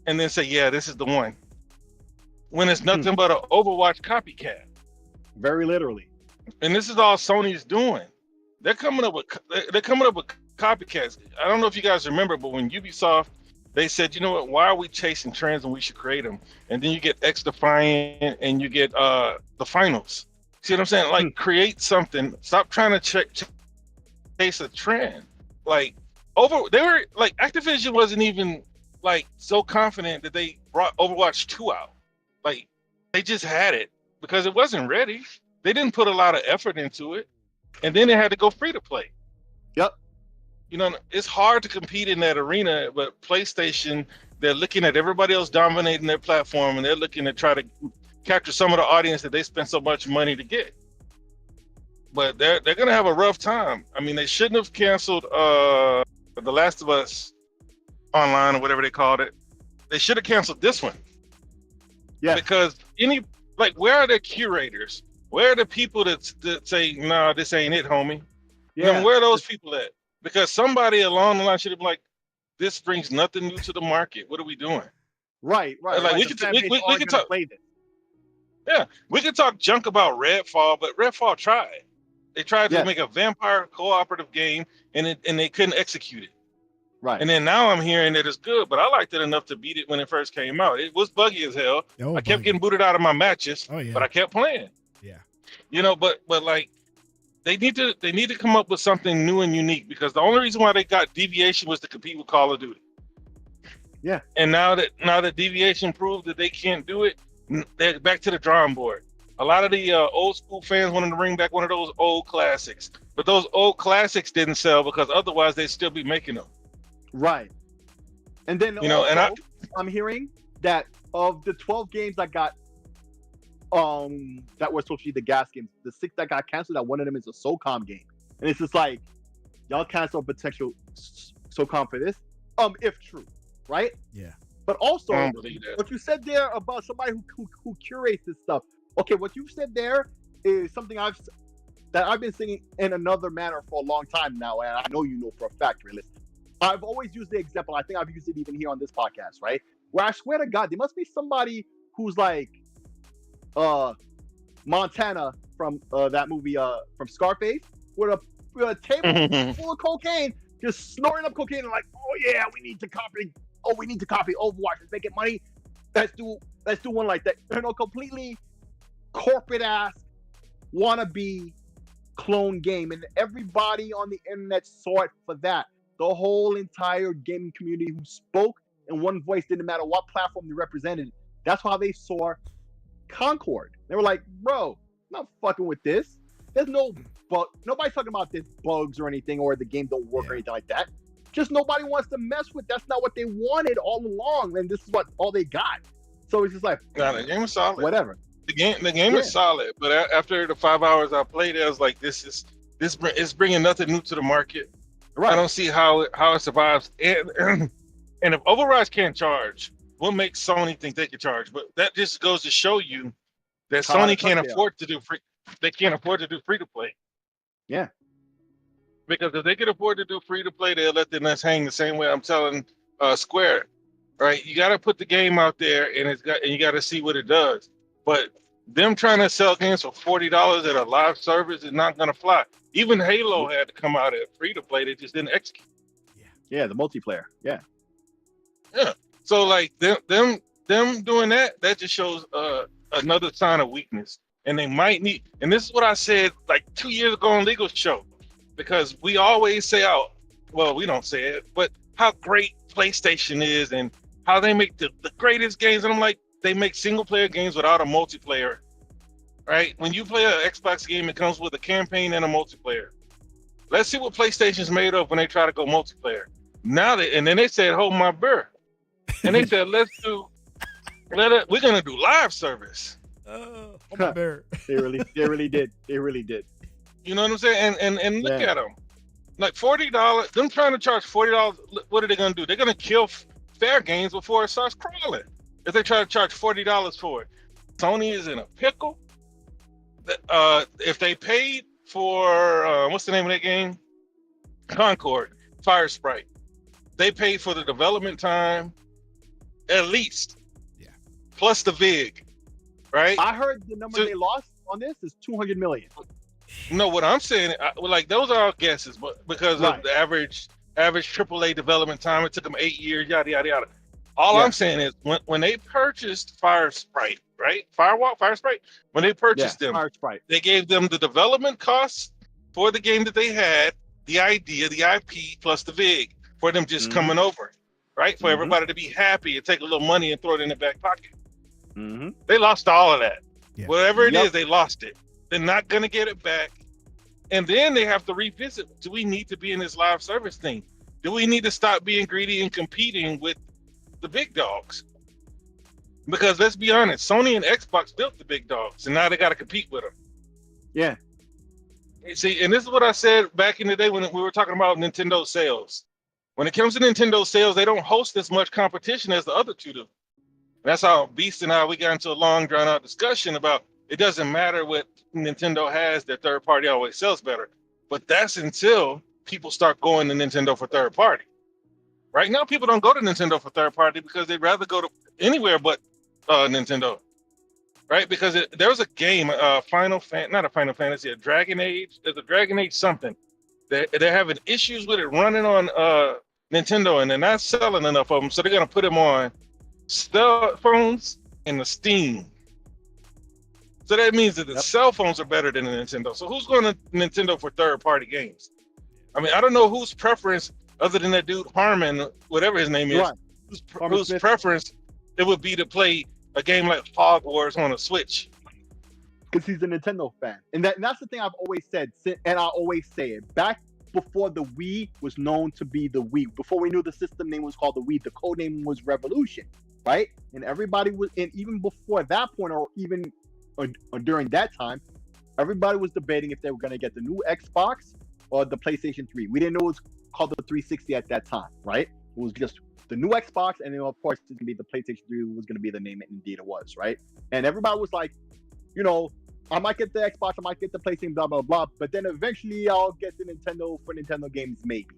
and then say, "Yeah, this is the one." When it's nothing but an Overwatch copycat. Very literally. And this is all Sony's doing. They're coming up with copycats. I don't know if you guys remember, but when Ubisoft, they said, "You know what? Why are we chasing trends when we should create them?" And then you get X-Defiant and you get the finals. See what I'm saying? Like, create something. Stop trying to chase a trend. Like, Activision wasn't even like so confident that they brought Overwatch 2 out. Like, they just had it because it wasn't ready. They didn't put a lot of effort into it, and then they had to go free to play. Yep. You know, it's hard to compete in that arena, but PlayStation, they're looking at everybody else dominating their platform, and they're looking to try to capture some of the audience that they spent so much money to get. But they're gonna have a rough time. I mean, they shouldn't have canceled The Last of Us Online or whatever they called it. They should have canceled this one. Yeah. Because where are the curators? Where are the people that say, "Nah, this ain't it, homie"? Yeah. I mean, where are those people at? Because somebody along the line should have been like, "This brings nothing new to the market. What are we doing?" Right. Like, we can talk. Yeah, we can talk junk about Redfall, but Redfall tried. They tried to make a vampire cooperative game, and they couldn't execute it. Right. And then now I'm hearing that it's good, but I liked it enough to beat it when it first came out. It was buggy as hell. I kept getting booted out of my matches, but I kept playing. Yeah. You know, but like, they need to come up with something new and unique, because the only reason why they got Deviation was to compete with Call of Duty. Yeah. And now that Deviation proved that they can't do it, they're back to the drawing board. A lot of the old school fans wanted to bring back one of those old classics, but those old classics didn't sell because otherwise they'd still be making them. Right. And then I'm hearing that of the 12 games that got that were supposed to be the gas games, the 6 that got canceled, that one of them is a SOCOM game. And it's just like, y'all cancel potential SOCOM for this, if true, right? Yeah. But also, what you said there about somebody who curates this stuff. Okay, what you said there is something I've been saying in another manner for a long time now, and I know you know for a fact, realist. I've always used the example. I think I've used it even here on this podcast, right? Where I swear to God, there must be somebody who's like Montana from that movie from Scarface, with a table full of cocaine, just snorting up cocaine and like, oh yeah, we need to copy Overwatch. Let's make it money. Let's do one like that. You know, completely corporate ass wannabe clone game, and everybody on the internet saw it for that. the whole entire gaming community who spoke in one voice, didn't matter what platform they represented. That's how they saw Concord. They were like, bro, I'm not fucking with this. There's no bug. Nobody's talking about this bugs or anything, or the game don't work or anything like that. Just nobody wants to mess with. That's not what they wanted all along, and this is what all they got. So it's just like, the game is solid. Whatever. The game is solid, but after the 5 hours I played, I was like, this is bringing nothing new to the market. Right. I don't see how it survives. And if Overwatch can't charge, what makes Sony think they can charge? But that just goes to show you that Sony can't afford to do free. They can't afford to do free to play. Yeah. Because if they could afford to do free to play, they'll let the nuts hang the same way I'm telling Square. Right? You got to put the game out there, and you got to see what it does. But them trying to sell games for $40 at a live service is not going to fly. Even Halo had to come out at free to play. They just didn't execute. Yeah, the multiplayer. Yeah. So like them doing that just shows another sign of weakness. And they might need, and this is what I said like 2 years ago on Legal Show, because we always say well, we don't say it, but how great PlayStation is and how they make the greatest games. And I'm like, they make single player games without a multiplayer, right? When you play an Xbox game, it comes with a campaign and a multiplayer. Let's see what PlayStation's made of when they try to go multiplayer. And then they said, hold my beer. And they said, we're gonna do live service. Oh my bear. They really did. They really did. You know what I'm saying? And look at them. Like $40, them trying to charge $40, what are they gonna do? They're gonna kill fair games before it starts crawling. If they try to charge $40 for it. Sony is in a pickle. If they paid for what's the name of that game? Concord, Fire Sprite. They paid for the development time, at least. Yeah. Plus the VIG, right? I heard the number they lost on this is 200 million. No, what I'm saying, like those are our guesses, but because of the average AAA development time, it took them 8 years, yada yada yada. All I'm saying is when they purchased Fire Sprite, right? Fire Sprite, when they purchased them, they gave them the development costs for the game that they had, the idea, the IP, plus the VIG for them just coming over, right? For everybody to be happy and take a little money and throw it in their back pocket. They lost all of that. Yeah. Whatever it is, they lost it. They're not going to get it back. And then they have to revisit, do we need to be in this live service thing? Do we need to stop being greedy and competing with the big dogs? Because let's be honest, Sony and Xbox built the big dogs, and now they got to compete with them. Yeah. See, and this is what I said back in the day when we were talking about Nintendo sales. When it comes to Nintendo sales, they don't host as much competition as the other two do. And that's how Beast and I, we got into a long, drawn-out discussion about it doesn't matter what Nintendo has, their third party always sells better. But that's until people start going to Nintendo for third party. Right now, people don't go to Nintendo for third party because they'd rather go to anywhere but Nintendo. Right? Because there was a game, not a Final Fantasy, a Dragon Age. There's a Dragon Age something. They're having issues with it running on Nintendo, and they're not selling enough of them. So they're going to put them on cell phones and the Steam. So that means that the cell phones are better than the Nintendo. So who's going to Nintendo for third-party games? I mean, I don't know whose preference, other than that dude Harmon, whatever his name is, whose preference it would be to play a game like Hogwarts on a Switch. Because he's a Nintendo fan. And that's the thing I've always said, and I always say it. Back before the Wii was known to be the Wii, before we knew the system name was called the Wii, the code name was Revolution, right? And everybody was, and even before that point, or even or during that time, everybody was debating if they were going to get the new Xbox or the PlayStation 3. We didn't know it was called the 360 at that time, right? It was just the new Xbox, and then of course it's going to be the PlayStation 3 was going to be the name it indeed it was, right? And everybody was like, you know, I might get the Xbox, I might get the PlayStation, blah, blah, blah, but then eventually I'll get the Nintendo for Nintendo games, maybe,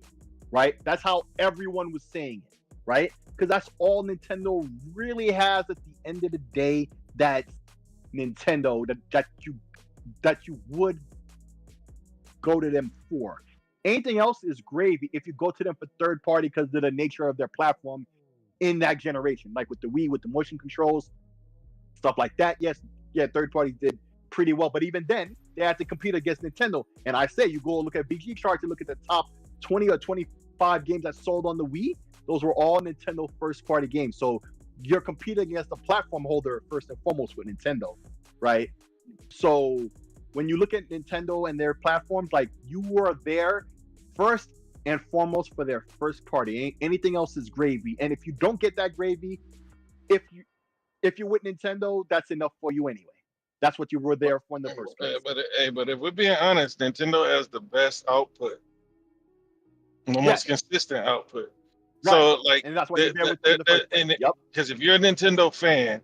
right? That's how everyone was saying it, right? Because that's all Nintendo really has at the end of the day. That's Nintendo that you would go to them for. Anything else is gravy if you go to them for third party because of the nature of their platform in that generation, like with the Wii, with the motion controls, stuff like that. Yes, yeah, third parties did pretty well, but even then they had to compete against Nintendo. And I say, you go look at BG charts and look at the top 20 or 5 games that sold on the Wii, those were all Nintendo first-party games. So you're competing against the platform holder first and foremost with Nintendo, right? So when you look at Nintendo and their platforms, like, you were there first and foremost for their first party. Anything else is gravy. And if you don't get that gravy, if you're with Nintendo, that's enough for you anyway. That's what you were there for in the first place. But if we're being honest, Nintendo has the best output, the most consistent output. Right. So, like, and that's what you're there with in the first place. Because if you're a Nintendo fan,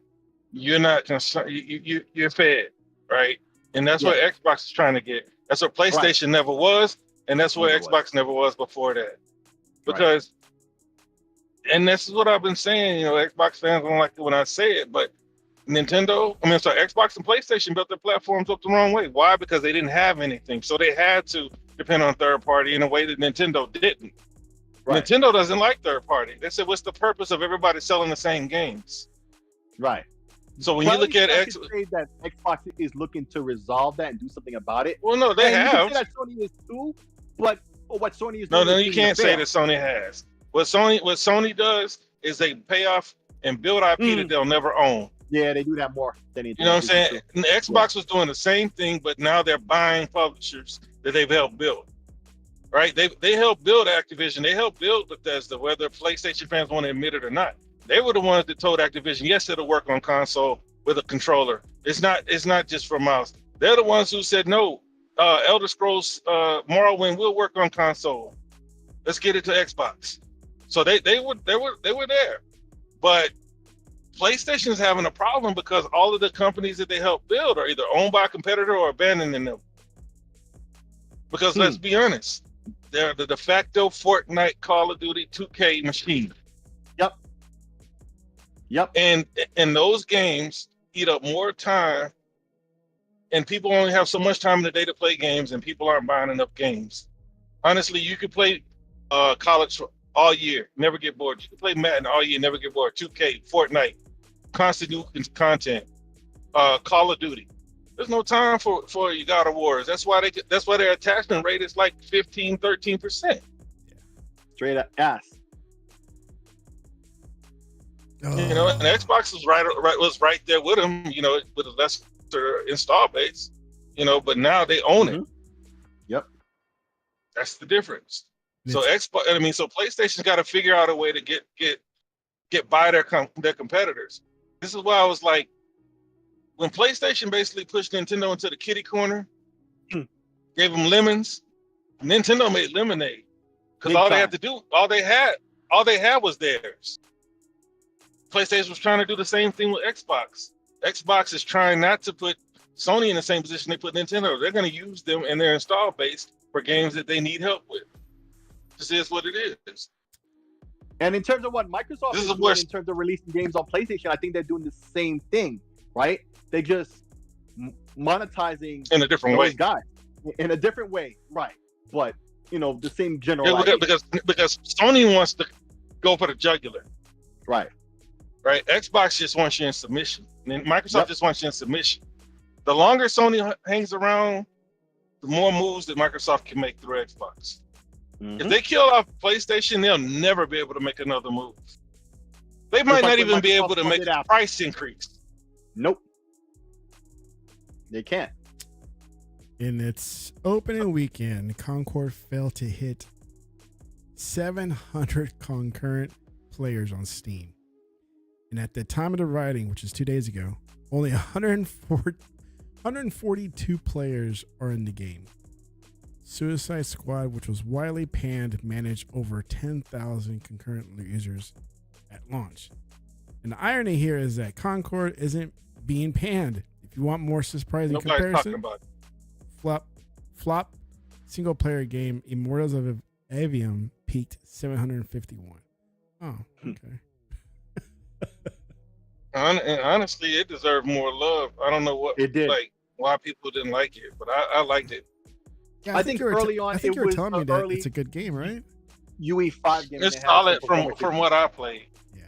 you're not concerned. You're fed, right? And that's what Xbox is trying to get. That's what PlayStation never was, and that's what Xbox never was before that. Because, and this is what I've been saying. You know, Xbox fans don't like it when I say it, but Xbox and PlayStation built their platforms up the wrong way. Why? Because they didn't have anything, so they had to depend on third party in a way that Nintendo didn't. Right. Nintendo doesn't like third party. They said, "What's the purpose of everybody selling the same games?" Right. So when you look at that Xbox is looking to resolve that and do something about it. Well, no, they have. You can say that Sony is too, but what Sony is doing. No, you can't say that Sony has. What Sony does is they pay off and build IP that they'll never own. Yeah, they do that more than anything. You know what I'm saying? And Xbox was doing the same thing, but now they're buying publishers that they've helped build. Right? They helped build Activision. They helped build Bethesda, whether PlayStation fans want to admit it or not. They were the ones that told Activision, yes, it'll work on console with a controller. It's not just for mouse. They're the ones who said, no, Elder Scrolls Morrowind will work on console. Let's get it to Xbox. So they were there. But PlayStation is having a problem because all of the companies that they help build are either owned by a competitor or abandoning them. Because let's be honest, they're the de facto Fortnite, Call of Duty, 2K machine. Yep. And those games eat up more time, and people only have so much time in the day to play games, and people aren't buying enough games. Honestly, you could play college all year, never get bored. You can play Madden all year, never get bored. 2K, Fortnite, constant new content, Call of Duty. There's no time for your God of Wars. That's why their attachment rate is like 15, 13%. Straight up ass. You know, and Xbox was right there with them, you know, with a lesser install base, you know, but now they own it. Yep. That's the difference. So PlayStation's got to figure out a way to get by their competitors. This is why I was like, when PlayStation basically pushed Nintendo into the kiddie corner, gave them lemons, Nintendo made lemonade. Because all they had was theirs. PlayStation was trying to do the same thing with Xbox. Xbox is trying not to put Sony in the same position they put Nintendo. They're going to use them in their install base for games that they need help with. This is what it is. And in terms of what Microsoft is doing in terms of releasing games on PlayStation, I think they're doing the same thing, right? They just monetizing in a different way. Guys in a different way, right? But you know, the same general idea. Because Sony wants to go for the jugular, right? Xbox just wants you in submission, and Microsoft just wants you in submission. The longer Sony hangs around, the more moves that Microsoft can make through Xbox. If they kill off PlayStation, they'll never be able to make another move. They might not even be able to make a price increase. Nope. They can't. In its opening weekend, Concord failed to hit 700 concurrent players on Steam. And at the time of the writing, which is 2 days ago, only 142 players are in the game. Suicide Squad, which was widely panned, managed over 10,000 concurrent users at launch. And the irony here is that Concord isn't being panned. If you want more surprising comparison, flop single player game Immortals of Avium peaked 751. Oh, okay. Honestly, it deserved more love. I don't know what it did. Why people didn't like it, but I liked it. Yeah, I think early on, I think you were telling me that it's a good game, right? UE5 game. It's solid from what I played. Yeah.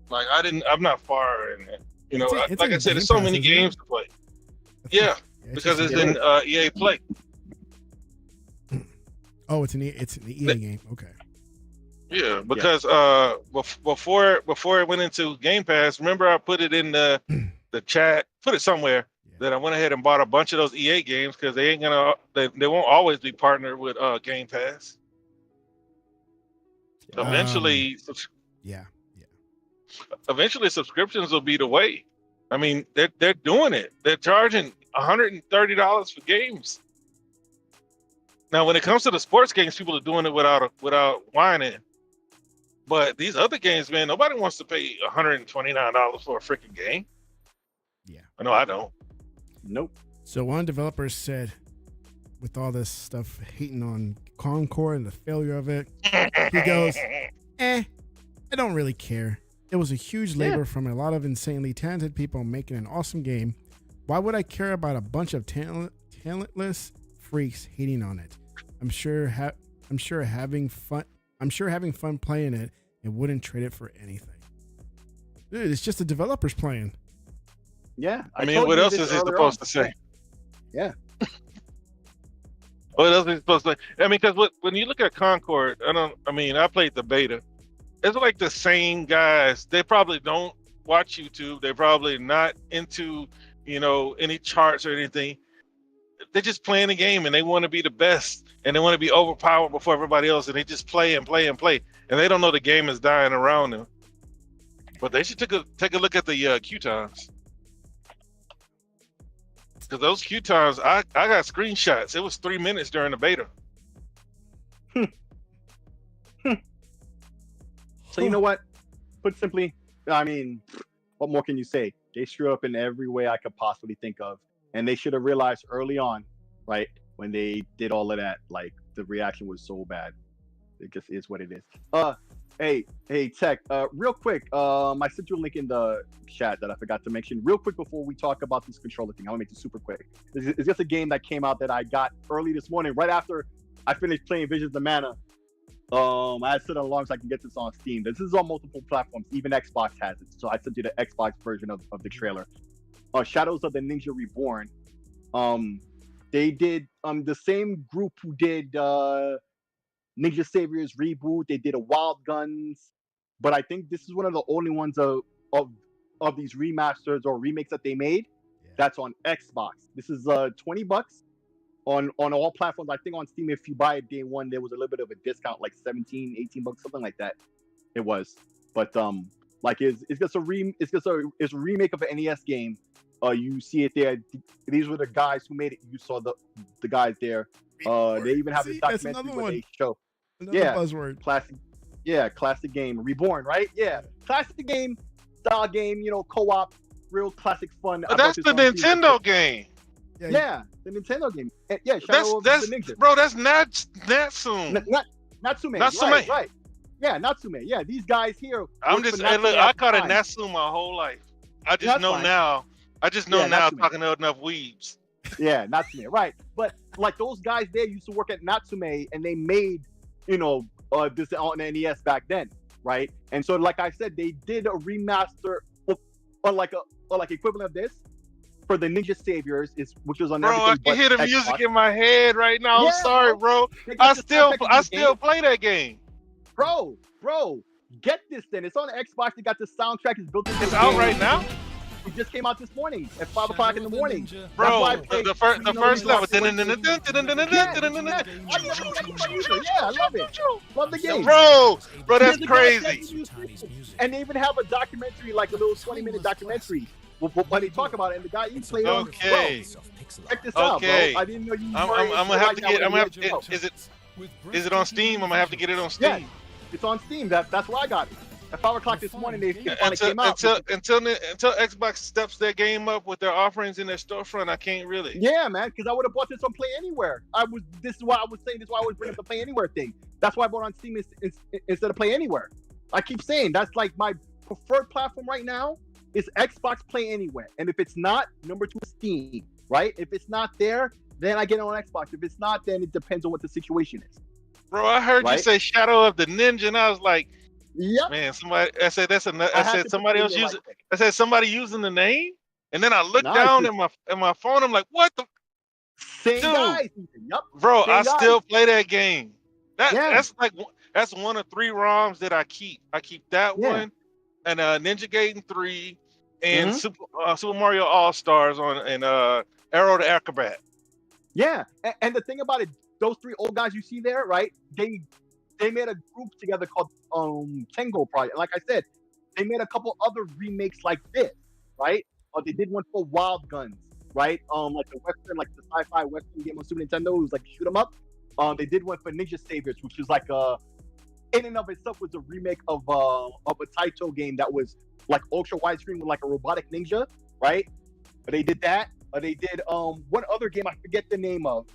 Like I'm not far in it. You know, like I said, there's so many games to play. Yeah, because it's in EA Play. Oh, it's an EA game. Okay. Yeah, because before it went into Game Pass, remember I put it in the chat, put it somewhere that I went ahead and bought a bunch of those EA games because they won't always be partnered with Game Pass. Eventually, eventually subscriptions will be the way. I mean, they're doing it. They're charging $130 for games. Now, when it comes to the sports games, people are doing it without whining. But these other games, man, nobody wants to pay $129 for a freaking game. Yeah. No, I don't. Nope. So one developer said, with all this stuff hating on Concord and the failure of it, he goes, I don't really care. It was a huge labor from a lot of insanely talented people making an awesome game. Why would I care about a bunch of talentless freaks hating on it? I'm sure having fun playing it and wouldn't trade it for anything. Dude, it's just the developers playing. Yeah. I mean, what else is he supposed to say? Yeah. What else is he supposed to say? I mean, because when you look at Concord, I played the beta. It's like the same guys. They probably don't watch YouTube. They're probably not into, any charts or anything. They're just playing the game and they want to be the best and they want to be overpowered before everybody else, and they just play and play and play, and they don't know the game is dying around them. But they should take a look at the queue times, because those queue times, I got screenshots. It was 3 minutes during the beta. So you know what? Put simply, I mean, what more can you say? They screw up in every way I could possibly think of. And they should have realized early on, right, when they did all of that, like, the reaction was so bad. It just is what it is. Hey, Tech, real quick, I sent you a link in the chat that I forgot to mention. Real quick before we talk about this controller thing, I'll make it super quick. It's just a game that came out that I got early this morning, right after I finished playing Visions of the Mana. I had set an alarm so I can get this on Steam. This is on multiple platforms. Even Xbox has it. So I sent you the Xbox version of the trailer. Shadows of the Ninja Reborn. They did the same group who did Ninja Savior's reboot. They did a Wild Guns, but I think this is one of the only ones of these remasters or remakes that they made that's on Xbox. This is $20 on all platforms. I think on Steam, if you buy it day one, there was a little bit of a discount, like $17, $18, something like that. It was, but it's just a remake of an NES game. You see it there. These were the guys who made it. You saw the guys there. They even have a documentary where they show. Another buzzword. Classic. Yeah, classic game. Reborn, right? Yeah, classic game, style game. Co-op, real classic fun. But that's the Nintendo game. Yeah, the Nintendo game. And yeah, Shadow of the Ninja. Bro, that's Natsume. Natsume. Right. Yeah, Natsume. Yeah, these guys here. I caught it Natsume my whole life. I just know now. Talking to enough weebs. Yeah, Natsume, right. But like those guys there used to work at Natsume, and they made, this on NES back then, right? And so, like I said, they did a remaster or like equivalent of this for the Ninja Saviors, which was on everything. Bro, I can hear the music in my head right now. I'm sorry, bro. I still play that game. Bro, get this then. It's on Xbox. They got the soundtrack. It's built into It's out right now? It just came out this morning at 5 o'clock in the morning. Bro, the first level. Yeah, I love it. Love the game. Bro, that's crazy. And they even have a documentary, like a little 20-minute documentary, when they talk about it. And the guy you played on. Okay. Check this out, bro. I didn't know you. I'm gonna have to get. Is it on Steam? I'm gonna have to get it on Steam. Yeah, it's on Steam. That's where I got it. At 5 o'clock this morning, it finally came out. Until Xbox steps their game up with their offerings in their storefront, I can't really. Yeah, man, because I would have bought this on Play Anywhere. This is why I was saying. This is why I was bringing up the Play Anywhere thing. That's why I bought on Steam instead of Play Anywhere. I keep saying that's like my preferred platform right now is Xbox Play Anywhere. And if it's not, number 2 is Steam, right? If it's not there, then I get it on Xbox. If it's not, then it depends on what the situation is. Bro, I heard you say Shadow of the Ninja, and I was like, yep. Man, somebody. I said somebody else using. I said somebody using the name, and then I looked down at my phone. I'm like, what the? Same Dude, guys. Yep. bro, Same I guys. still play that game. Yeah. That's one of 3 ROMs that I keep. I keep that Yeah. one, and Ninja Gaiden 3, and Mhm. Super Mario All Stars and Arrow the Acrobat. Yeah, and the thing about it, those 3 old guys you see there, right? They made a group together called Tango Project. Like I said, they made a couple other remakes like this, right? They did one for Wild Guns, right? Like the Western, like the sci-fi Western game on Super Nintendo, it was like shoot 'em up. They did one for Ninja Saviors, which was like in and of itself was a remake of a Taito game that was like ultra widescreen with like a robotic ninja, right? They did that. They did one other game I forget the name of,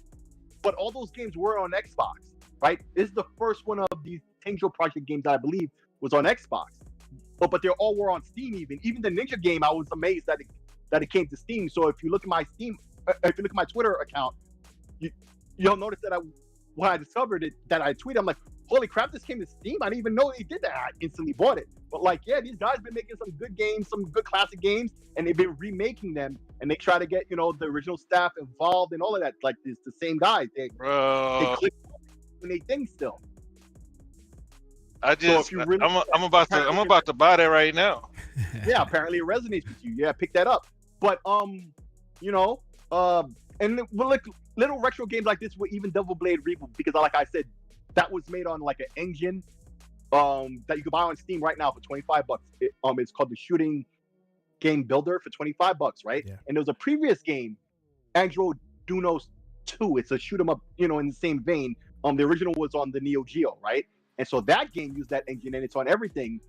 but all those games were on Xbox, right? This is the first one of these Tango Project games that I believe was on Xbox, but they all were on Steam. Even the Ninja game, I was amazed that it came to Steam. So if you look at my if you look at my Twitter account, you'll notice that when I discovered it, that I tweeted, I'm like, holy crap, this came to Steam. I didn't even know they did that. I instantly bought it. But like, yeah, these guys been making some good games, some good classic games, and they've been remaking them. And they try to get, the original staff involved and all of that. Like, it's the same guys. They click when they think still. I'm about to buy that right now. Yeah, apparently it resonates with you. Yeah, pick that up. But and like little retro games like this with even Double Blade Reboot, because like I said, that was made on like an engine that you can buy on Steam right now for $25. It's called the Shooting Game Builder for $25, right? Yeah. And there was a previous game, Andro Dunos 2. It's a shoot 'em up, in the same vein. The original was on the Neo Geo, right? And so that game used that engine, and it's on everything,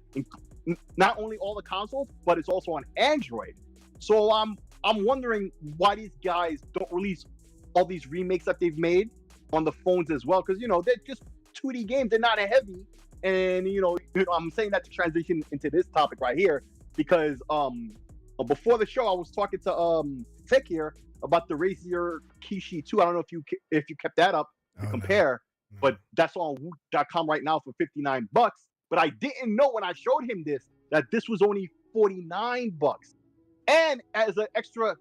not only all the consoles, but it's also on Android. So I'm wondering why these guys don't release all these remakes that they've made on the phones as well, because they're just 2D games. They're not heavy, and I'm saying that to transition into this topic right here, because before the show I was talking to Tech here about the Razer Kishi 2. I don't know if you kept that up to compare. No. But that's on Woot.com right now for $59. But I didn't know when I showed him this that this was only $49. And as an extra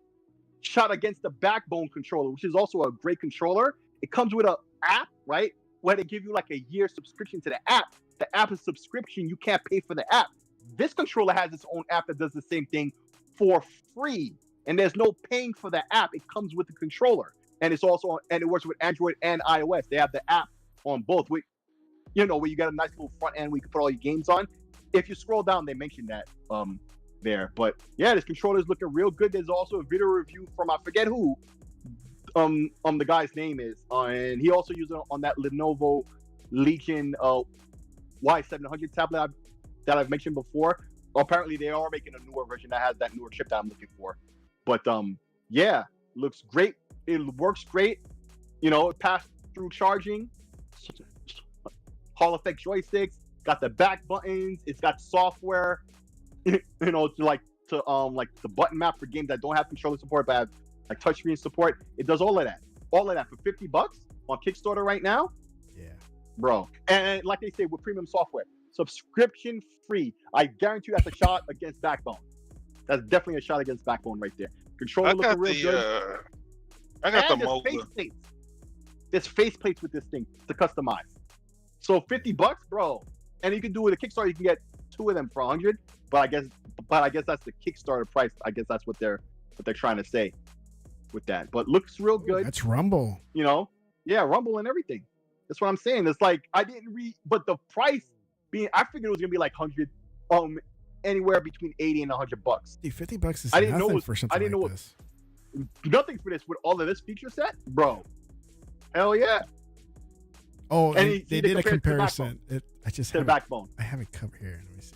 shot against the Backbone controller, which is also a great controller, it comes with an app, right? Where they give you like a year subscription to the app. The app is subscription. You can't pay for the app. This controller has its own app that does the same thing for free. And there's no paying for the app. It comes with the controller. And it's also and it works with Android and iOS. They have the app on both, where you got a nice little front end where you can put all your games on. If you scroll down, they mentioned that there. But yeah, this controller is looking real good. There's also a video review from I forget who the guy's name is, and he also used it on that Lenovo Legion Y700 tablet that I've mentioned before. Apparently, they are making a newer version that has that newer chip that I'm looking for. But yeah, looks great. It works great. It passed through charging. Hall effect joysticks, got the back buttons. It's got software, like the button map for games that don't have controller support but have like touchscreen support. It does all of that for $50 on Kickstarter right now. Yeah, bro. And like they say, with premium software, subscription free. I guarantee you that's a shot against Backbone. That's definitely a shot against Backbone right there. Controller looking real good. I got and the Mocha. There's faceplates with this thing to customize. So $50, bro. And you can do it with a Kickstarter. You can get 2 of them for $100. But I guess that's the Kickstarter price. I guess that's what they're trying to say with that. But looks real good. That's Rumble. Yeah, Rumble and everything. That's what I'm saying. It's like I didn't read, but the price I figured it was gonna be like 100, anywhere between $80 and $100. Dude, $50 is I didn't nothing know for something like this. Nothing for this with all of this feature set, bro. Hell yeah. Oh, and they did a comparison. I just have the Backbone. I have it covered here. Let me see.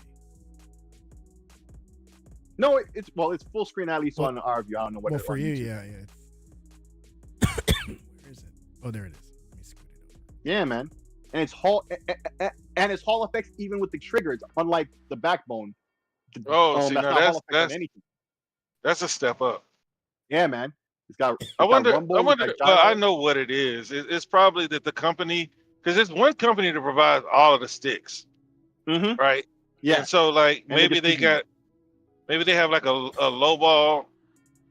No, it's full screen at least on our view. I don't know what. Well, for you, yeah. Where is it? Oh, there it is. Let me scoot it over. Yeah, man. And it's Hall effects even with the triggers, unlike the Backbone. That's a step up. Yeah, man. It's got. I wonder. I know what it is. It's probably that the company, because it's one company that provides all of the sticks, right? Yeah. And so maybe they have like a lowball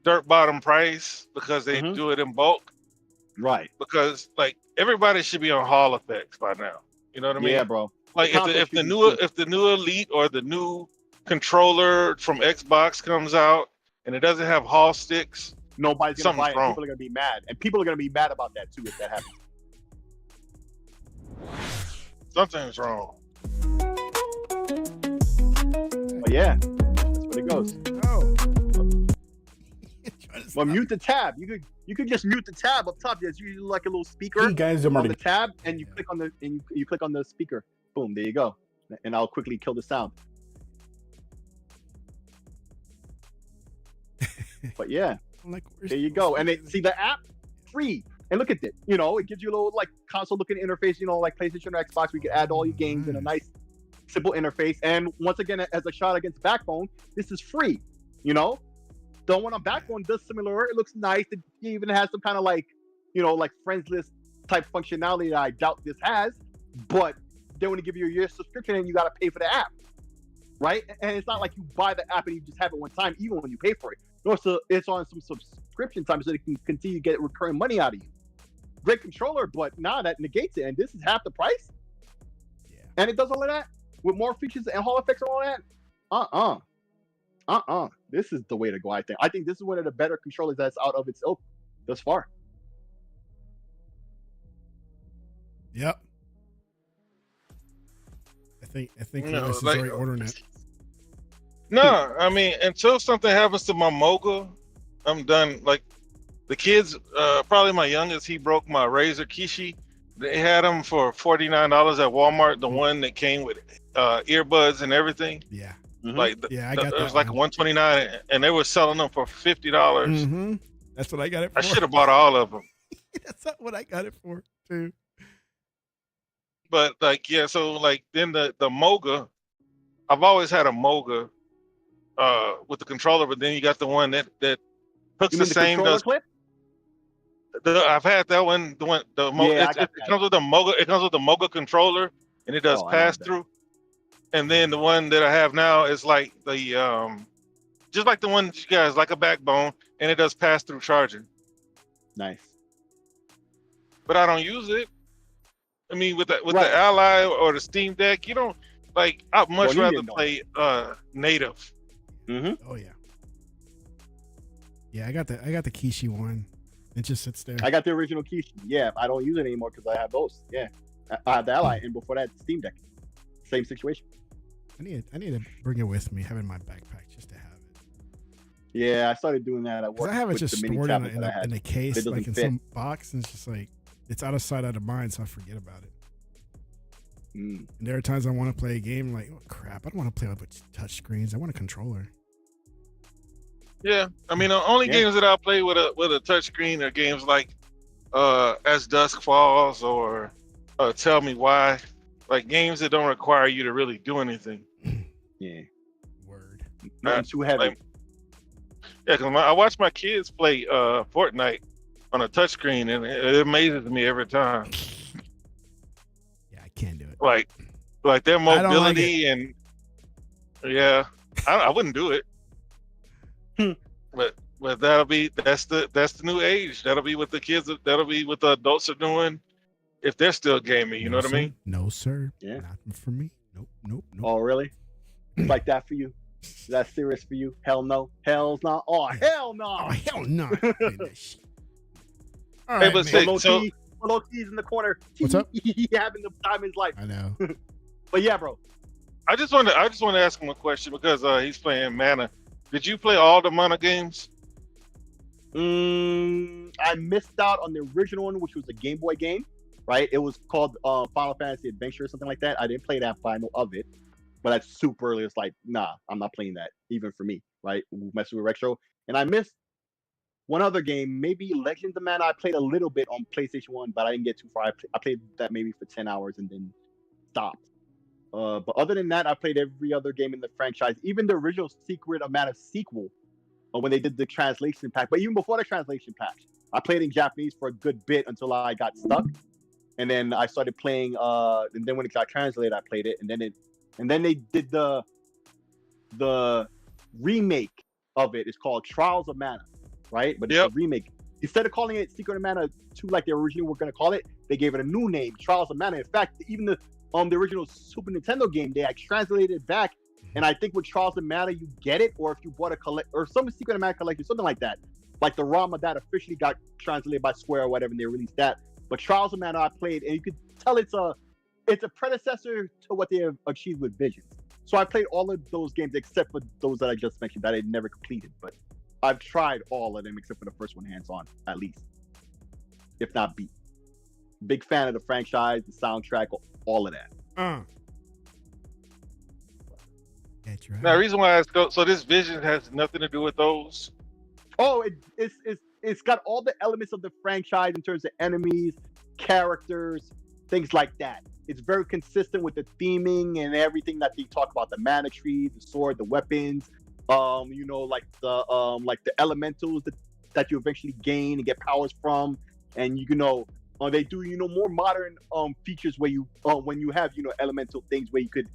dirt bottom price because they do it in bulk, Right. Because like everybody should be on Hall effects by now. You know what I mean? Yeah, bro. Like if the new Elite or the new controller from Xbox comes out and it doesn't have Hall sticks, nobody's gonna buy it. Wrong. People are gonna be mad, and people are gonna be mad about that too if that happens. Something's wrong. But yeah, that's where it goes. Oh. Well, mute the tab. You could just mute the tab up top. There's usually like a little speaker You guys are on the tab, and you click on the you click on the speaker. Boom, there you go. And I'll quickly kill the sound. But yeah, like, there you go. And see the app free. And look at it. You know, it gives you a little like console looking interface. You know, like PlayStation or Xbox. We can add all your games in a nice, simple interface. And once again, as a shot against Backbone, this is free. You know, the one on Backbone does similar. It looks nice. It even has some kind of like, you know, like friends list type functionality that I doubt this has. But they want to give you a year subscription and you got to pay for the app, right? And it's not like you buy the app and you just have it one time, even when you pay for it. No, so it's on some subscription time so they can continue to get recurring money out of you. Great controller, but nah, that negates it. And this is half the price. Yeah. And it does all of that with more features and Hall effects and all that. This is the way to go, I think. I think this is one of the better controllers that's out of its ilk thus far. Yep. I think No, this is like- already ordering it. No, I mean, until something happens to my Moga, I'm done. Like the kids, probably my youngest, he broke my Razer Kishi. They had them for $49 at Walmart, the one that came with earbuds and everything. Yeah. Mhm. Like I got it that was like one. $129, and they were selling them for $50. Mm-hmm. That's what I got it for. I should have bought all of them. That's not what I got it for, too. But like, yeah, so like then the Moga, I've always had a Moga with the controller, but then you got the one that hooks You the mean the same. controller clip? I've had that one. The Moga. Yeah, I got It that. comes with the Moga. It comes with the Moga controller, and it does Oh, I love pass that. through. And then the one that I have now is like the just like the one that you guys like a Backbone, and it does pass through charging. Nice. But I don't use it. I mean, with the Right. Ally or the Steam Deck, you don't like. I'd much you rather didn't know. play native. Mm-hmm. Oh, yeah. Yeah, I got the Kishi one. It just sits there. I got the original Kishi. Yeah, I don't use it anymore because I have those. Yeah, I have the Ally, and before that, Steam Deck. Same situation. I need to bring it with me, have it in my backpack just to have it. Yeah, I started doing that at 'Cause work. I have it with just the mini stored tablet that I had. in a case, It like doesn't in fit. some box, and it's just like, it's out of sight, out of mind, so I forget about it. Mm. And there are times I want to play a game like, oh crap, I don't want to play with touch screens. I want a controller. Yeah, I mean, the only Yeah. games that I play with a touchscreen are games like As Dusk Falls or Tell Me Why, like games that don't require you to really do anything. Yeah, Word. nothing too heavy. like- Yeah, because I watch my kids play Fortnite on a touchscreen, and it amazes me every time. Yeah, I can't do it. Like their I don't like mobility and yeah, I wouldn't do it. But that's the new age. That'll be what the kids. That'll be what the adults are doing if they're still gaming. You know what I mean? No, sir. Yeah. Not for me. Nope. Oh, really? It's like that for you? Is that serious for you? Hell no. Hell's not. Oh, hell no. Oh, hell no. All Hey, right, but man. say- So- Low key's in the corner. What's up? He having the time of his life. I know. But yeah, bro. I just want to ask him a question because he's playing Mana. Did you play all the Mana games? I missed out on the original one, which was a Game Boy game, right? It was called Final Fantasy Adventure or something like that. I didn't play that, but I know of it. But that's super early. It's like, nah, I'm not playing that, even for me, right? Messing with retro. And I missed one other game, maybe Legends of Mana. I played a little bit on PlayStation 1, but I didn't get too far. I played that maybe for 10 hours and then stopped. But other than that, I played every other game in the franchise, even the original Secret of Mana sequel, when they did the translation pack. But even before the translation pack, I played in Japanese for a good bit until I got stuck, and then I started playing. And then when it got translated, I played it, and then they did the remake of it. It's called Trials of Mana, right? But it's Yep. a remake. instead of calling it Secret of Mana 2 like they originally were going to call it, they gave it a new name, Trials of Mana. In fact, even the original Super Nintendo game, they had translated it back. And I think with Trials of Mana, you get it, or if you bought or some Secret of Mana collection, something like that. Like the ROM of that officially got translated by Square or whatever, and they released that. But Trials of Mana I played, and you could tell it's a predecessor to what they have achieved with Visions. So I played all of those games except for those that I just mentioned that I never completed. But I've tried all of them except for the first one hands-on, at least, if not beat. Big fan of the franchise, the soundtrack, all of that. That's right. Now, the reason why so this Vision has nothing to do with those. Oh, it's got all the elements of the franchise in terms of enemies, characters, things like that. It's very consistent with the theming and everything that they talk about: the mana tree, the sword, the weapons. Like the elementals that you eventually gain and get powers from, and they do more modern features where you when you have elemental things where you could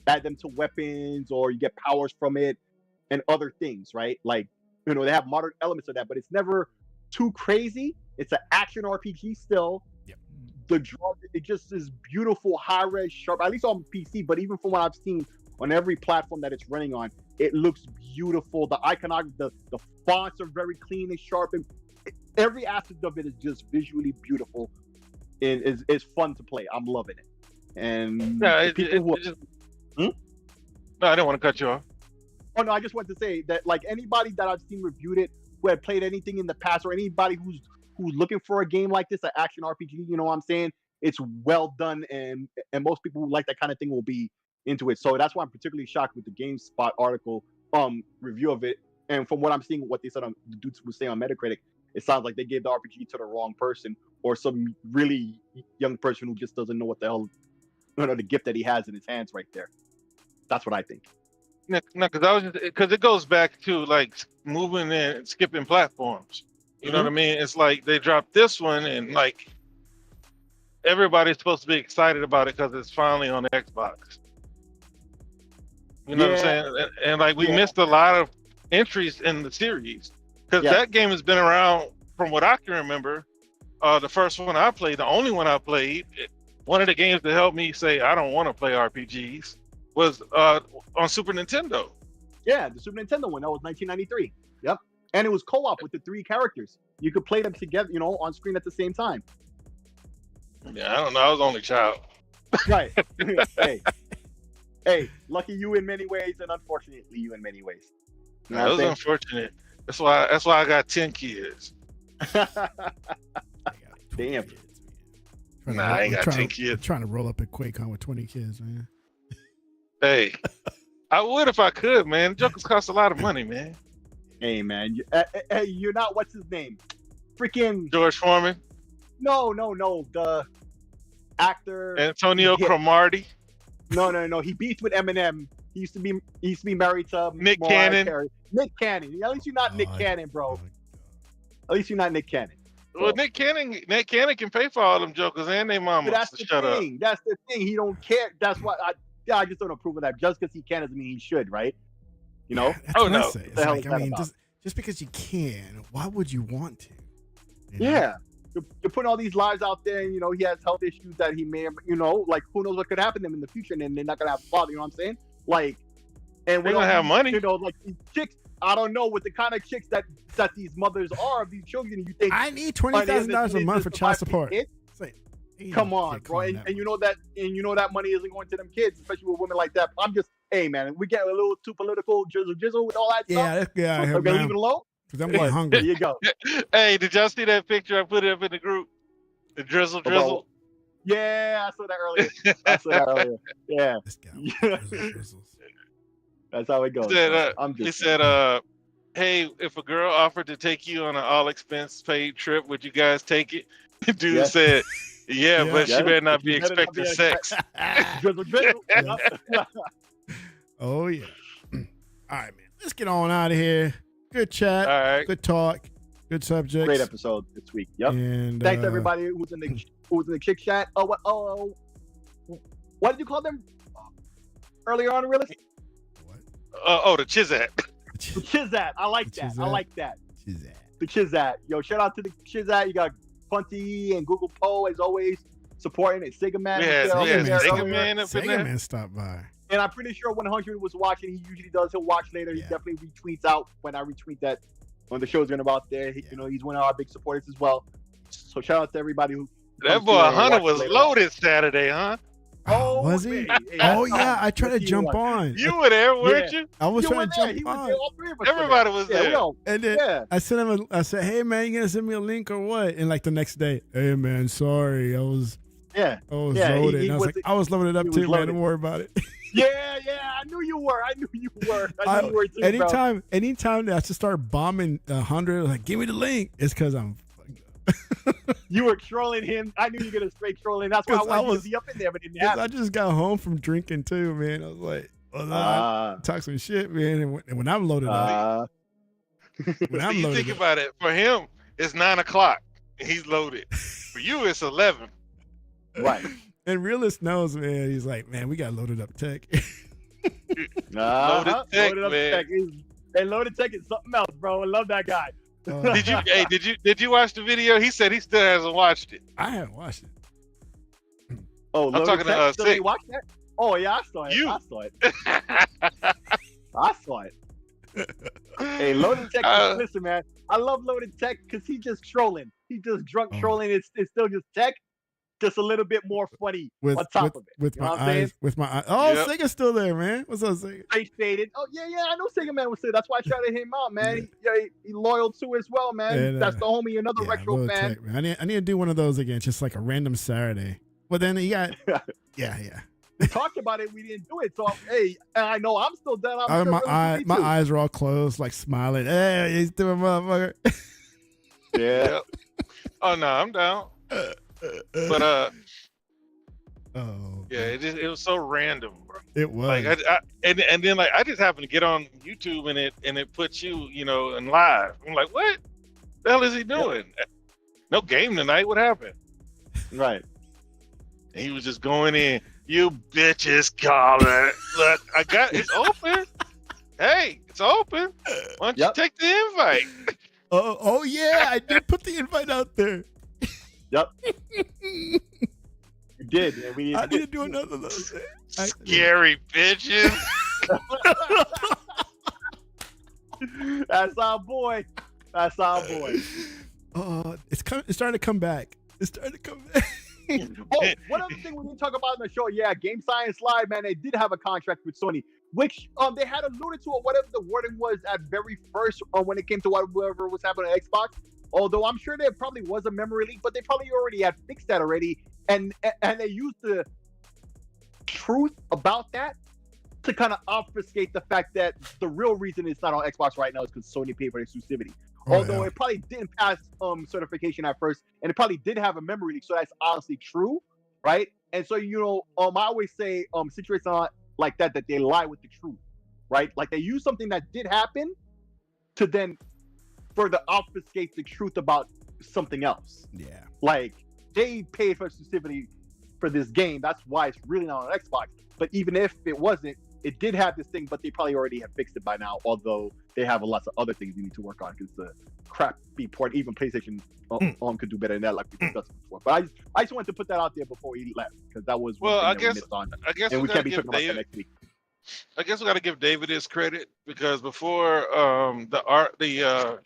add them to weapons or you get powers from it and other things, right? Like they have modern elements of that, but it's never too crazy. It's an action RPG still. Yep. The draw, it just is beautiful, high res, sharp. At least on PC, but even from what I've seen on every platform that it's running on, it looks beautiful. The iconography, the fonts are very clean and sharp, and every aspect of it is just visually beautiful. It's fun to play. I'm loving it. And No, I didn't want to cut you off. Oh no, I just wanted to say that like anybody that I've seen reviewed it who had played anything in the past, or anybody who's looking for a game like this, an action RPG, you know what I'm saying? It's well done, and most people who like that kind of thing will be into it. So that's why I'm particularly shocked with the GameSpot article review of it. And from what I'm seeing, what they said on the dudes who say on Metacritic, it sounds like they gave the RPG to the wrong person, or some really young person who just doesn't know what the hell, the gift that he has in his hands right there. That's what I think. No, because it goes back to like moving and skipping platforms. You know what I mean? It's like they dropped this one, and like everybody's supposed to be excited about it because it's finally on the Xbox. You know what I'm saying? And like we missed a lot of entries in the series because that game has been around from what I can remember. The first one I played, the only one I played, one of the games that helped me say I don't want to play RPGs was on Super Nintendo. Yeah, the Super Nintendo one. That was 1993. Yep. And it was co-op with the 3 characters. You could play them together, on screen at the same time. Yeah, I don't know. I was only child. Right. Hey, lucky you in many ways, and unfortunately you in many ways. You know, it was unfortunate. That's why I got 10 kids. Damn. Nah, I ain't got 10 kids. I'm trying to roll up at QuakeCon with 20 kids, man. Hey, I would if I could, man. Jokers cost a lot of money, man. Hey, man. Hey, you're not, what's his name? Freaking George Foreman? No. The actor Antonio Cromartie? No. He beats with Eminem. He used to be married to Nick Mariah Cannon. Carey. Nick Cannon. At least you're not Nick Cannon, bro. At least you're not Nick Cannon. So. Well, Nick Cannon can pay for all them jokers and their mamas. But that's the thing. That's the thing. He don't care. That's why I just don't approve of that. Just because he can doesn't mean he should, right? You know? That's what I say. It's like, I mean, just because you can, why would you want to? Yeah. You're putting all these lives out there, and, he has health issues that he may have, like, who knows what could happen to him in the future, and then they're not going to have a father, you know what I'm saying? Like, and we don't have money. Like, these chicks, I don't know what the kind of chicks that these mothers are of these children. You think I need $20,000 a month for child support. Come on, bro, and you know that money isn't going to them kids, especially with women like that. I'm just, hey, man, we get a little too political, jizzle with all that stuff. Yeah. We're gonna leave it alone. Because I'm getting hungry. There you go. Hey, did y'all see that picture I put up in the group? The drizzle. Yeah, I saw that earlier. Yeah. This guy drizzles. That's how it goes. He said, hey, if a girl offered to take you on an all expense paid trip, would you guys take it? Dude said, yeah, but she better not be expecting sex. Drizzle. Oh, yeah. All right, man. Let's get on out of here. Good chat. All right. Good talk. Good subjects. Great episode this week. Yep. And thanks everybody who's in the chick chat. What did you call them earlier on, Realist? What? The Chizat. The Chizat. I like that. Chizat. the Chizat. Yo, shout out to the Chizat. You got Punty and Google Poe as always supporting it. Sega Man. Sega Man stopped by. And I'm pretty sure 100 was watching. He usually does. He'll watch later. He definitely retweets out when I retweet that when the show's going to be out there. You know, he's one of our big supporters as well. So shout out to everybody who. That boy Hunter was loaded Saturday, huh? Oh, was he? Oh yeah, I tried to jump on. You were there, weren't you? I was trying to jump on. Everybody was there. And then I sent him. I said, "Hey man, you gonna send me a link or what?" And like the next day, "Hey man, sorry, I was loaded." I was loaded up too, man. Don't worry about it. Yeah, I knew you were. I knew you were too, anytime that I just start bombing 100, like give me the link, it's because I'm. You were trolling him. I knew you were gonna straight trolling. That's why I wanted to be up in there, but it didn't happen. I just got home from drinking too, man. I was like, talk some shit, man. And when I'm loaded up, you think about it. For him, it's 9:00. He's loaded. For you, it's 11. Right. And Realist knows, man. He's like, man, we got loaded up tech. Loaded tech, man. And loaded tech is something else, bro. I love that guy. Did you watch the video? He said he still hasn't watched it. I haven't watched it. Oh, I'm talking to Sick. You watched that? Oh yeah, I saw it. I saw it. Hey, Loaded Tech. Listen, man, I love Loaded Tech because he's just trolling. He's just drunk trolling. It's still just tech, just a little bit more funny on top of it. With my eyes. Oh, yep. Sega's still there, man. What's up, Sega? Face faded. Oh yeah, I know Sega Man was there. That's why I tried to hit him out, man. He loyal too as well, man. And, that's the homie, another retro fan. Tech, man. I need to do one of those again, just like a random Saturday. But then he got yeah. We talked about it, we didn't do it. So hey, I know I'm still done. My eyes are all closed, like smiling. Hey, he's doing motherfucker. Yeah. Oh no, I'm down. But it was so random, bro. It was like and then like I just happened to get on YouTube and it puts you in live. I'm like, what the hell is he doing? Yep. No game tonight. What happened? Right. And he was just going in. You bitches, caller. Look, it's open. Hey, it's open. Why don't you take the invite? Oh yeah, I did put the invite out there. Yep. You did. And I need to do another of those. Scary bitches. That's our boy. It's starting to come back. Oh, one other thing we didn't talk about in the show, Game Science Live, man, they did have a contract with Sony, which they had alluded to, or whatever the wording was at very first when it came to whatever was happening on Xbox. Although I'm sure there probably was a memory leak, but they probably already had fixed that already, and they used the truth about that to kind of obfuscate the fact that the real reason it's not on Xbox right now is because Sony paid for exclusivity. Although it probably didn't pass certification at first, and it probably did have a memory leak, so that's honestly true, right? And so I always say situations like that they lie with the truth, right? Like they use something that did happen to then further obfuscate the truth about something else. Yeah, like they paid for exclusivity for this game, that's why it's really not on Xbox. But even if it wasn't, it did have this thing, but they probably already have fixed it by now, although they have lots of other things you need to work on because the crappy port, even PlayStation could do better than that, like we discussed before. But I just wanted to put that out there before he left because that was I guess and we can't be talking about that next week. I guess we got to give David his credit because before the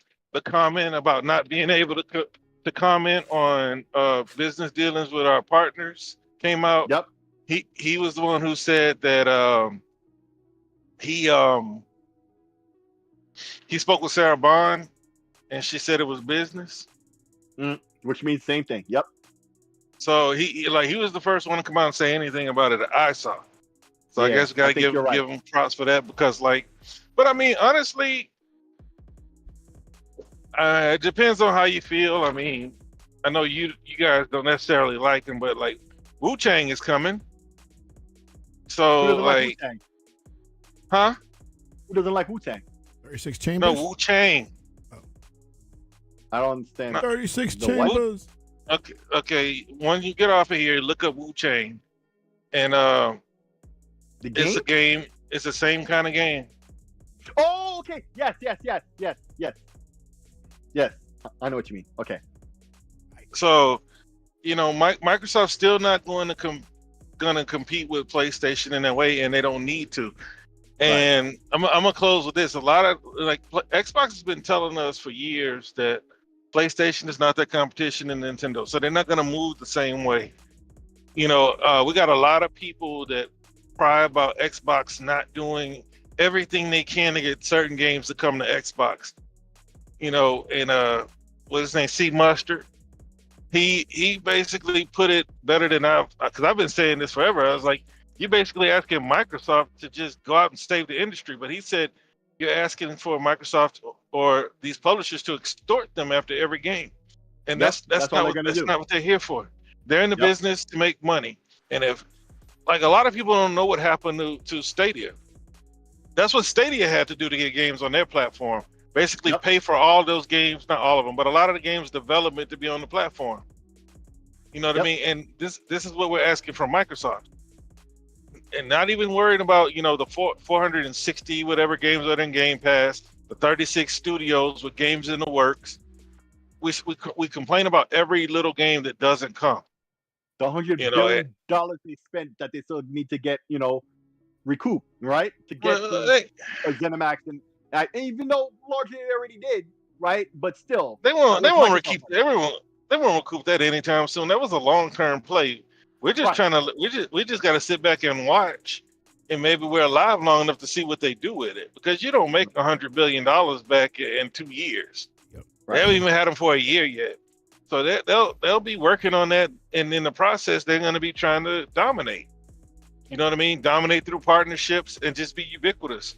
comment about not being able to comment on business dealings with our partners came out. Yep. He was the one who said that he spoke with Sarah Bond and she said it was business. Which means same thing. Yep. So he was the first one to come out and say anything about it that I saw. So I guess we got to give him props for that because but I mean, honestly, it depends on how you feel. I mean, I know you guys don't necessarily like him, but like Wu-Tang is coming. So like huh? Who doesn't like Wu-Tang? 36 Chambers? No, Wu-Tang. Oh. I don't understand. 36 Chambers. Okay. When you get off of here, look up Wu-Tang. And the game? It's a game. It's the same kind of game. Oh, okay. Yes. I know what you mean. Okay. So, Microsoft's still not going to compete with PlayStation in that way, and they don't need to. And right. I'm gonna close with this. A lot of Xbox has been telling us for years that PlayStation is not their competition in Nintendo, so they're not gonna move the same way. We got a lot of people that cry about Xbox not doing everything they can to get certain games to come to Xbox. And what's his name? C Mustard. He basically put it better than because I've been saying this forever. I was like, you're basically asking Microsoft to just go out and save the industry. But he said you're asking for Microsoft or these publishers to extort them after every game. And that's not what they're here for. They're in the business to make money. And if, a lot of people don't know what happened to Stadia. That's what Stadia had to do to get games on their platform. Basically pay for all those games, not all of them, but a lot of the games development to be on the platform. You know what I mean? And this is what we're asking from Microsoft. And not even worried about, the 460 whatever games that are in Game Pass, the 36 studios with games in the works. We complain about every little game that doesn't come. The $100 billion they spent that they still need to get, recoup, right? To get ZeniMax and even though largely they already did, right? But still, they won't recoup everyone. They won't recoup that anytime soon. That was a long-term play. We're just trying to. We just got to sit back and watch, and maybe we're alive long enough to see what they do with it. Because you don't make $100 billion back in 2 years. Yep. They haven't even had them for a year yet. So they'll be working on that, and in the process, they're going to be trying to dominate. You know what I mean? Dominate through partnerships and just be ubiquitous.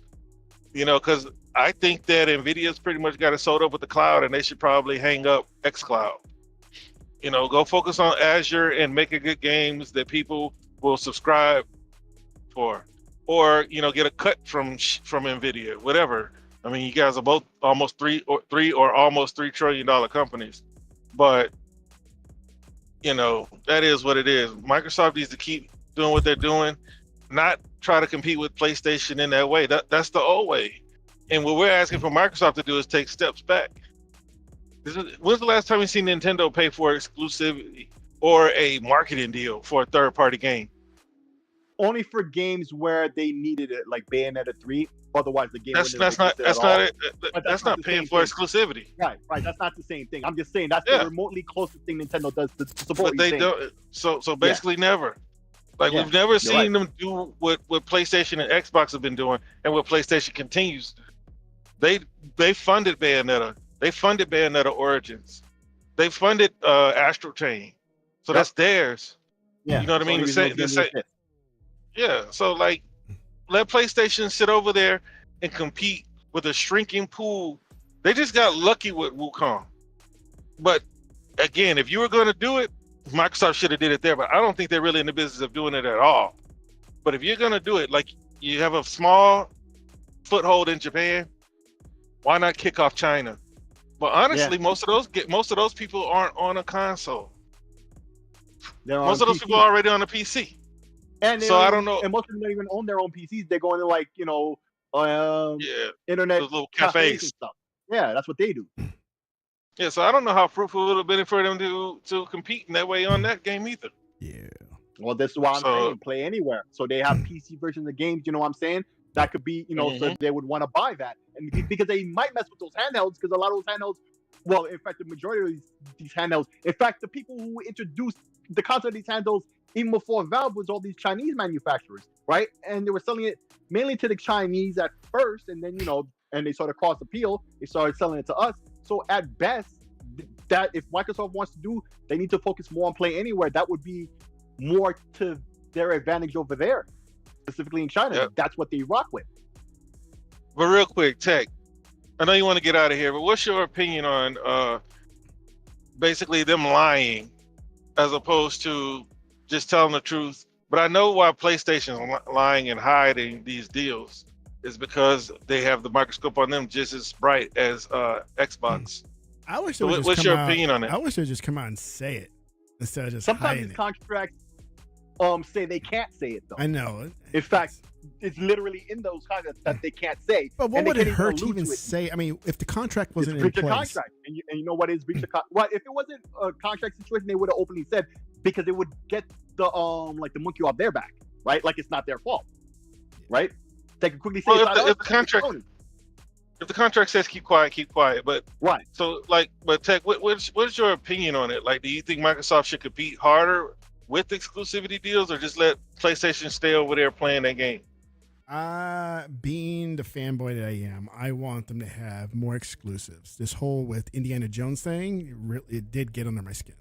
Because I think that NVIDIA's pretty much got it sold up with the cloud, and they should probably hang up xCloud. Go focus on Azure and making good games that people will subscribe for, or get a cut from NVIDIA, whatever. I mean, you guys are both almost almost $3 trillion companies, but that is what it is. Microsoft needs to keep doing what they're doing, not try to compete with PlayStation in that way. That's the old way. And what we're asking for Microsoft to do is take steps back. When's the last time you seen Nintendo pay for exclusivity or a marketing deal for a third-party game? Only for games where they needed it, like Bayonetta 3. Otherwise, the game that's not paying for exclusivity. Right. That's not the same thing. I'm just saying that's the remotely closest thing Nintendo does to support. But they don't. So basically, never. We've never seen them do what PlayStation and Xbox have been doing, and what PlayStation continues. They funded Bayonetta. They funded Bayonetta Origins. They funded Astral Chain. So that's theirs. Yeah. You know what I mean? Yeah. So let PlayStation sit over there and compete with a shrinking pool. They just got lucky with Wukong. But again, if you were going to do it, Microsoft should have did it there. But I don't think they're really in the business of doing it at all. But if you're going to do it, you have a small foothold in Japan, why not kick off China? But honestly, most of those people aren't on a console. Most of those people are already on a PC. And so I don't know. And most of them don't even own their own PCs. They're going to internet those little cafes and stuff. Yeah, that's what they do. Yeah, so I don't know how fruitful it would have been for them to compete in that way on that game either. Yeah. Well, this is why I'm saying play anywhere. So they have PC versions of games. You know what I'm saying? That could be, so they would want to buy that, and because they might mess with those handhelds, because a lot of those handhelds, well, in fact, the majority of these handhelds, in fact, the people who introduced the concept of these handhelds even before Valve was all these Chinese manufacturers, right? And they were selling it mainly to the Chinese at first, and then and they sort of cross appeal, they started selling it to us. So at best, that if Microsoft wants to do, they need to focus more on play anywhere. That would be more to their advantage over there, specifically in China. Yep. That's what they rock with. But real quick, Tech, I know you want to get out of here, but what's your opinion on basically them lying as opposed to just telling the truth? But I know why PlayStation is lying and hiding these deals is because they have the microscope on them just as bright as Xbox. I wish. What's your opinion on it? I wish they'd just come out and say it instead of just sometimes hiding these contracts. say they can't say it though. I know. In fact, it's literally in those contracts that they can't say. But what would it hurt to even say? I mean, if the contract wasn't in place, contract, and you know what is breach of contract? Well, if it wasn't a contract situation, they would have openly said, because it would get the like the monkey off their back, right? Like it's not their fault, right? They could quickly say, if the contract says keep quiet, but right. So like, but Tech, what's your opinion on it? Like, do you think Microsoft should compete harder with exclusivity deals, or just let PlayStation stay over there playing that game? Being the fanboy that I am, I want them to have more exclusives. This whole with Indiana Jones thing, it did get under my skin.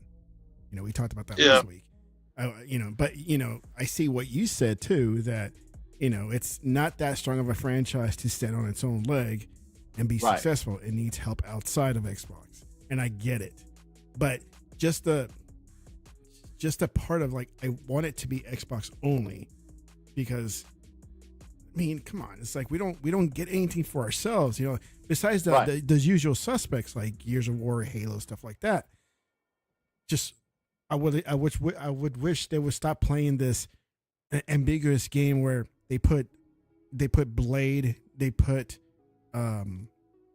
You know, we talked about that last week. You know, but you know, I see what you said too, that you know, it's not that strong of a franchise to stand on its own leg and be successful. It needs help outside of Xbox, and I get it. But just a part of like, I want it to be Xbox only, because I mean, come on, it's like we don't get anything for ourselves, you know, besides the usual suspects like Gears of War, Halo, stuff like that. Just I would wish they would stop playing this ambiguous game where they put Blade, they put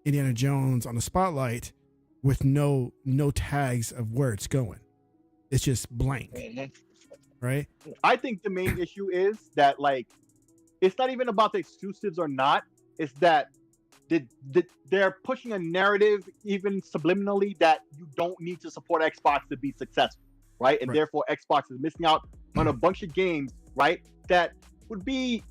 Indiana Jones on the spotlight with no tags of where it's going. It's just blank, right? I think the main issue is that, like, it's not even about the exclusives or not. It's that they're pushing a narrative, even subliminally, that you don't need to support Xbox to be successful, right? And therefore, Xbox is missing out on a bunch of games, right? That would be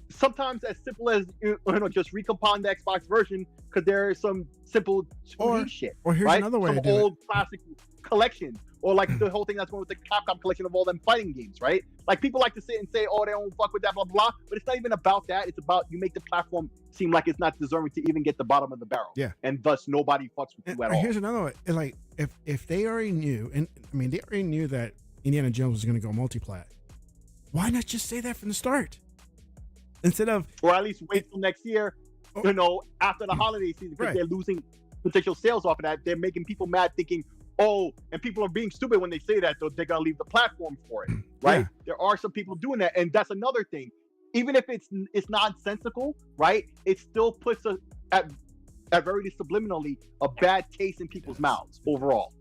sometimes as simple as, you know, just recompiling the Xbox version, because there is some simple 2D shit. Or here's another way some to do old it. classic collections. Or like the whole thing that's going with the Capcom collection of all them fighting games, right? Like, people like to sit and say, oh, they don't fuck with that, blah, blah, but it's not even about that. It's about, you make the platform seem like it's not deserving to even get the bottom of the barrel. Yeah. And thus nobody fucks with you at all. Here's another way. Like, if they already knew, and I mean, they already knew that Indiana Jones was going to go multi-plat, why not just say that from the start? Instead of... Or at least wait till next year, you know, after the holiday season, because they're losing potential sales off of that. They're making people mad thinking, oh, and people are being stupid when they say that, though. They're gonna leave the platform for it, right? Yeah. There are some people doing that, and that's another thing. Even if it's nonsensical, right? It still puts at very subliminally a bad taste in people's mouths overall.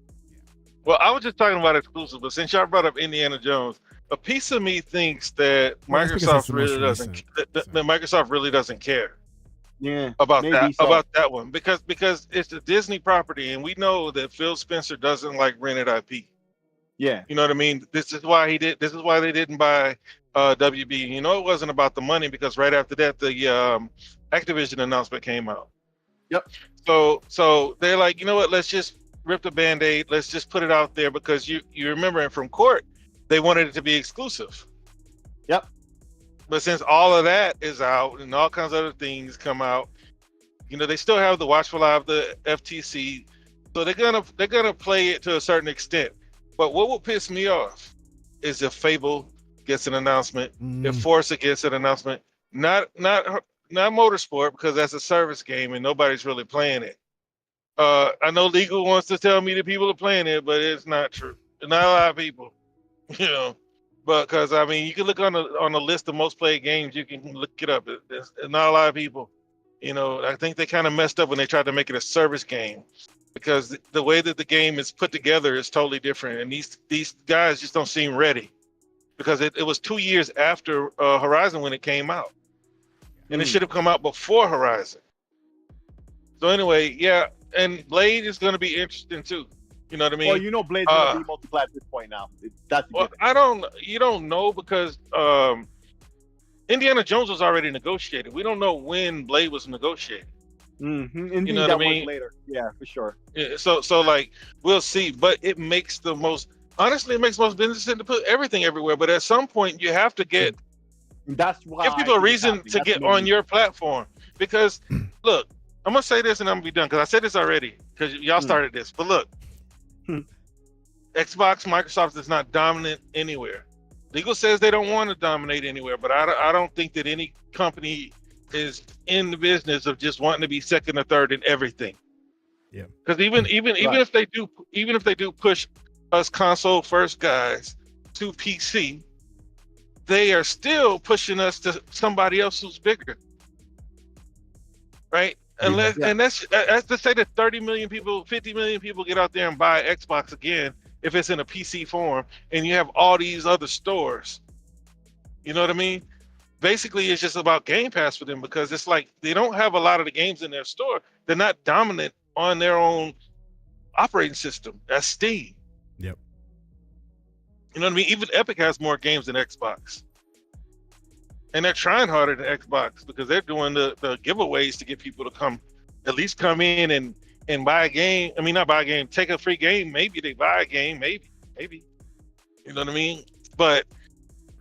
Well, I was just talking about exclusive, but since y'all brought up Indiana Jones, a piece of me thinks that Microsoft really doesn't. That Microsoft really doesn't care. Yeah, about that one, because it's a Disney property, and we know that Phil Spencer doesn't like rented IP. Yeah, you know what I mean. This is why they didn't buy WB. You know, it wasn't about the money, because right after that, the Activision announcement came out. Yep. So they're like, you know what? Let's just rip the Band-Aid. Let's just put it out there, because you remember it from court, they wanted it to be exclusive. Yep. But since all of that is out and all kinds of other things come out, you know, they still have the watchful eye of the FTC, so they're gonna play it to a certain extent. But what will piss me off is if Fable gets an announcement, if Forza gets an announcement, not Motorsport, because that's a service game and nobody's really playing it. I know legal wants to tell me that people are playing it, but it's not true. Not a lot of people, you know. But because I mean, you can look on a list of most played games. You can look it up. There's not a lot of people. You know, I think they kind of messed up when they tried to make it a service game, because the way that the game is put together is totally different. And these guys just don't seem ready, because it was 2 years after Horizon when it came out, and it should have come out before Horizon. So anyway, yeah, and Blade is going to be interesting too. You know what I mean? Well, you know, Blade's gonna be multi-plat at this point now. You don't know, because Indiana Jones was already negotiated. We don't know when Blade was negotiated. Indeed, you know what I mean? Later, yeah, for sure. Yeah, so like, we'll see. But it makes most business sense to put everything everywhere. But at some point, you have to give people a reason to get on your platform. Because look, I'm gonna say this and I'm gonna be done, because I said this already, because y'all started this. But look. Xbox, Microsoft is not dominant anywhere. Legal says they don't want to dominate anywhere, but I don't think that any company is in the business of just wanting to be second or third in everything. Yeah. Because even if they do push us console first guys to PC, they are still pushing us to somebody else who's bigger, right? Unless, and that's to say that 30 million people, 50 million people get out there and buy Xbox again if it's in a PC form, and you have all these other stores. You know what I mean? Basically, it's just about Game Pass for them, because it's like they don't have a lot of the games in their store. They're not dominant on their own operating system. That's Steam. Yep. You know what I mean? Even Epic has more games than Xbox. And they're trying harder than Xbox, because they're doing the giveaways to get people to at least come in and buy a game. I mean, not buy a game, take a free game. Maybe they buy a game, maybe. You know what I mean? But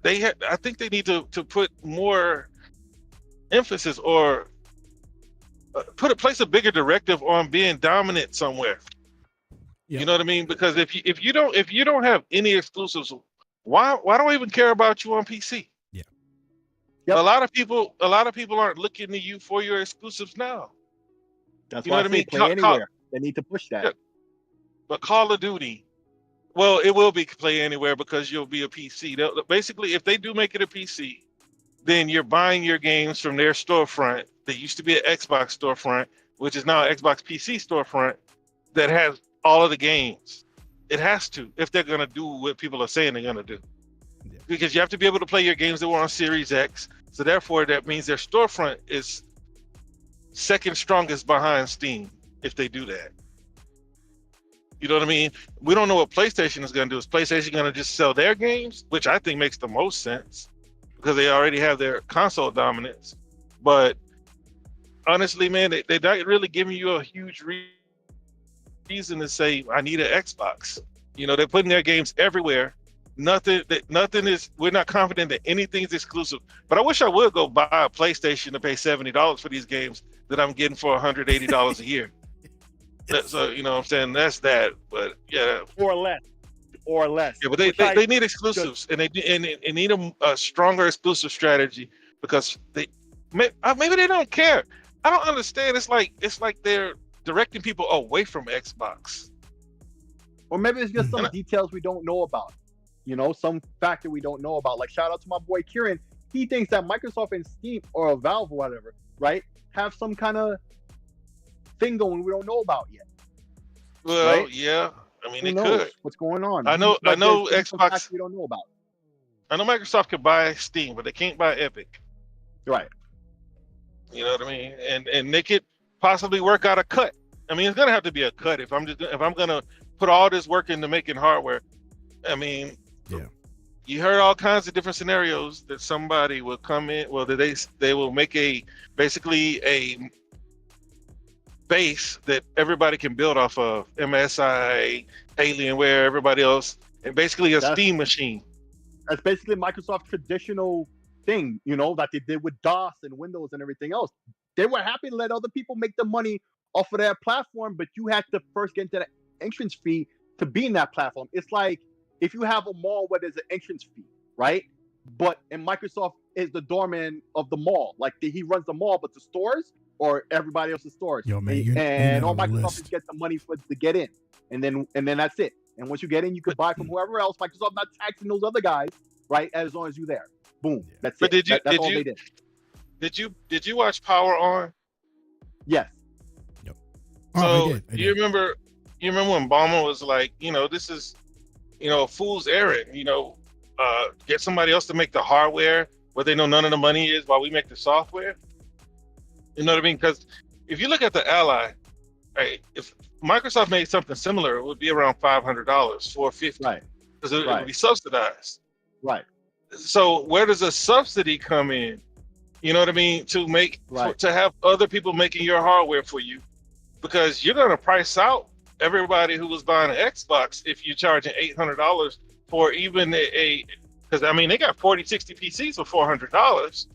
I think they need to put more emphasis, or place a bigger directive on being dominant somewhere. Yep. You know what I mean? Because if you don't have any exclusives, why do I even care about you on PC? Yeah. Yep. A lot of people aren't looking to you for your exclusives now. That's why I mean, play anywhere. They need to push that. Yeah. But Call of Duty, well, it will be play anywhere because you'll be a PC. Basically, if they do make it a PC, then you're buying your games from their storefront that used to be an Xbox storefront, which is now an Xbox PC storefront that has all of the games. It has to, if they're going to do what people are saying they're going to do. Yeah. Because you have to be able to play your games that were on Series X. So therefore, that means their storefront is second strongest behind Steam if they do that. You know what I mean? We don't know what PlayStation is going to do. Is PlayStation going to just sell their games, which I think makes the most sense because they already have their console dominance. But honestly, man, they're not really giving you a huge reason to say, I need an Xbox. You know, they're putting their games everywhere. Nothing is, we're not confident that anything's exclusive. But I wish I would go buy a PlayStation to pay $70 for these games that I'm getting for $180 a year. So, you know what I'm saying? That's that. But yeah. Or less. Yeah, but they need exclusives, and they need a stronger exclusive strategy, because maybe they don't care. I don't understand. It's like they're directing people away from Xbox. Or maybe it's just some details we don't know about. You know, some factor we don't know about. Like, shout out to my boy Kieran. He thinks that Microsoft and Steam, or Valve or whatever, right, have some kind of thing going we don't know about yet. Well, right? Yeah. I mean, Who it knows could. What's going on? I know Xbox. We don't know about. I know Microsoft could buy Steam, but they can't buy Epic. Right. You know what I mean? And they could possibly work out a cut. I mean, it's gonna have to be a cut if I'm gonna put all this work into making hardware. I mean, yeah. You heard all kinds of different scenarios that somebody will come in. Well, they will make basically a base that everybody can build off of, MSI, Alienware, everybody else, and basically a Steam machine. That's basically Microsoft's traditional thing, you know, that they did with DOS and Windows and everything else. They were happy to let other people make the money off of their platform, but you had to first get into the entrance fee to be in that platform. It's like if you have a mall where there's an entrance fee, right? And Microsoft is the doorman of the mall. Like he runs the mall, but the stores or everybody else's stores. Yo, man, all Microsoft is get the money to get in, and then that's it. And once you get in, you could buy from whoever else. Microsoft not taxing those other guys, right? As long as you're there, boom, that's it. That's all they did. Did you watch Power On? Yes. Yep. So you remember when Obama was like, you know, this is, you know, a fool's errand. You know, get somebody else to make the hardware where they know none of the money is while we make the software. You know what I mean? Because if you look at the Ally, right, if Microsoft made something similar, it would be around $500, $450, right? Because it would be subsidized, right? So where does a subsidy come in? You know what I mean? To make to have other people making your hardware for you, because you're going to price out everybody who was buying an Xbox if you're charging $800 for even because I mean they got 40, 60 PCs for $400.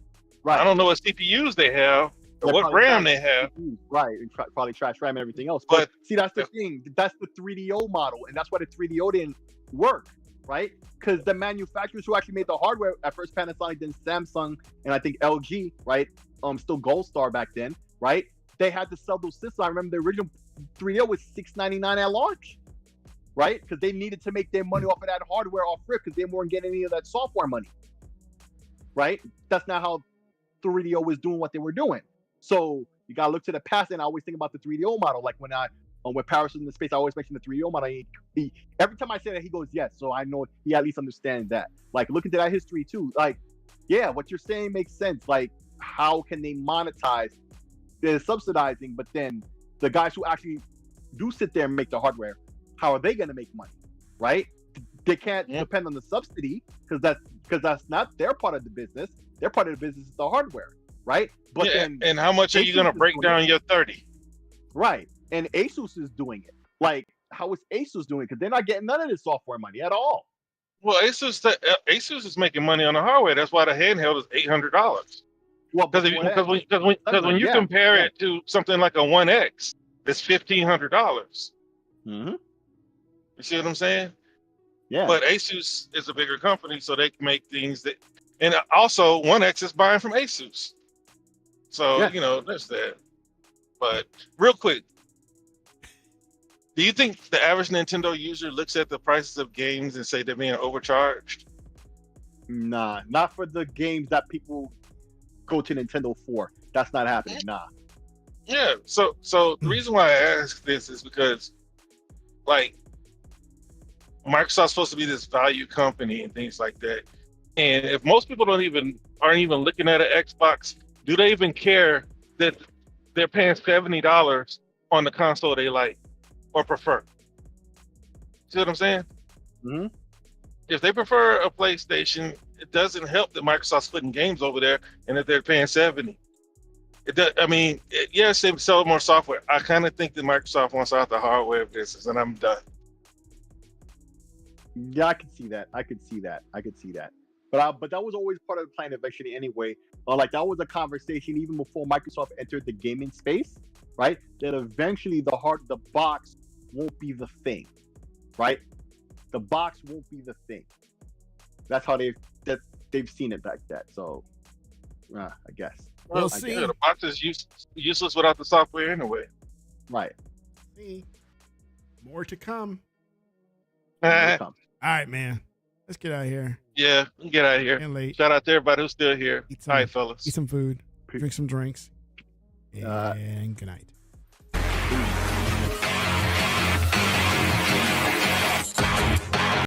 Right. I don't know what CPUs they have. What RAM they have, right? And probably trash RAM and everything else. But see, that's the thing. That's the 3DO model, and that's why the 3DO didn't work, right? Because the manufacturers who actually made the hardware at first, Panasonic, then Samsung, and I think LG, right? Still Gold Star back then, right? They had to sell those systems. I remember the original 3DO was $699 at launch, right? Because they needed to make their money off of that hardware off rip, because they weren't getting any of that software money. right? That's not how 3DO was doing what they were doing. So you gotta look to the past, and I always think about the 3DO model. Like when Paris was in the space, I always mention the 3DO model. Every time I say that, he goes, yes. So I know he at least understands that. Like, look into that history too. Like, yeah, what you're saying makes sense. Like, how can they monetize? They're subsidizing, but then the guys who actually do sit there and make the hardware, how are they going to make money, right? They can't depend on the subsidy because that's not their part of the business. Their part of the business is the hardware, right? But then, and how much are you going to break down your 30? Right, and Asus is doing it. Like, how is Asus doing it? Because they're not getting none of this software money at all. Well, Asus is making money on the hardware. That's why the handheld is $800. Well, because when you compare it to something like a One X, it's $1,500. Mm-hmm. You see what I'm saying? Yeah. But Asus is a bigger company, so they can make things that, and also One X is buying from Asus. So there's that. But real quick, do you think the average Nintendo user looks at the prices of games and say they're being overcharged? Nah, not for the games that people go to Nintendo for. That's not happening. Nah. Yeah. So the reason why I ask this is because, like, Microsoft's supposed to be this value company and things like that. And if most people aren't even looking at an Xbox, do they even care that they're paying $70 on the console they like or prefer? See what I'm saying? Mm-hmm. If they prefer a PlayStation, it doesn't help that Microsoft's putting games over there and that they're paying $70. It does, I mean, yes, they sell more software. I kind of think that Microsoft wants out the hardware business, and I'm done. Yeah, I can see that. But that was always part of the plan eventually anyway. Like, that was a conversation even before Microsoft entered the gaming space, right? That eventually the box won't be the thing, right? The box won't be the thing. That's how they've seen it like that. So, I guess. We'll see. Yeah, the box is useless without the software anyway. Right. See. More to come. All right, man. Let's get out of here. Yeah, get out of here. And late. Shout out to everybody who's still here. All right, fellas. Eat some food. Drink some drinks. And good night.